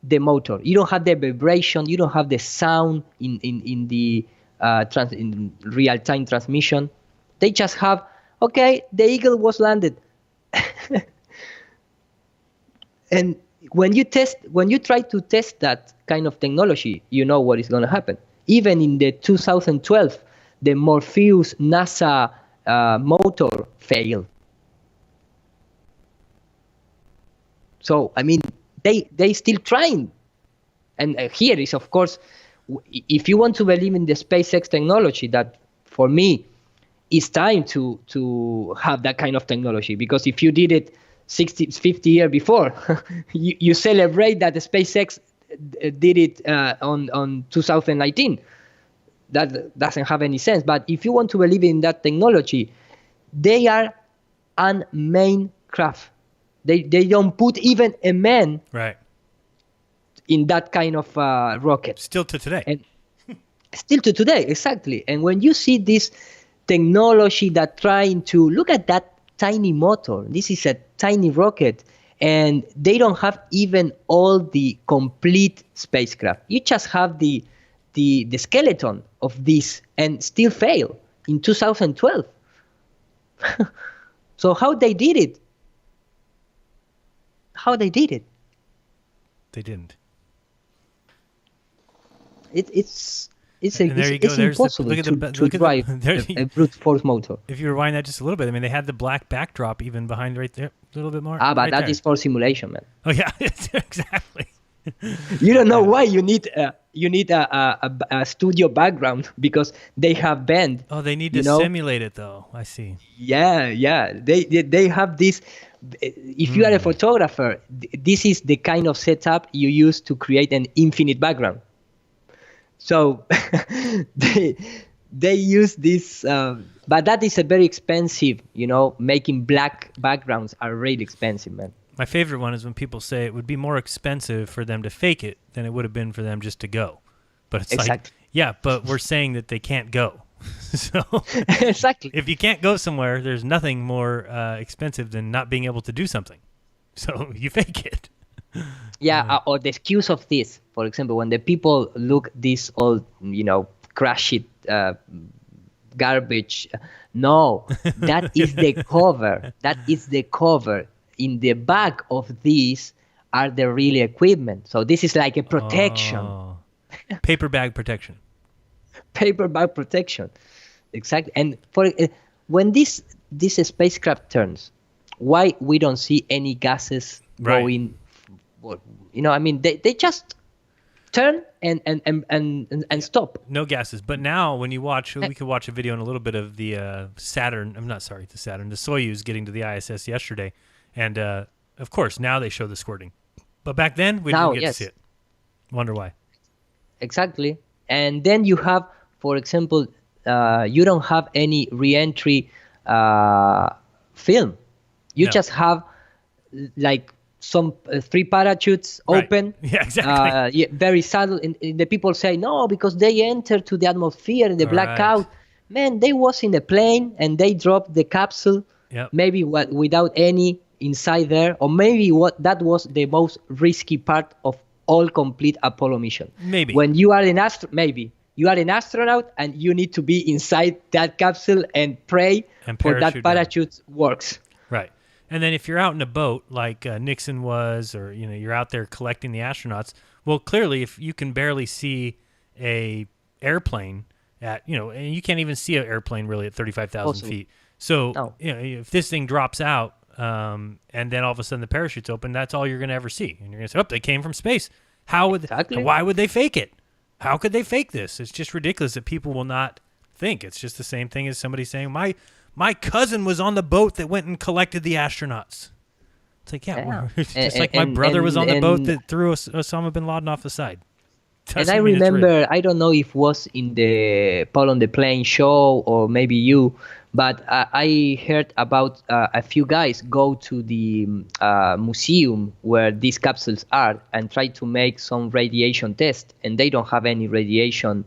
the motor. You don't have the vibration. You don't have the sound in the in real-time transmission. They just have, okay, the eagle was landed. And when you try to test that kind of technology, you know what is going to happen. Even in the 2012, the Morpheus NASA motor failed. So, I mean, they still trying. And here is, of course, if you want to believe in the SpaceX technology, that for me, it's time to have that kind of technology. Because if you did it 50 years before, you celebrate that the SpaceX did it on 2019. That doesn't have any sense. But if you want to believe in that technology, they are unmanned craft. They don't put even a man in that kind of rocket. Still to today. And still to today, exactly. And when you see this technology that trying to look at that tiny motor, this is a tiny rocket, and they don't have even all the complete spacecraft. You just have the skeleton of this and still fail in 2012. So how they did it? How they did it? They didn't. It's impossible to drive a brute force motor. If you rewind that just a little bit, I mean, they had the black backdrop even behind right there, a little bit more. But right that there. is for simulation, man. Oh yeah, exactly. You don't know why you need a studio background, because they have band. Oh, they need to simulate it though. I see. Yeah. They have this. If you are a photographer, this is the kind of setup you use to create an infinite background. So they use this, but that is a very expensive. Making black backgrounds are really expensive, man. My favorite one is when people say it would be more expensive for them to fake it than it would have been for them just to go. But it's like, yeah, but we're saying that they can't go. So exactly. If you can't go somewhere, there's nothing more expensive than not being able to do something. So you fake it. Yeah, or the excuse of this, for example, when the people look this old, crash it, garbage. No, that is the cover. That is the cover. In the back of these are the real equipment. So this is like a protection. Paper bag protection. Paper bag protection. Exactly. And for when this spacecraft turns, why we don't see any gases going? I mean, they just turn and stop. No gases. But now when you watch, we could watch a video in a little bit of the Saturn. I'm not sorry, the Saturn, the Soyuz getting to the ISS yesterday. And, of course, now they show the squirting. But back then, we didn't get to see it. Wonder why. Exactly. And then you have, for example, you don't have any re-entry film. You just have, like, some 3 parachutes open. Yeah, exactly. Very subtle. And the people say, no, because they enter to the atmosphere and the blackout. Man, they was in the plane and they dropped the capsule. Maybe without any inside there, or maybe that was the most risky part of all complete Apollo mission. Maybe when you are an astronaut and you need to be inside that capsule and pray for that parachute works. Right. And then if you're out in a boat like Nixon was, or you're out there collecting the astronauts, well, clearly if you can barely see a airplane at and you can't even see an airplane really at 35,000 feet. So if this thing drops out, and then all of a sudden the parachute's open, that's all you're going to ever see. And you're going to say, they came from space. Why would they fake it? How could they fake this? It's just ridiculous that people will not think. It's just the same thing as somebody saying, my cousin was on the boat that went and collected the astronauts. It's like, just like my brother was on the boat that threw Osama bin Laden off the side. And I remember, I don't know if it was in the Paul on the Plane show or maybe you, but I heard about a few guys go to the museum where these capsules are and try to make some radiation test, and they don't have any radiation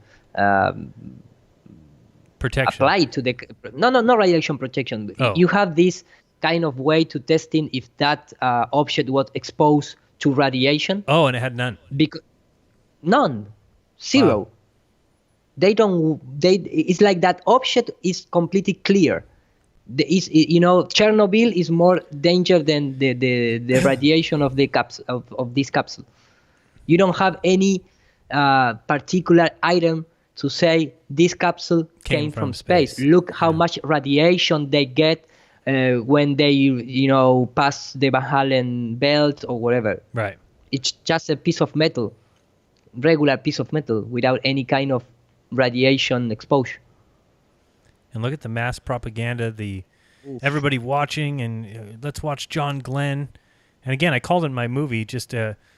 protection applied to the not radiation protection. Oh. You have this kind of way to testing if that object was exposed to radiation. Oh, and it had none. None, zero. Wow. They don't. It's like that object is completely clear. Chernobyl is more danger than the radiation of the of this capsule. You don't have any particular item to say this capsule came from space. Look how much radiation they get when they pass the Van Allen belt or whatever. Right. It's just a piece of metal, regular piece of metal without any kind of radiation exposure. And look at the mass propaganda, everybody watching, and let's watch John Glenn. And again, I called in my movie just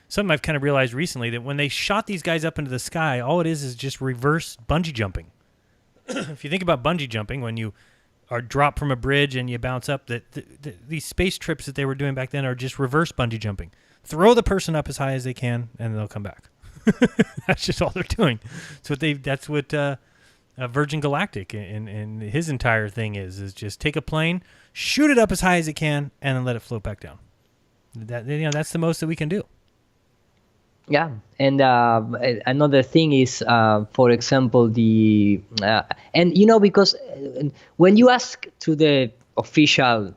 something I've kind of realized recently, that when they shot these guys up into the sky, all it is just reverse bungee jumping. If you think about bungee jumping, when you are dropped from a bridge and you bounce up, these space trips that they were doing back then are just reverse bungee jumping. Throw the person up as high as they can, and they'll come back. That's just all they're doing. That's what Virgin Galactic and his entire thing is just take a plane, shoot it up as high as it can, and then let it float back down. That's the most that we can do. Yeah, and another thing is, for example, because when you ask to the official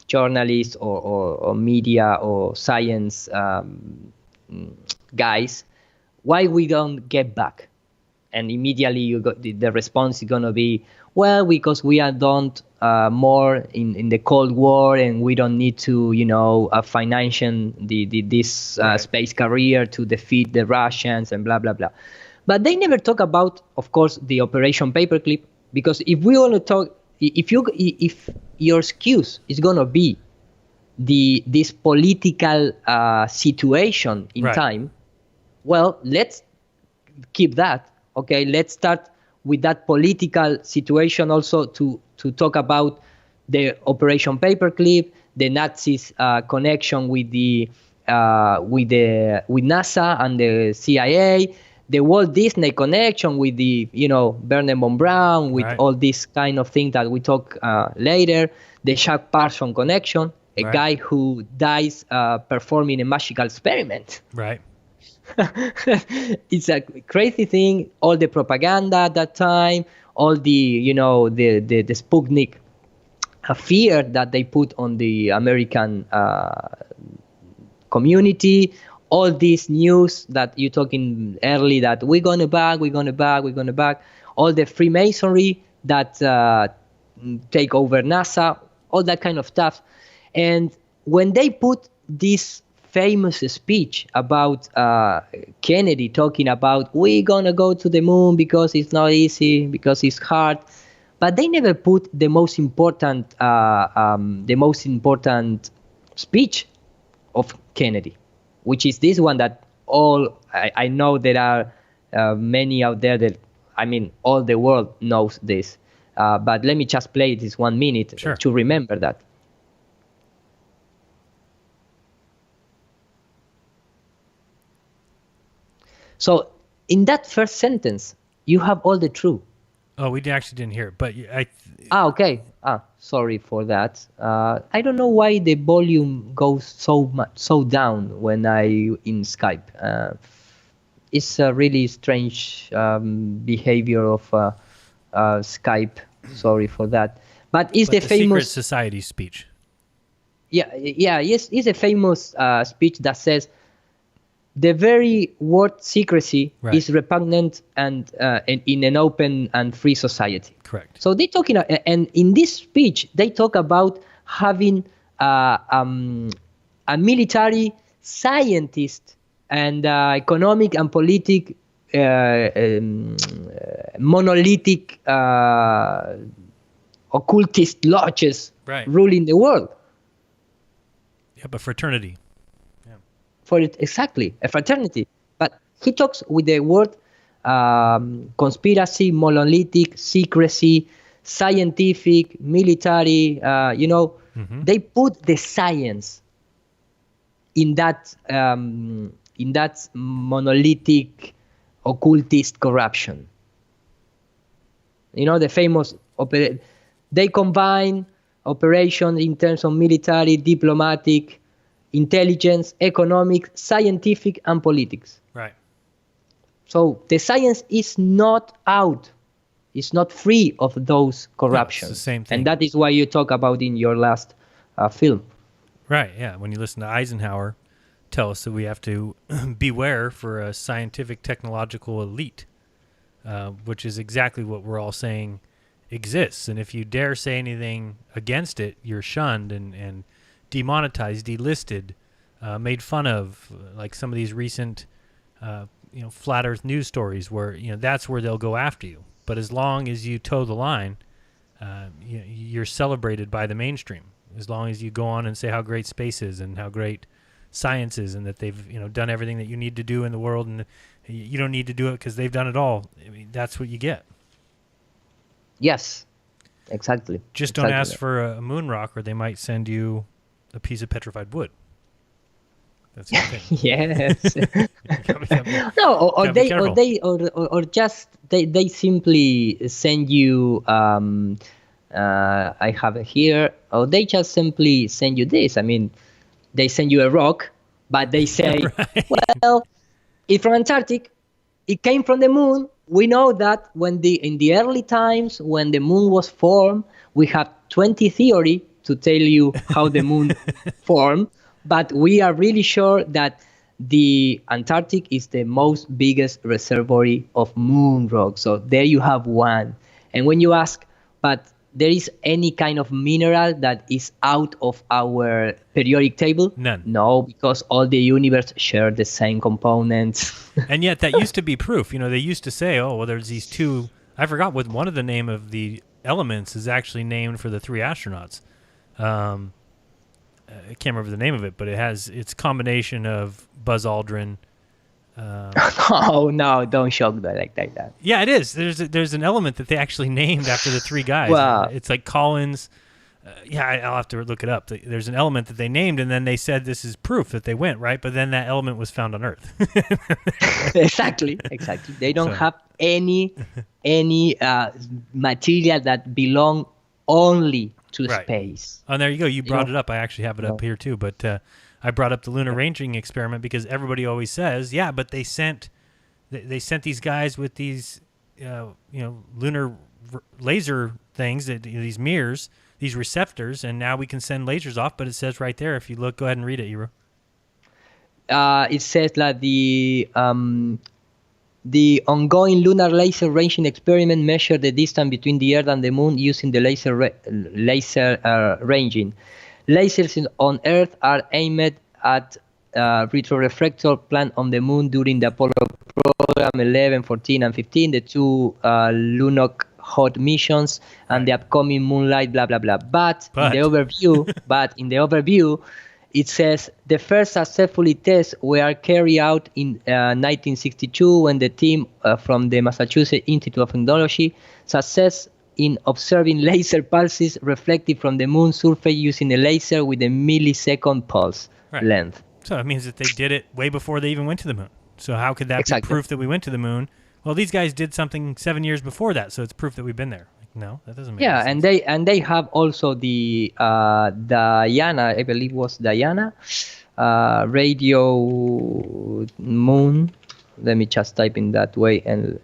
journalists or media or science guys, why we don't get back, and immediately the response is gonna be, well, because we are done more in the Cold War, and we don't need to, financial this space career to defeat the Russians and blah blah blah. But they never talk about, of course, the Operation Paperclip, because if we want to talk, if your excuse is gonna be this political situation in time, well, let's keep that. Okay, let's start with that political situation also to talk about the Operation Paperclip, the Nazis' connection with NASA and the CIA, the Walt Disney connection with the Werner von Braun, with all this kind of thing that we talk later, the Jack Parsons connection, a guy who dies performing a magical experiment. Right. It's a crazy thing. All the propaganda at that time, all the the Sputnik fear that they put on the American community, all this news that you're talking early, that we're gonna back, all the Freemasonry that take over NASA, all that kind of stuff. And when they put this famous speech about Kennedy talking about we're gonna go to the moon because it's not easy, because it's hard, but they never put the most important speech of Kennedy, which is this one that I know there are many out there that, all the world knows this, but let me just play this 1 minute to remember that. So in that first sentence, you have all the truth. Oh, we actually didn't hear it, but okay. Sorry for that. I don't know why the volume goes so down when I in Skype. It's a really strange behavior of Skype. Sorry for that. But it's the famous secret society speech. Yes, it's a famous speech that says, the very word secrecy is repugnant and in an open and free society. Correct. So they talking, and in this speech they talk about having a military, scientist, and economic and political monolithic occultist lodges ruling the world. Yeah, but fraternity. For it, exactly, a fraternity. But he talks with the word conspiracy, monolithic, secrecy, scientific, military. They put the science in that monolithic occultist corruption. The famous they combine operations in terms of military, diplomatic, intelligence, economic, scientific, and politics. Right. So the science is not out. It's not free of those corruptions. No, it's the same thing. And that is why you talk about in your last film. Right, yeah. When you listen to Eisenhower tell us that we have to beware for a scientific technological elite, which is exactly what we're all saying exists. And if you dare say anything against it, you're shunned and demonetized, delisted, made fun of, like some of these recent flat earth news stories where that's where they'll go after you. But as long as you toe the line, you're celebrated by the mainstream. As long as you go on and say how great space is and how great science is, and that they've done everything that you need to do in the world, and you don't need to do it because they've done it all. I mean, that's what you get. Yes, exactly. Just don't ask for a moon rock, or they might send you a piece of petrified wood. That's the thing. Yes. No, or just they simply send you. I have it here. Or they just simply send you this. I mean, they send you a rock, but they say, well, it's from Antarctic. It came from the moon. We know that in the early times when the moon was formed, we have 20 theory to tell you how the moon formed, but we are really sure that the Antarctic is the most biggest reservoir of moon rock. So there you have one. And when you ask, but there is any kind of mineral that is out of our periodic table? None. No, because all the universe share the same components. And yet that used to be proof. They used to say, oh, well, there's these two. I forgot what one of the name of the elements is actually named for the three astronauts. I can't remember the name of it, but it's combination of Buzz Aldrin. Oh no! Don't shock that like that. Yeah, it is. There's an element that they actually named after the three guys. Wow. It's like Collins. I'll have to look it up. There's an element that they named, and then they said this is proof that they went right. But then that element was found on Earth. Exactly. They don't have any material that belong only to space. Oh, there you go. You brought it up. I actually have it up here too, but. I brought up the lunar ranging experiment because everybody always says, yeah, but they sent these guys with these, lunar laser things, these mirrors, these receptors, and now we can send lasers off. But it says right there, if you look, go ahead and read it, Hiro. It says that the ongoing lunar laser ranging experiment measured the distance between the Earth and the Moon using the laser ranging. Lasers on Earth are aimed at retroreflector plant on the Moon during the Apollo program 11, 14, and 15, the two Lunok hot missions, and the upcoming Moonlight, blah blah blah. But in the overview, it says the first successfully tests were carried out in 1962 when the team from the Massachusetts Institute of Technology success in observing laser pulses reflected from the moon surface using a laser with a millisecond pulse length. So it means that they did it way before they even went to the moon. So how could that be proof that we went to the moon? Well, these guys did something 7 years before that, so it's proof that we've been there. No, that doesn't make sense. Yeah, and they have also the Diana, I believe was Diana, radio moon. Let me just type in that way, and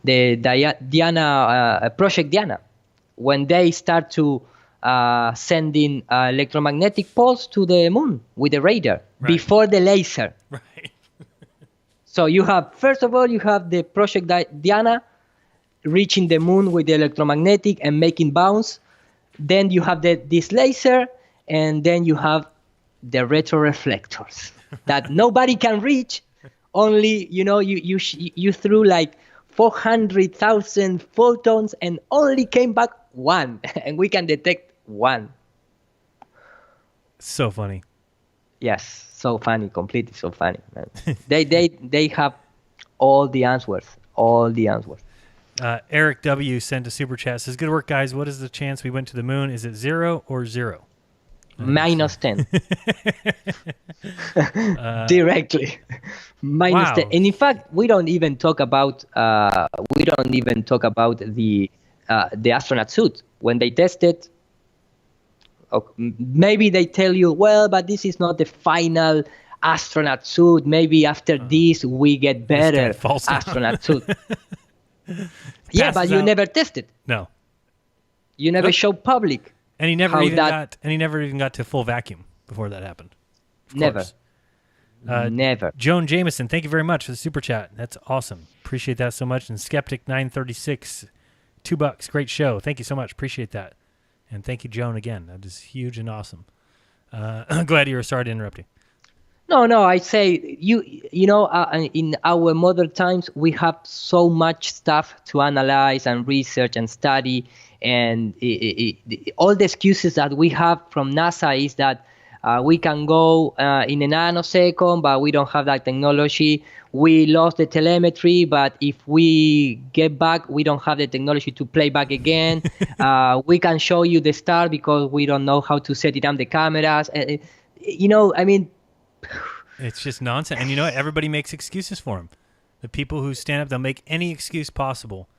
the Diana Project Diana, when they start to sending electromagnetic pulse to the moon with the radar before the laser. Right. So first of all you have the Project Diana reaching the moon with the electromagnetic and making bounce. Then you have this laser, and then you have the retroreflectors that nobody can reach. Only you threw like 400,000 photons and only came back one, and we can detect one. So funny. Yes, so funny, completely so funny, man. they have all the answers. Eric W. sent a super chat. Says, "Good work, guys. What is the chance we went to the moon? Is it 0 or 0?" -10. Directly. -10. And in fact, we don't even talk about the the astronaut suit. When they test it, maybe they tell you, well, but this is not the final astronaut suit. Maybe after this we get better astronaut suit. Yeah, but you never tested. No. You never showed public. And he never even got to full vacuum before that happened. Never. Never. Joan Jameson, thank you very much for the super chat. That's awesome. Appreciate that so much. And Skeptic 936, $2. Great show. Thank you so much. Appreciate that. And thank you, Joan, again. That is huge and awesome. Glad you were sorry to interrupt you. No. I say in our modern times we have so much stuff to analyze and research and study, and all the excuses that we have from NASA is that we can go in a nanosecond, but we don't have that technology. We lost the telemetry, but if we get back, we don't have the technology to play back again. We can show you the star because we don't know how to set it on the cameras. It's just nonsense. And you know what? Everybody makes excuses for him. The people who stand up, they'll make any excuse possible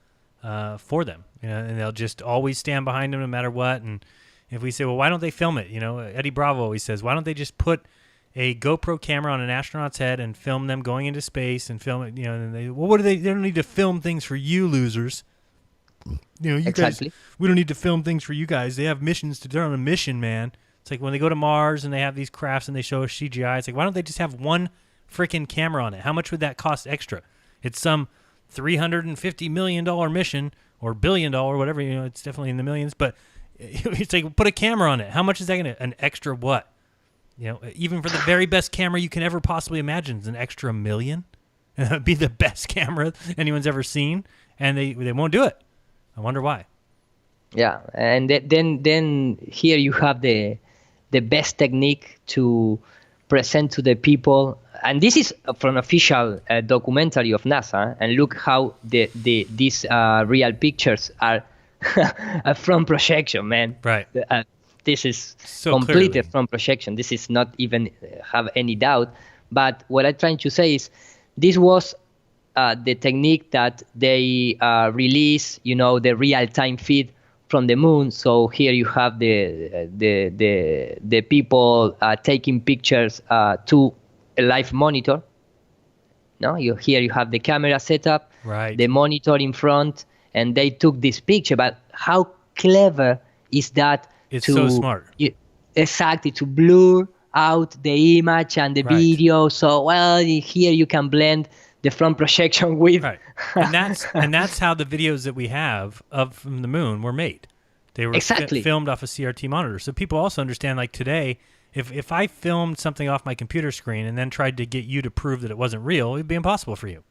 for them. And they'll just always stand behind them no matter what. And if we say, well, why don't they film it? Eddie Bravo always says, why don't they just put a GoPro camera on an astronaut's head and film them going into space and film it? And what do they don't need to film things for you losers. You exactly. Guys, we don't need to film things for you guys. They have missions they're on a mission, man. It's like when they go to Mars and they have these crafts and they show us CGI. It's like, why don't they just have one freaking camera on it? How much would that cost extra? It's some $350 million mission or $1 billion, whatever. It's definitely in the millions. But it's like, put a camera on it. How much is that going to? An extra what? Even for the very best camera you can ever possibly imagine, it's an extra $1 million. It'd be the best camera anyone's ever seen, and they won't do it. I wonder why. Yeah, and then here you have the best technique to present to the people, and this is from official documentary of NASA. And look how these real pictures are from projection, man. Right. This is so completely clearly from projection. This is not even have any doubt. But what I'm trying to say is, this was the technique that they release, the real-time feed from the moon. So here you have the people taking pictures to a live monitor. Here you have the camera setup, right, the monitor in front, and they took this picture. But how clever is that? It's so smart. Exactly, to blur out the image and the video. So here you can blend the front projection with. Right. And that's how the videos that we have from the moon were made. They were filmed off a CRT monitor. So people also understand, like today, if I filmed something off my computer screen and then tried to get you to prove that it wasn't real, it'd be impossible for you.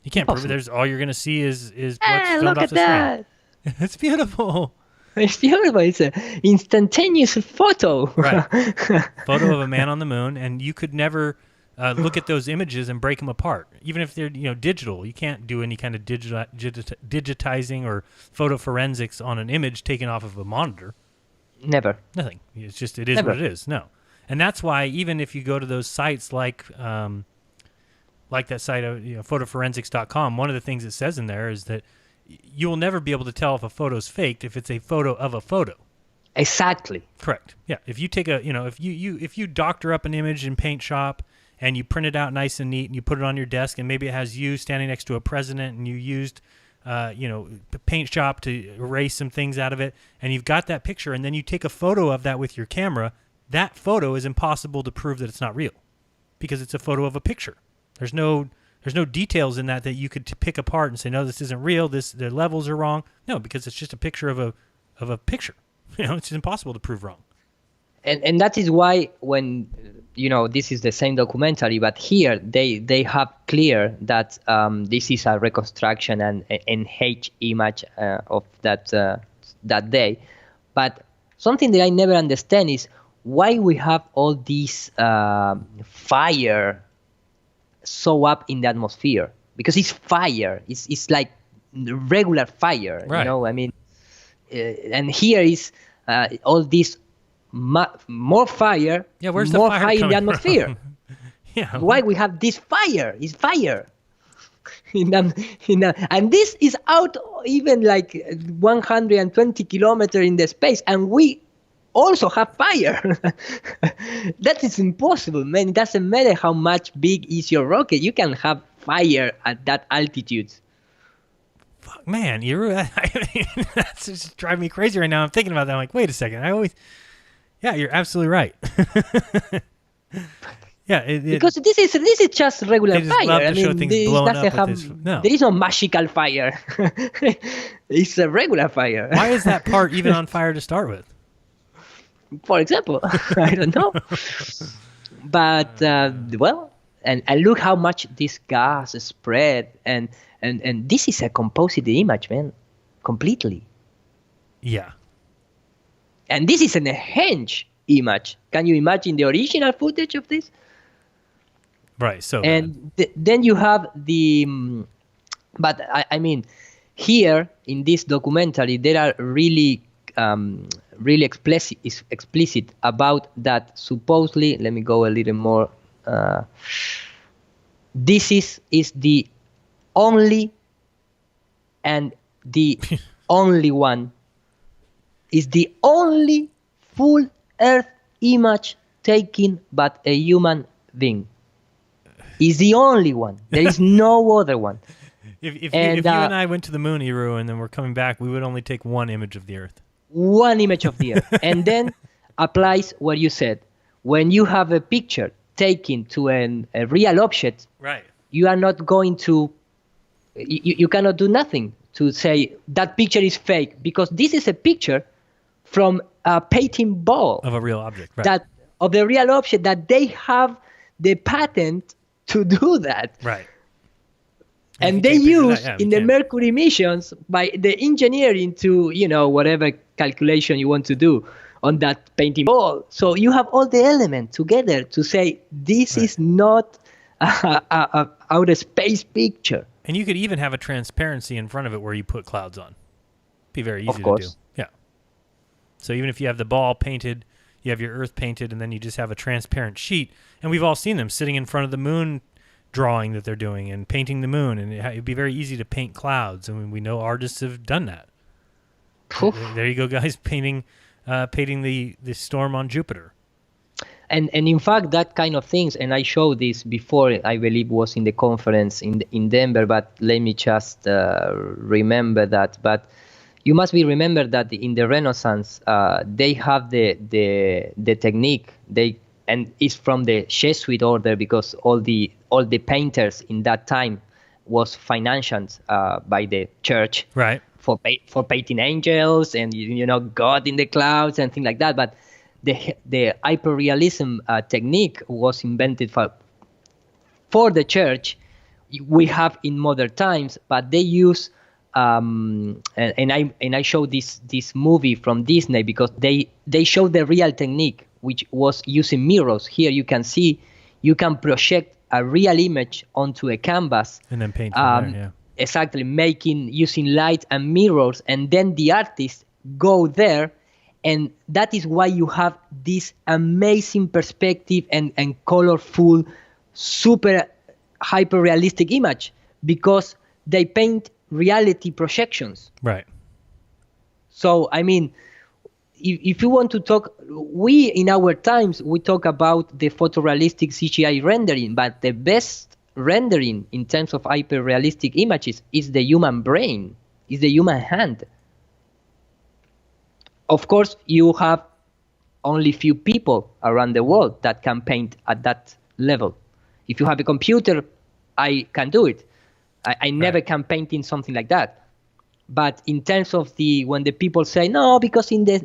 You can't prove it. All you're going to see is what's filmed off the screen. It's beautiful. It's beautiful. It's an instantaneous photo. Right. Photo of a man on the moon, and you could never look at those images and break them apart. Even if they're digital, you can't do any kind of digitizing or photo forensics on an image taken off of a monitor. Never. Nothing. It's just what it is. No. And that's why even if you go to those sites like that site, photoforensics.com, one of the things it says in there is that you will never be able to tell if a photo's faked if it's a photo of a photo. Exactly. Correct. Yeah. If you take if you doctor up an image in Paint Shop and you print it out nice and neat and you put it on your desk and maybe it has you standing next to a president and you used Paint Shop to erase some things out of it and you've got that picture and then you take a photo of that with your camera, that photo is impossible to prove that it's not real because it's a photo of a picture. There's no details in that you could pick apart and say, no, this isn't real. The levels are wrong. No, because it's just a picture of a picture. It's impossible to prove wrong. And that is why when, this is the same documentary, but here they have clear that this is a reconstruction and enhanced image of that day. But something that I never understand is why we have all this fire so up in the atmosphere, because it's fire. It's like regular fire, right. And here is all this more fire. Yeah, where's more the fire high in the atmosphere? Yeah. Why we have this fire? It's fire. And this is out even like 120 kilometers in the space, and we also have fire. That is impossible, man. It doesn't matter how much big is your rocket. You can have fire at that altitude. Fuck, man, that's just driving me crazy right now. I'm thinking about that. I'm like, wait a second. Yeah, you're absolutely right. Yeah, because this is just regular fire. I mean, there is no magical fire. It's a regular fire. Why is that part even on fire to start with? For example, I don't know. But well, and look how much this gas spread, and this is a composite image, man, completely. Yeah. And this is an enhanced image. Can you imagine the original footage of this? Right. So. And then you have the, but I mean, here in this documentary, there are really explicit about that. Supposedly, let me go a little more. This is the only and the only one. Is the only full Earth image taken by a human being. Is the only one. There is no other one. If you and I went to the moon, Iru, and then we're coming back, we would only take one image of the Earth. One image of the Earth. And then applies what you said. When you have a picture taken to a real object, right, you are not going to, you cannot do nothing to say that picture is fake, because this is a picture from a painting ball of a real object, right. That of the real object that they have the patent to do that, right? And they use in the Mercury missions by the engineering to whatever calculation you want to do on that painting ball. So you have all the elements together to say this is not a outer space picture. And you could even have a transparency in front of it where you put clouds on. Be very easy to do. Yeah. So even if you have the ball painted, you have your Earth painted, and then you just have a transparent sheet. And we've all seen them sitting in front of the moon drawing that they're doing and painting the moon. And it'd be very easy to paint clouds. I mean, we know artists have done that. There you go, guys, painting the storm on Jupiter. And in fact, that kind of things, and I showed this before, I believe was in the conference in Denver, but let me just remember that. But you must be remembered that in the Renaissance, they have the technique, and it's from the Jesuit order, because all the painters in that time was financed by the church, right, for painting angels and God in the clouds and things like that. But the hyperrealism technique was invented for the church. We have in modern times, but they use and I show this movie from Disney because they show the real technique, which was using mirrors. Here you can see you can project a real image onto a canvas and then paint from there, yeah. Exactly, using light and mirrors, and then the artists go there. And that is why you have this amazing perspective and colorful, super hyper-realistic image, because they paint reality projections. Right. So, I mean, if you want to talk, we in our times, we talk about the photorealistic CGI rendering, but the best rendering in terms of hyper-realistic images is the human brain, is the human hand. Of course, you have only few people around the world that can paint at that level. If you have a computer, I can do it. I never can paint in something like that. But in terms of when the people say no, because in the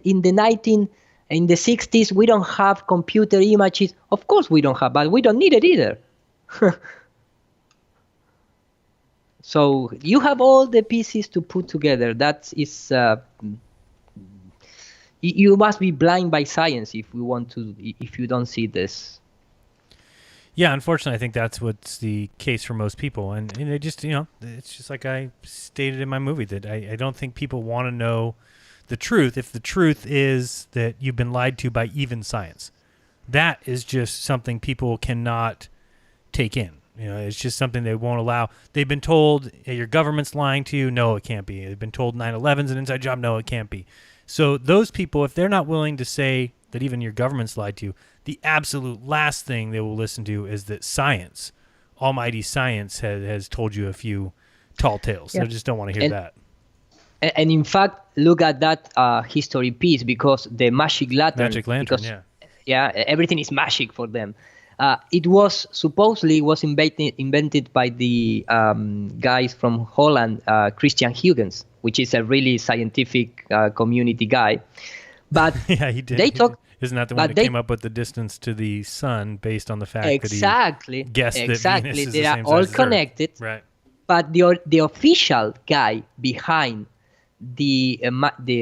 60s we don't have computer images. Of course we don't have, but we don't need it either. So you have all the pieces to put together. That is. You must be blind by science if you don't see this. Yeah, unfortunately, I think that's what's the case for most people. And they just, it's just like I stated in my movie, that I don't think people want to know the truth. If the truth is that you've been lied to by even science, that is just something people cannot take in. It's just something they won't allow. They've been told, hey, your government's lying to you. No, it can't be. They've been told 9/11's an inside job. No, it can't be. So those people, if they're not willing to say that even your government's lied to you, the absolute last thing they will listen to is that science, almighty science, has told you a few tall tales. Yeah. They just don't want to hear that. And in fact, look at that history piece, because the magic lantern. Everything is magic for them. It was supposedly invented by the guys from Holland, Christian Huygens, which is a really scientific community guy. But yeah, he did. They talk. Isn't that the one that came up with the distance to the sun based on the fact that he guessed that Venus is they the are same all size as connected. Earth? Right. But the official guy behind the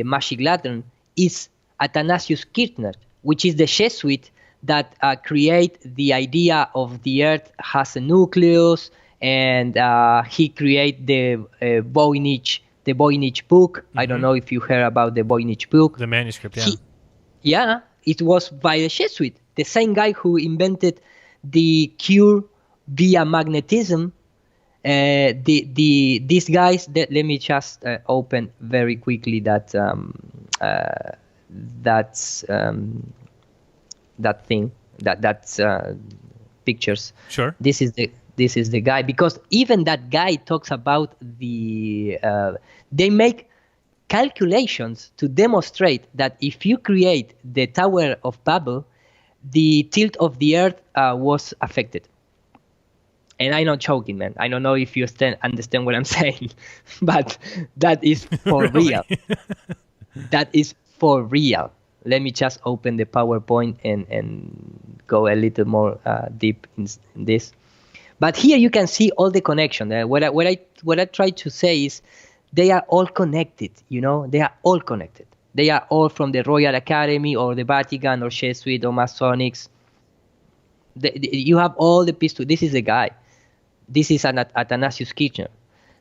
magic lantern is Athanasius Kirchner, which is the Jesuit that create the idea of the Earth has a nucleus, and he create the Voynich book. Mm-hmm. I don't know if you heard about the Voynich book. The manuscript, it was by the Jesuit, the same guy who invented the cure via magnetism. These guys. Let me just open very quickly that thing, that's pictures. Sure. This is the guy, because even that guy talks about they make calculations to demonstrate that if you create the Tower of Babel, the tilt of the Earth was affected. And I'm not joking, man. I don't know if you understand what I'm saying, but that is for real. That is for real. Let me just open the PowerPoint and go a little more deep in this. But here you can see all the connection. What I try to say is they are all connected. They are all connected. They are all from the Royal Academy or the Vatican or Jesuit or Masonics. You have all the pieces. This is the guy. This is Athanasius Kirchner.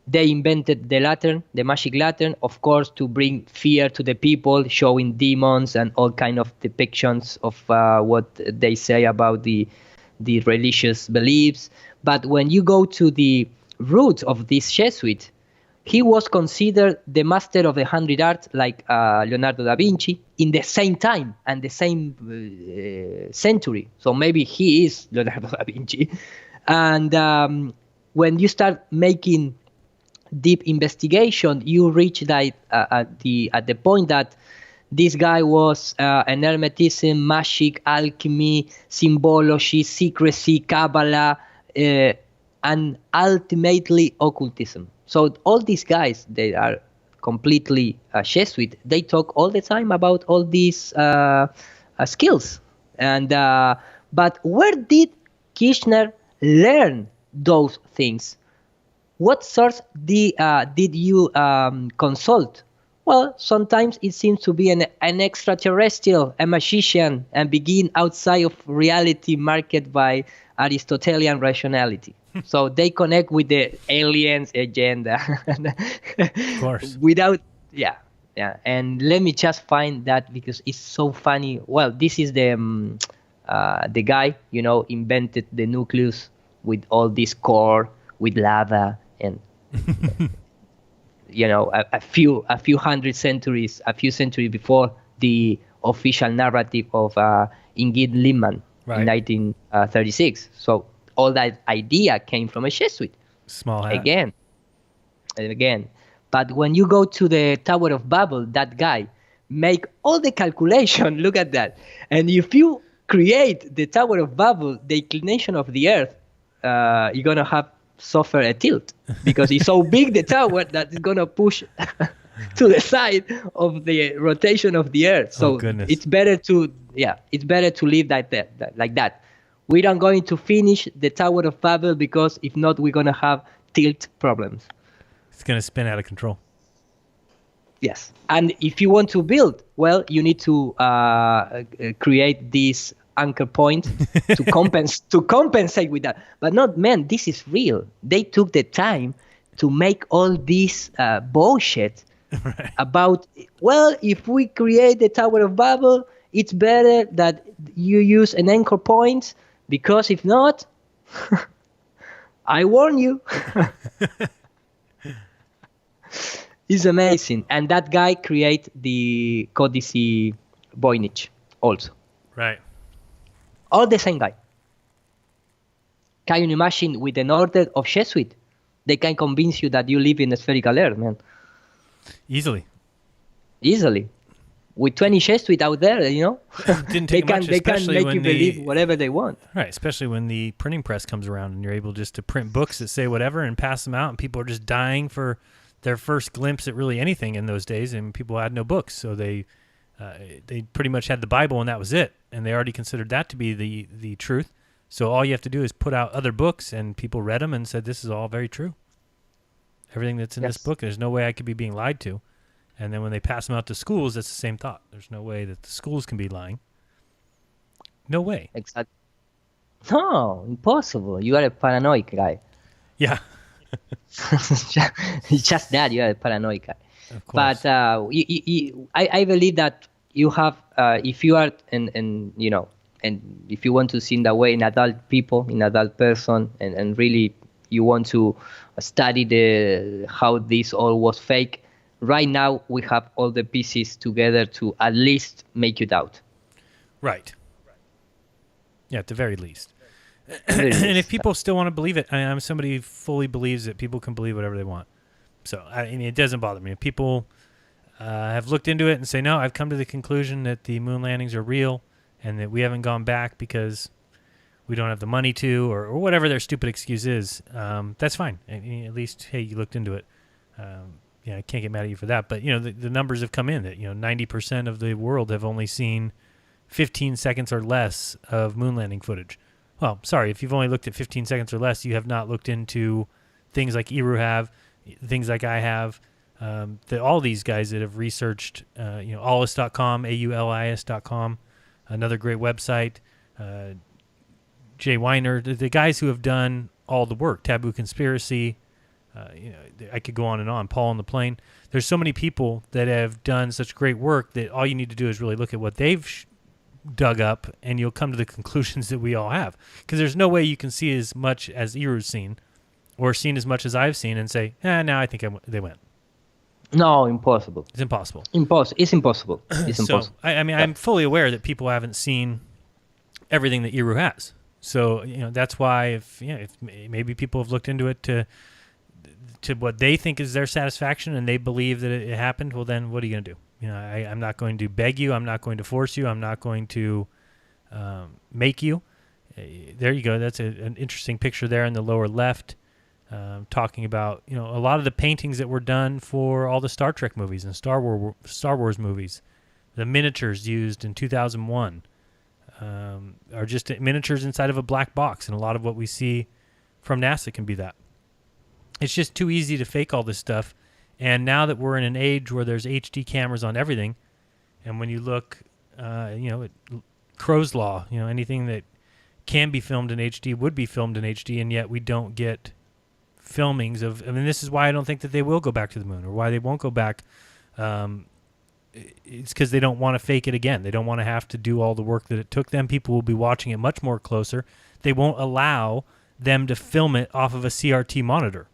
They invented the lantern, the magic lantern, of course, to bring fear to the people, showing demons and all kind of depictions of what they say about the religious beliefs. But when you go to the roots of this Jesuit, he was considered the master of the 100 arts, like Leonardo da Vinci, in the same time and the same century. So maybe he is Leonardo da Vinci. And when you start making deep investigation, you reach that at the point that this guy was an hermetism, magic, alchemy, symbology, secrecy, Kabbalah, and ultimately occultism. So all these guys, they are completely Jesuit. They talk all the time about all these skills. And but where did Kirchner learn those things? What source did you consult? Well, sometimes it seems to be an extraterrestrial, a magician, and begin outside of reality marked by Aristotelian rationality. So they connect with the aliens agenda. Of course. Yeah. And let me just find that because it's so funny. Well, this is the guy, invented the nucleus with all this core, with lava and a few centuries before the official narrative of Ingrid Lehmann in 1936. So all that idea came from a Jesuit. Small hat. Again. But when you go to the Tower of Babel, that guy make all the calculation. Look at that. And if you create the Tower of Babel, the inclination of the Earth, you're going to suffer a tilt because it's so big, the tower, that it's going to push to the side of the rotation of the Earth. So it's better to leave like that. We are going to finish the Tower of Babel because if not, we're going to have tilt problems. It's going to spin out of control. Yes. And if you want to build, well, you need to create this anchor point to compensate with that. But this is real. They took the time to make all this bullshit about, well, if we create the Tower of Babel, it's better that you use an anchor point because if not, I warn you. It's amazing. And that guy create the Codice Voynich also. Right. All the same guy. Can you imagine with an order of Jesuit? They can convince you that you live in a spherical Earth, man. Easily. With 20 Jesuits out there, Didn't take much, they can especially make you when believe whatever they want. Right, especially when the printing press comes around and you're able just to print books that say whatever and pass them out, and people are just dying for their first glimpse at really anything in those days, and people had no books, so they pretty much had the Bible and that was it, and they already considered that to be the truth. So all you have to do is put out other books, and people read them and said, this is all very true. Everything that's in this book, there's no way I could be being lied to. And then when they pass them out to schools, that's the same thought. There's no way that the schools can be lying. No way. Exactly. No, impossible. You are a paranoid guy. Yeah. It's just that you are a paranoid guy. Of course. But I believe that you have, if you are, and if you want to see in that way in adult people, in adult person, and really you want to study how this all was fake, right now we have all the pieces together to at least make you doubt. Right. Yeah, at the very least. And if people still want to believe it, I'm somebody who fully believes that people can believe whatever they want. So, I mean, it doesn't bother me. If people have looked into it and say, no, I've come to the conclusion that the moon landings are real and that we haven't gone back because we don't have the money to, or whatever their stupid excuse is, that's fine. At least, hey, you looked into it. I can't get mad at you for that. But, the numbers have come in that, 90% of the world have only seen 15 seconds or less of moon landing footage. Well, sorry, if you've only looked at 15 seconds or less, you have not looked into things like Eru have, things like I have, all these guys that have researched, aulis.com, aulis.com, another great website, Jay Weiner, the guys who have done all the work, Taboo Conspiracy, I could go on and on, Paul on the Plane. There's so many people that have done such great work that all you need to do is really look at what they've dug up, and you'll come to the conclusions that we all have. Because there's no way you can see as much as Eru's seen, or seen as much as I've seen, and say, now I think they went. No, impossible. It's impossible. It's impossible. It's impossible. So, I'm fully aware that people haven't seen everything that Eru has. So, that's why if maybe people have looked into it to what they think is their satisfaction and they believe that it happened, well, then what are you going to do? I'm not going to beg you. I'm not going to force you. I'm not going to make you. There you go. That's an interesting picture there in the lower left, talking about a lot of the paintings that were done for all the Star Trek movies and Star Wars movies. The miniatures used in 2001 are just miniatures inside of a black box, and a lot of what we see from NASA can be that. It's just too easy to fake all this stuff. And now that we're in an age where there's HD cameras on everything, and when you look, at Crow's Law, anything that can be filmed in HD would be filmed in HD, and yet we don't get filmings of. I mean, this is why I don't think that they will go back to the moon, or why they won't go back. It's because they don't want to fake it again. They don't want to have to do all the work that it took them. People will be watching it much more closer. They won't allow them to film it off of a CRT monitor.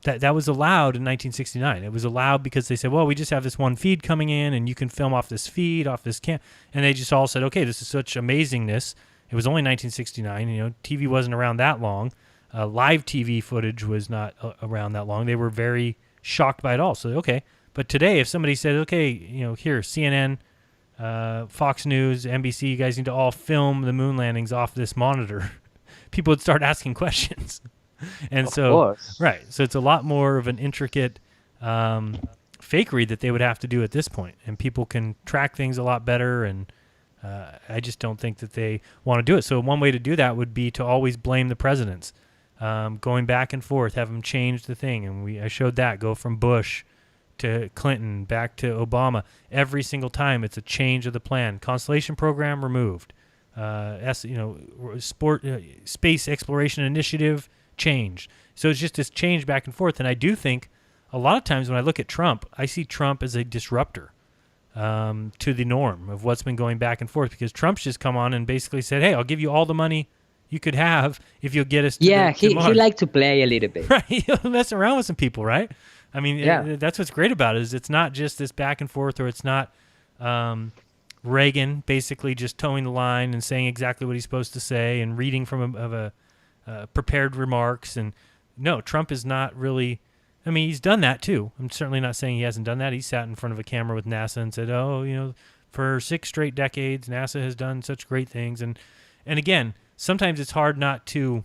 That was allowed in 1969. It was allowed because they said, well, we just have this one feed coming in, and you can film off this feed, off this cam. And they just all said, okay, this is such amazingness. It was only 1969. TV wasn't around that long. Live TV footage was not around that long. They were very shocked by it all. So, okay. But today, if somebody said, okay, here, CNN, Fox News, NBC, you guys need to all film the moon landings off this monitor, people would start asking questions. And so it's a lot more of an intricate fakery that they would have to do at this point. And people can track things a lot better, and I just don't think that they want to do it. So one way to do that would be to always blame the presidents, going back and forth, have them change the thing. And I showed that, go from Bush to Clinton, back to Obama. Every single time it's a change of the plan. Constellation program removed. Space exploration initiative changed. So it's just this change back and forth. And I do think a lot of times when I look at Trump, I see Trump as a disruptor to the norm of what's been going back and forth, because Trump's just come on and basically said, hey, I'll give you all the money you could have if you'll get us to Yeah, to Mars. he liked to play a little bit. Right, he'll mess around with some people, right? I mean, Yeah. that's what's great about it is it's not just this back and forth, or it's not Reagan basically just towing the line and saying exactly what he's supposed to say and reading from a prepared remarks. And no, Trump is not really. I mean, he's done that too. I'm certainly not saying he hasn't done that. He sat in front of a camera with NASA and said, "Oh, for 6 straight decades, NASA has done such great things." And again, sometimes it's hard not to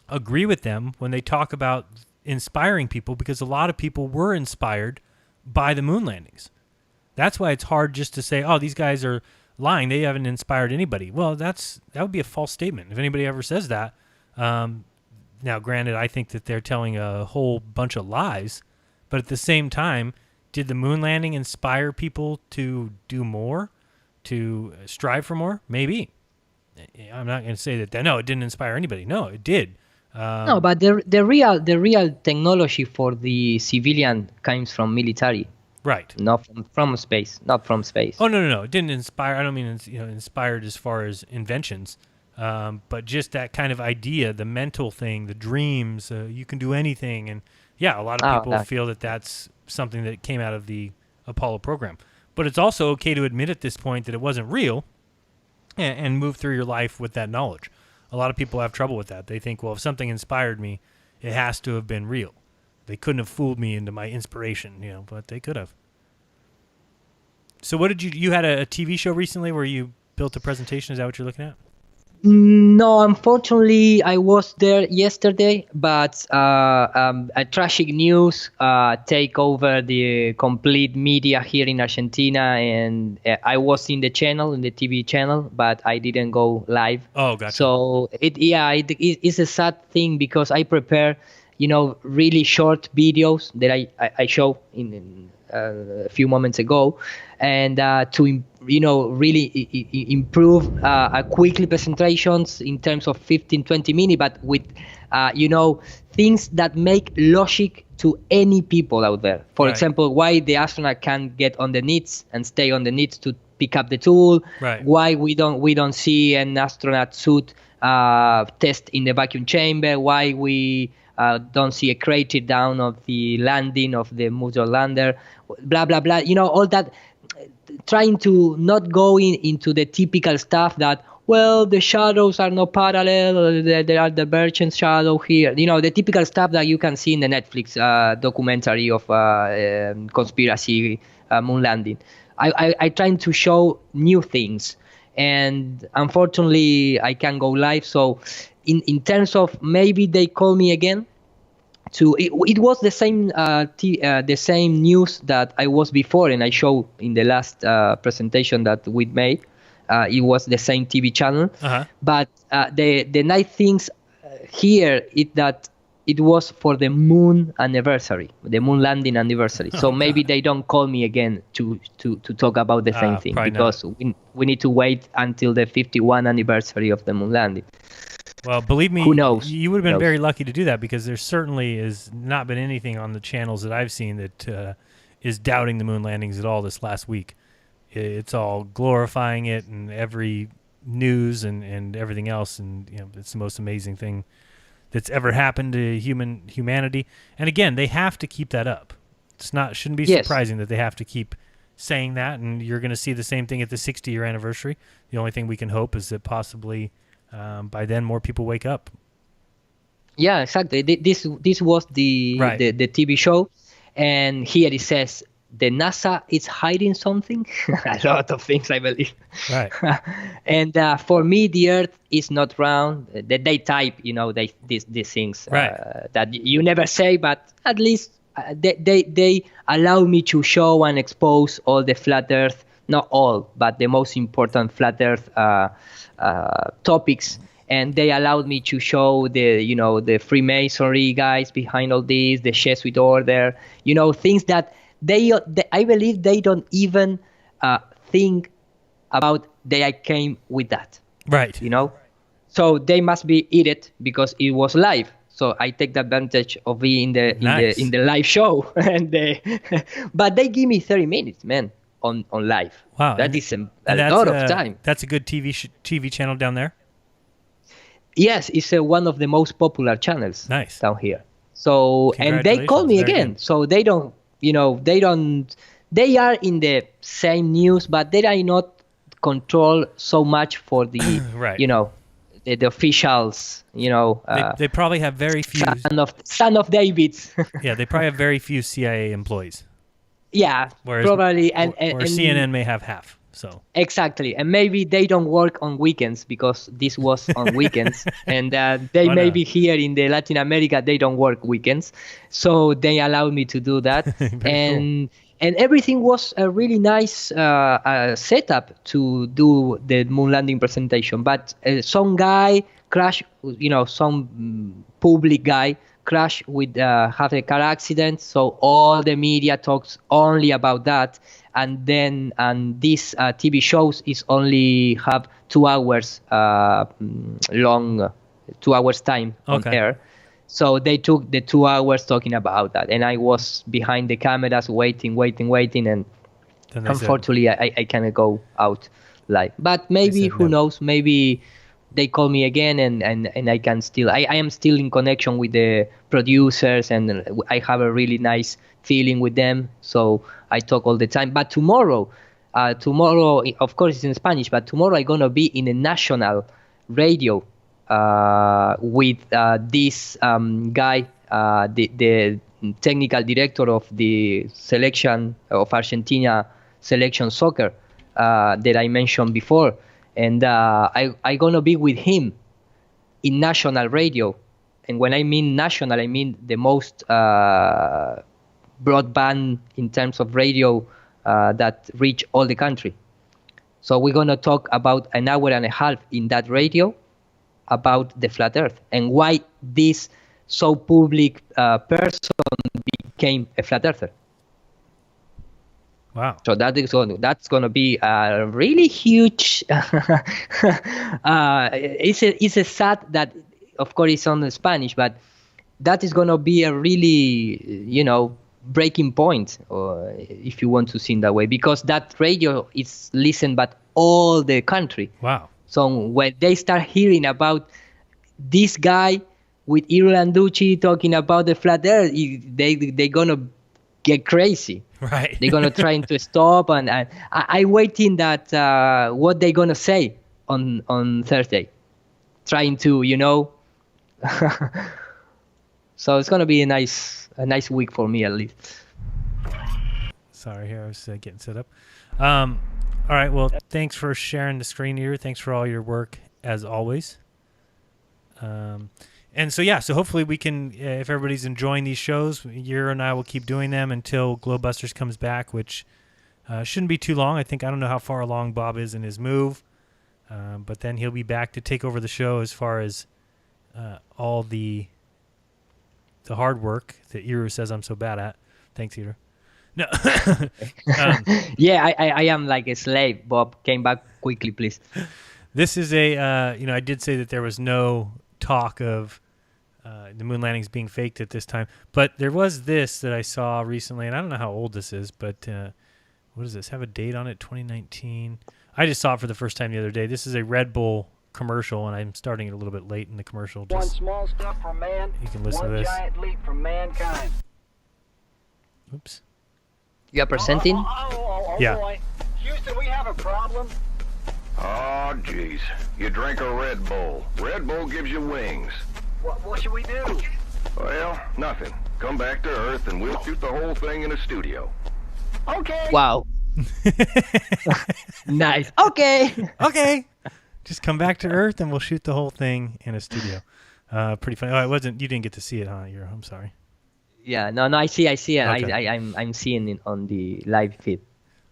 agree with them when they talk about inspiring people, because a lot of people were inspired by the moon landings. That's why it's hard just to say, "Oh, these guys are lying. They haven't inspired anybody." Well, that would be a false statement if anybody ever says that. Now, granted, I think that they're telling a whole bunch of lies, but at the same time, did the moon landing inspire people to do more, to strive for more? Maybe. I'm not going to say that. No, it didn't inspire anybody. No, it did. No, but the real technology for the civilian comes from military. Right. Not from space. Not from space. Oh, no. It didn't inspire. I don't mean inspired as far as inventions. But just that kind of idea, the mental thing, the dreams, you can do anything. And yeah, a lot of people feel that that's something that came out of the Apollo program. But it's also okay to admit at this point that it wasn't real and move through your life with that knowledge. A lot of people have trouble with that. They think, well, if something inspired me, it has to have been real. They couldn't have fooled me into my inspiration, but they could have. So what did you had a TV show recently where you built a presentation? Is that what you're looking at? No, unfortunately, I was there yesterday, but a tragic news take over the complete media here in Argentina, and I was in the TV channel, but I didn't go live. Oh, gotcha. So it's a sad thing because I prepare, really short videos that I show in a few moments ago, and to really improve quickly presentations in terms of 15-20 minutes, but with things that make logic to any people out there. For example, why the astronaut can't get on the knees and stay on the knees to pick up the tool. Right. Why we don't see an astronaut suit test in the vacuum chamber. Why we don't see a crater down of the landing of the modular lander. Blah blah blah. All that. Trying to not go into the typical stuff that, well, the shadows are not parallel, or there are divergent shadow here. The typical stuff that you can see in the Netflix documentary of conspiracy moon landing. I trying to show new things, and unfortunately I can't go live. So in terms of maybe they call me again. It was the same news that I was before, and I showed in the last presentation that we made. It was the same TV channel, but the nice things here is that it was for the moon anniversary, the moon landing anniversary. So maybe they don't call me again to talk about the same thing, because we need to wait until the 51 anniversary of the moon landing. Well, believe me, who knows? You would have been very lucky to do that, because there certainly has not been anything on the channels that I've seen that is doubting the moon landings at all this last week. It's all glorifying it, and every news and everything else, and it's the most amazing thing that's ever happened to humanity. And again, they have to keep that up. Shouldn't be surprising that they have to keep saying that, and you're going to see the same thing at the 60-year anniversary. The only thing we can hope is that possibly by then more people wake up. Yeah, exactly. This was the TV show, and here it says the NASA is hiding something. A lot of things, I believe. Right. And for me, the Earth is not round. They type, these things that you never say, but at least they allow me to show and expose all the flat Earth. Not all, but the most important flat Earth topics, and they allowed me to show the Freemasonry guys behind all this, the Jesuit order, things that they I believe they don't even think about. They came with that, right? So they must be it because it was live. So I take the advantage of being in the live show, and but they give me 30 minutes, man. On live. Wow, that is a lot of time. That's a good TV channel down there. Yes, it's one of the most popular channels down here. So, and they call me Very again. good. So they don't, they are in the same news, but they are not control so much for the, Right. the officials, They probably have very few. Son of Davids. Yeah, they probably have very few CIA employees. Yeah, Whereas, probably. And CNN may have half. So exactly, and maybe they don't work on weekends because this was on weekends, and they maybe here in the Latin America they don't work weekends, so they allowed me to do that, and everything was a really nice setup to do the moon landing presentation. But some guy crashed, some public guy crashed with have a car accident, so all the media talks only about that. And these TV shows is only have 2 hours long, 2 hours time on air. So they took the 2 hours talking about that, and I was behind the cameras waiting, and unfortunately I cannot go out live. But maybe who knows? Maybe they call me again, and I can still. I am still in connection with the producers, and I have a really nice feeling with them. So I talk all the time. But tomorrow, of course, it's in Spanish. But tomorrow I'm gonna be in a national radio with this guy, the technical director of the selection of Argentina selection soccer that I mentioned before. And I gonna be with him in national radio. And when I mean national, I mean the most broadband in terms of radio that reach all the country. So we're gonna talk about an hour and a half in that radio about the flat Earth and why this so public person became a flat earther. Wow. So that's gonna be a really huge. It's a sad that, of course, it's on Spanish, but that is gonna be a really, breaking point, or if you want to see in that way, because that radio is listened by all the country. Wow. So when they start hearing about this guy with Landucci talking about the flat Earth, they're gonna get crazy. Right. They're gonna try to stop, and I waiting that what they're gonna say on Thursday, trying to So it's gonna be a nice week for me at least. Sorry, here I was getting set up. All right. Well, thanks for sharing the screen here. Thanks for all your work as always. And so hopefully we can, if everybody's enjoying these shows, Yura and I will keep doing them until Globebusters comes back, which shouldn't be too long. I don't know how far along Bob is in his move, but then he'll be back to take over the show as far as all the hard work that Yura says I'm so bad at. Thanks, Yura. No. Yeah, I am like a slave. Bob, came back quickly, please. This is I did say that there was no talk of the moon landings being faked at this time, but there was this that I saw recently, and I don't know how old this is, but what does this have a date on it? 2019. I just saw it for the first time the other day. This is a Red Bull commercial, and I'm starting it a little bit late in the commercial. One small step for man, you can listen one to this. giant leap for mankind. Oops. You are presenting? Yeah. Boy. Houston, we have a problem. Oh, jeez. You drink a Red Bull. Red Bull gives you wings. What should we do? Well, nothing. Come back to Earth and we'll shoot the whole thing in a studio. Okay. Wow. Nice. Okay. Okay. Just come back to Earth and we'll shoot the whole thing in a studio. Pretty funny. Oh, you didn't get to see it, huh? I'm sorry. Yeah, no, I see it. Okay. I'm seeing it on the live feed.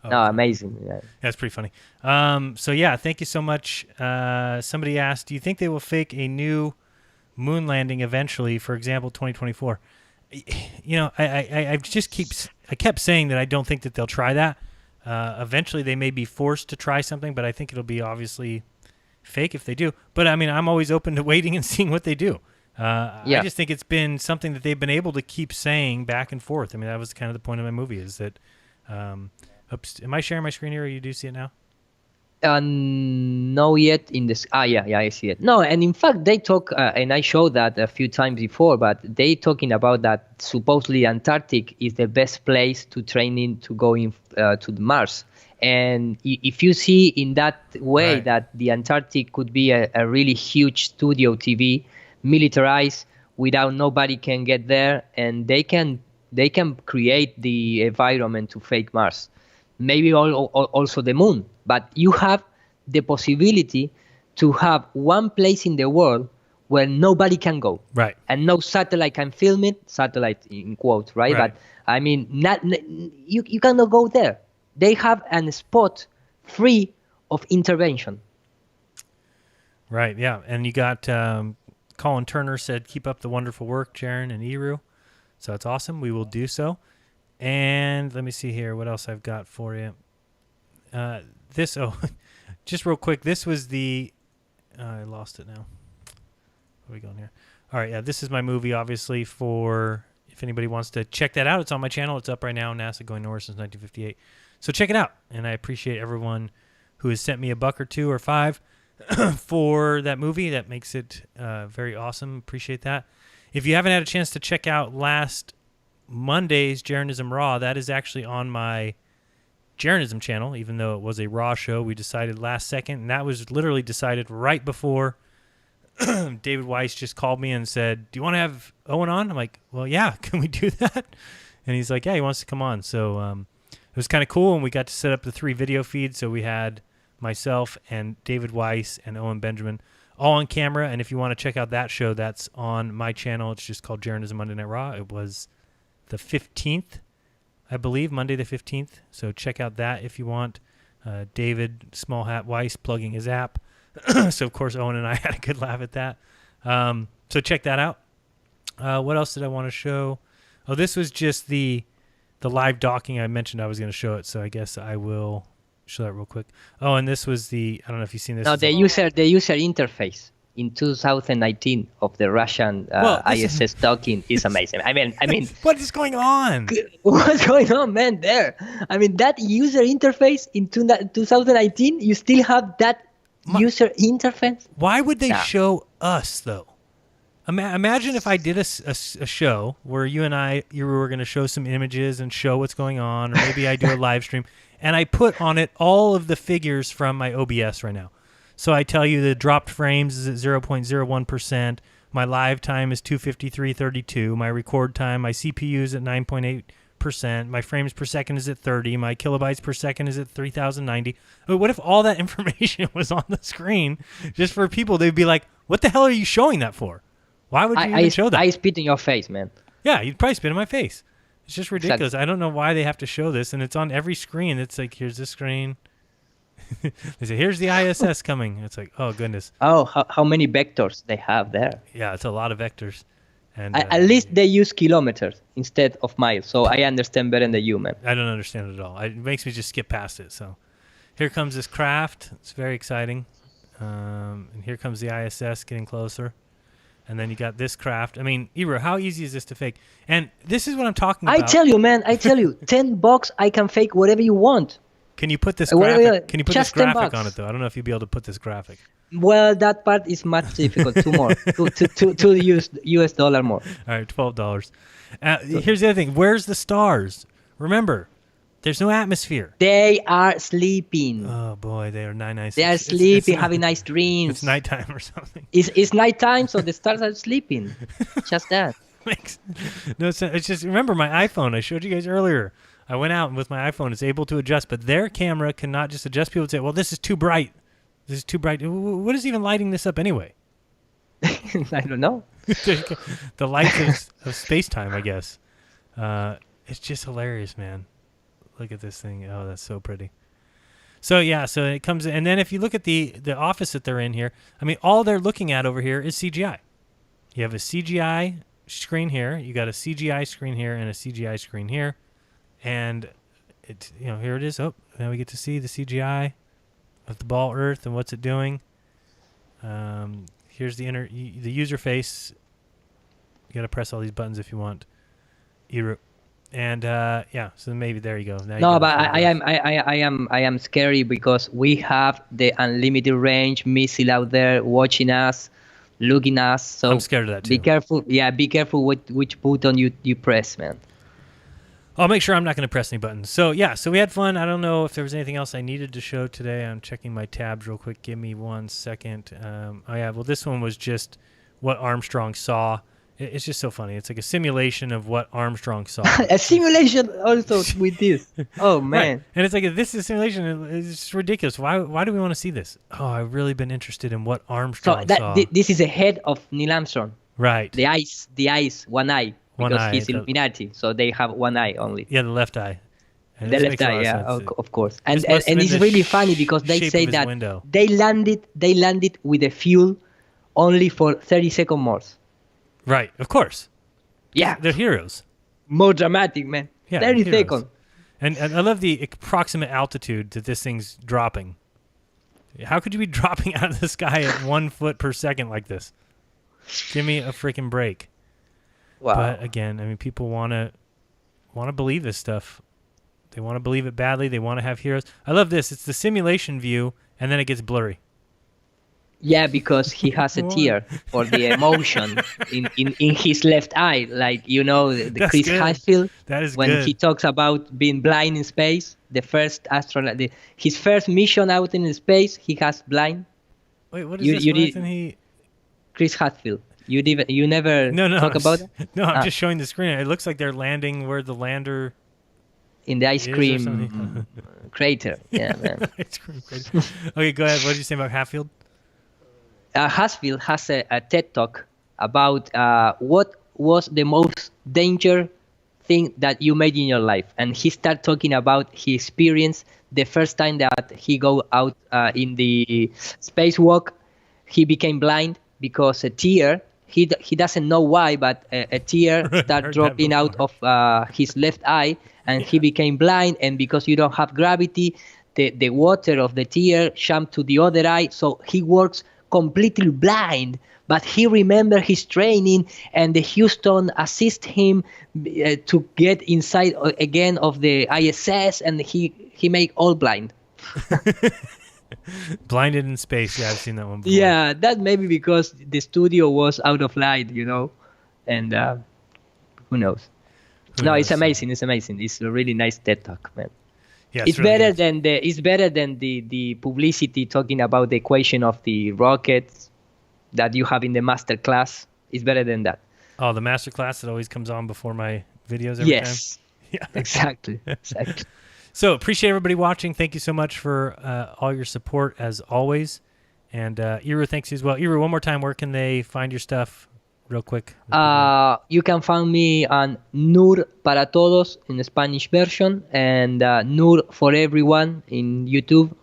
Oh, no, amazing. Yeah. That's pretty funny. Thank you so much. Somebody asked, do you think they will fake a new moon landing eventually, for example, 2024? I kept saying that I don't think that they'll try that. Eventually they may be forced to try something, but I think it'll be obviously fake if they do. But I'm always open to waiting and seeing what they do. I just think it's been something that they've been able to keep saying back and forth. That was kind of the point of my movie, is that oops, am I sharing my screen here, or you do see it now? No, yet in this. Yeah, I see it. No, and in fact, they talk, and I showed that a few times before. But they talking about that supposedly Antarctic is the best place to train in to go in to the Mars. And if you see in that way Right. that the Antarctic could be a really huge studio TV, militarized, without nobody can get there, and they can create the environment to fake Mars. Maybe also the moon, but you have the possibility to have one place in the world where nobody can go, Right. and no satellite can film it. Satellite in quotes, right? Right. But I mean, you cannot go there. They have a spot free of intervention. Right, yeah. And you got Colin Turner said, keep up the wonderful work, Jaron and Eru. So it's awesome. We will do so. And let me see here what else I've got for you. Just real quick. This was the, I lost it now. Where are we going here? All right, yeah, this is my movie, obviously, for if anybody wants to check that out. It's on my channel. It's up right now. NASA Going North since 1958. So check it out. And I appreciate everyone who has sent me $1 or $2 or $5 for that movie. That makes it very awesome. Appreciate that. If you haven't had a chance to check out last Monday's Jeranism Raw, that is actually on my Jeranism channel, even though it was a Raw show. We decided last second, and that was literally decided right before David Weiss just called me and said, do you want to have Owen on? I'm like, well, yeah, can we do that? And he's like, yeah, he wants to come on. So it was kind of cool, and we got to set up the 3 video feeds. So we had myself and David Weiss and Owen Benjamin all on camera. And if you want to check out that show, that's on my channel. It's just called Jeranism Monday Night Raw. It was the 15th, I believe, Monday the 15th. So check out that if you want. David Small Hat Weiss plugging his app. So, of course, Owen and I had a good laugh at that. So check that out. What else did I want to show? Oh, this was just the live docking. I mentioned I was going to show it, so I guess I will show that real quick. Oh, and this was I don't know if you've seen this. No, the user interface in 2019 of the Russian ISS docking is amazing. I mean, what is going on? What's going on, man? There. I mean, that user interface in 2019, you still have that user interface. Why would they show us though? Imagine if I did a show where you were going to show some images and show what's going on, or maybe I do a live stream and I put on it all of the figures from my OBS right now. So I tell you the dropped frames is at 0.01%. My live time is 253.32. My record time, my CPU is at 9.8%. My frames per second is at 30. My kilobytes per second is at 3,090. But what if all that information was on the screen just for people? They'd be like, what the hell are you showing that for? Why would you even show that? I spit in your face, man. Yeah, you'd probably spit in my face. It's just ridiculous. I don't know why they have to show this, and it's on every screen. It's like, here's this screen. They say, here's the ISS coming. It's like, oh, goodness. Oh, how many vectors they have there. Yeah, it's a lot of vectors. And at least they use kilometers instead of miles, so I understand better than you, man. I don't understand it at all. It makes me just skip past it. So here comes this craft. It's very exciting. And here comes the ISS getting closer. And then you got this craft. I mean, Eru, how easy is this to fake? And this is what I'm talking about. I tell you, man. $10, I can fake whatever you want. Can you put this graphic? Can you put this graphic on it though? I don't know if you'd be able to put this graphic. Well, that part is much difficult. $2 US dollar more. All right, $12. Here's the other thing. Where's the stars? Remember, there's no atmosphere. They are sleeping. Oh boy, they are nice. They are sleeping, having nice dreams. It's nighttime or something. It's nighttime, so the stars are sleeping. Just that. Makes no sense. It's just, remember my iPhone. I showed you guys earlier. I went out with my iPhone. It's able to adjust, but their camera cannot just adjust. People would say, well, this is too bright. This is too bright. What is even lighting this up anyway? I don't know. The lights of space-time, I guess. It's just hilarious, man. Look at this thing. Oh, that's so pretty. So, yeah, so it comes in. And then if you look at the office that they're in here, I mean, all they're looking at over here is CGI. You have a CGI screen here. You got a CGI screen here and a CGI screen here. And, it's, here it is. Oh, now we get to see the CGI of the ball Earth and what's it doing. Here's the user face. You got to press all these buttons if you want. And so maybe there you go. Now you No, got but it figured out. I am scary because we have the unlimited range missile out there watching us, looking us. So I'm scared of that too. Be careful. Yeah, be careful which button you press, man. I'll make sure I'm not going to press any buttons. So we had fun. I don't know if there was anything else I needed to show today. I'm checking my tabs real quick. Give me 1 second. Well, this one was just what Armstrong saw. It's just so funny. It's like a simulation of what Armstrong saw. A simulation also with this. Oh man! Right. And it's like, if this is a simulation, it's ridiculous. Why do we want to see this? Oh, I've really been interested in what Armstrong saw. This is a head of Neil Armstrong. Right. The eyes, one eye. Because he's Illuminati, so they have one eye only. Yeah, the left eye. And the left eye, yeah, of course. And it's really funny because they say that they landed with the fuel only for 30 seconds more. Right, of course. Yeah. They're heroes. More dramatic, man. Yeah, 30 seconds. And I love the approximate altitude that this thing's dropping. How could you be dropping out of the sky at 1 foot per second like this? Give me a freaking break. Wow. But again, I mean, people want to believe this stuff. They want to believe it badly. They want to have heroes. I love this. It's the simulation view, and then it gets blurry. Yeah, because he has a tear for the emotion in his left eye. Like, the Chris Hadfield. That is when good. he talks about being blind in space, the first astronaut, his first mission out in space, he has blind. Wait, what is this? Why isn't he... Chris Hadfield. You never talk about it? No, I'm just showing the screen. It looks like they're landing where the lander in the ice cream crater. Yeah, man. Ice cream crater. Okay, go ahead. What did you say about Hatfield? Hatfield has a TED talk about what was the most dangerous thing that you made in your life, and he started talking about his experience the first time that he go out in the spacewalk. He became blind because a tear. He doesn't know why, but a tear started dropping out of his left eye, and he became blind. And because you don't have gravity, the water of the tear jumped to the other eye, so he works completely blind. But he remembered his training, and the Houston assist him to get inside again of the ISS, and he made all blind. Blinded in space. Yeah, I've seen that one before. Yeah, that maybe because the studio was out of light, and who knows? It's amazing. It's amazing. It's a really nice TED talk, man. Yeah, it's really better than the publicity talking about the equation of the rockets that you have in the master class. It's better than that. Oh, the master class that always comes on before my videos every time? Yeah, exactly. So appreciate everybody watching. Thank you so much for all your support as always. And Iru, thanks as well. Iru, one more time, where can they find your stuff real quick? You can find me on Nur para Todos in the Spanish version, and Nur for Everyone in YouTube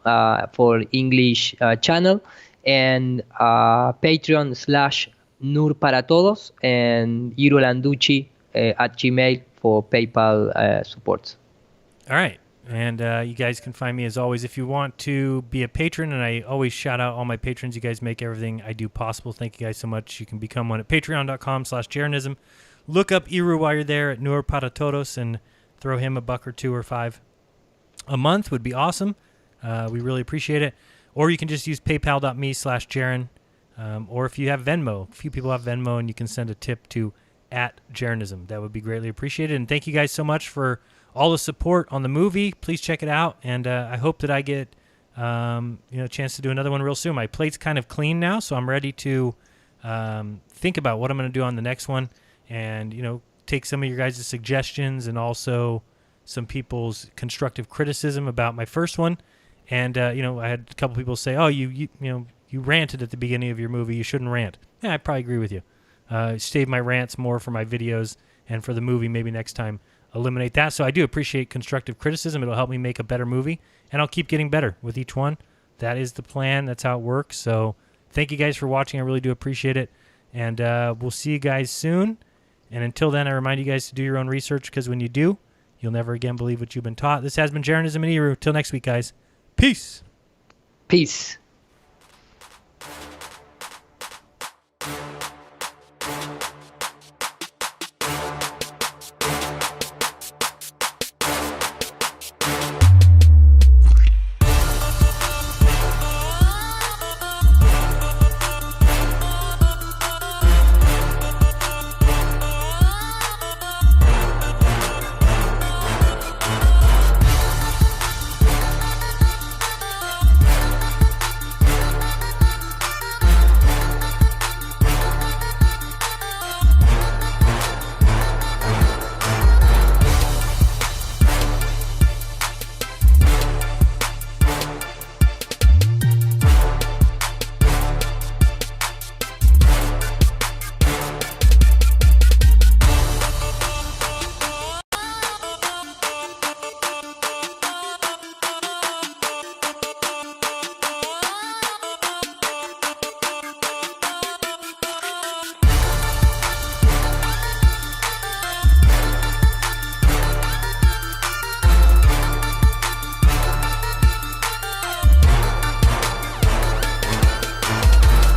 for English channel, and Patreon/Nur para Todos, and Iru Landucci at Gmail for PayPal support. All right. And you guys can find me, as always, if you want to be a patron. And I always shout out all my patrons. You guys make everything I do possible. Thank you guys so much. You can become one at patreon.com/jeranism. Look up Iru while you're there at Nur para Todos and throw him $1 or $2 or $5 a month would be awesome. We really appreciate it. Or you can just use paypal.me/Jeran. Or if you have Venmo, a few people have Venmo, and you can send a tip to @jeranism. That would be greatly appreciated. And thank you guys so much for all the support on the movie. Please check it out, and I hope that I get a chance to do another one real soon. My plate's kind of clean now, so I'm ready to think about what I'm going to do on the next one, and take some of your guys' suggestions and also some people's constructive criticism about my first one. And I had a couple people say, "Oh, you ranted at the beginning of your movie. You shouldn't rant." Yeah, I probably agree with you. Save my rants more for my videos, and for the movie, maybe next time eliminate that. So I do appreciate constructive criticism. It'll help me make a better movie, and I'll keep getting better with each one. That is the plan. That's how it works. So thank you guys for watching. I really do appreciate it, and we'll see you guys soon. And until then, I remind you guys to do your own research, because when you do, you'll never again believe what you've been taught. This has been Jeranism and Iru. Till next week, guys. Peace. Peace.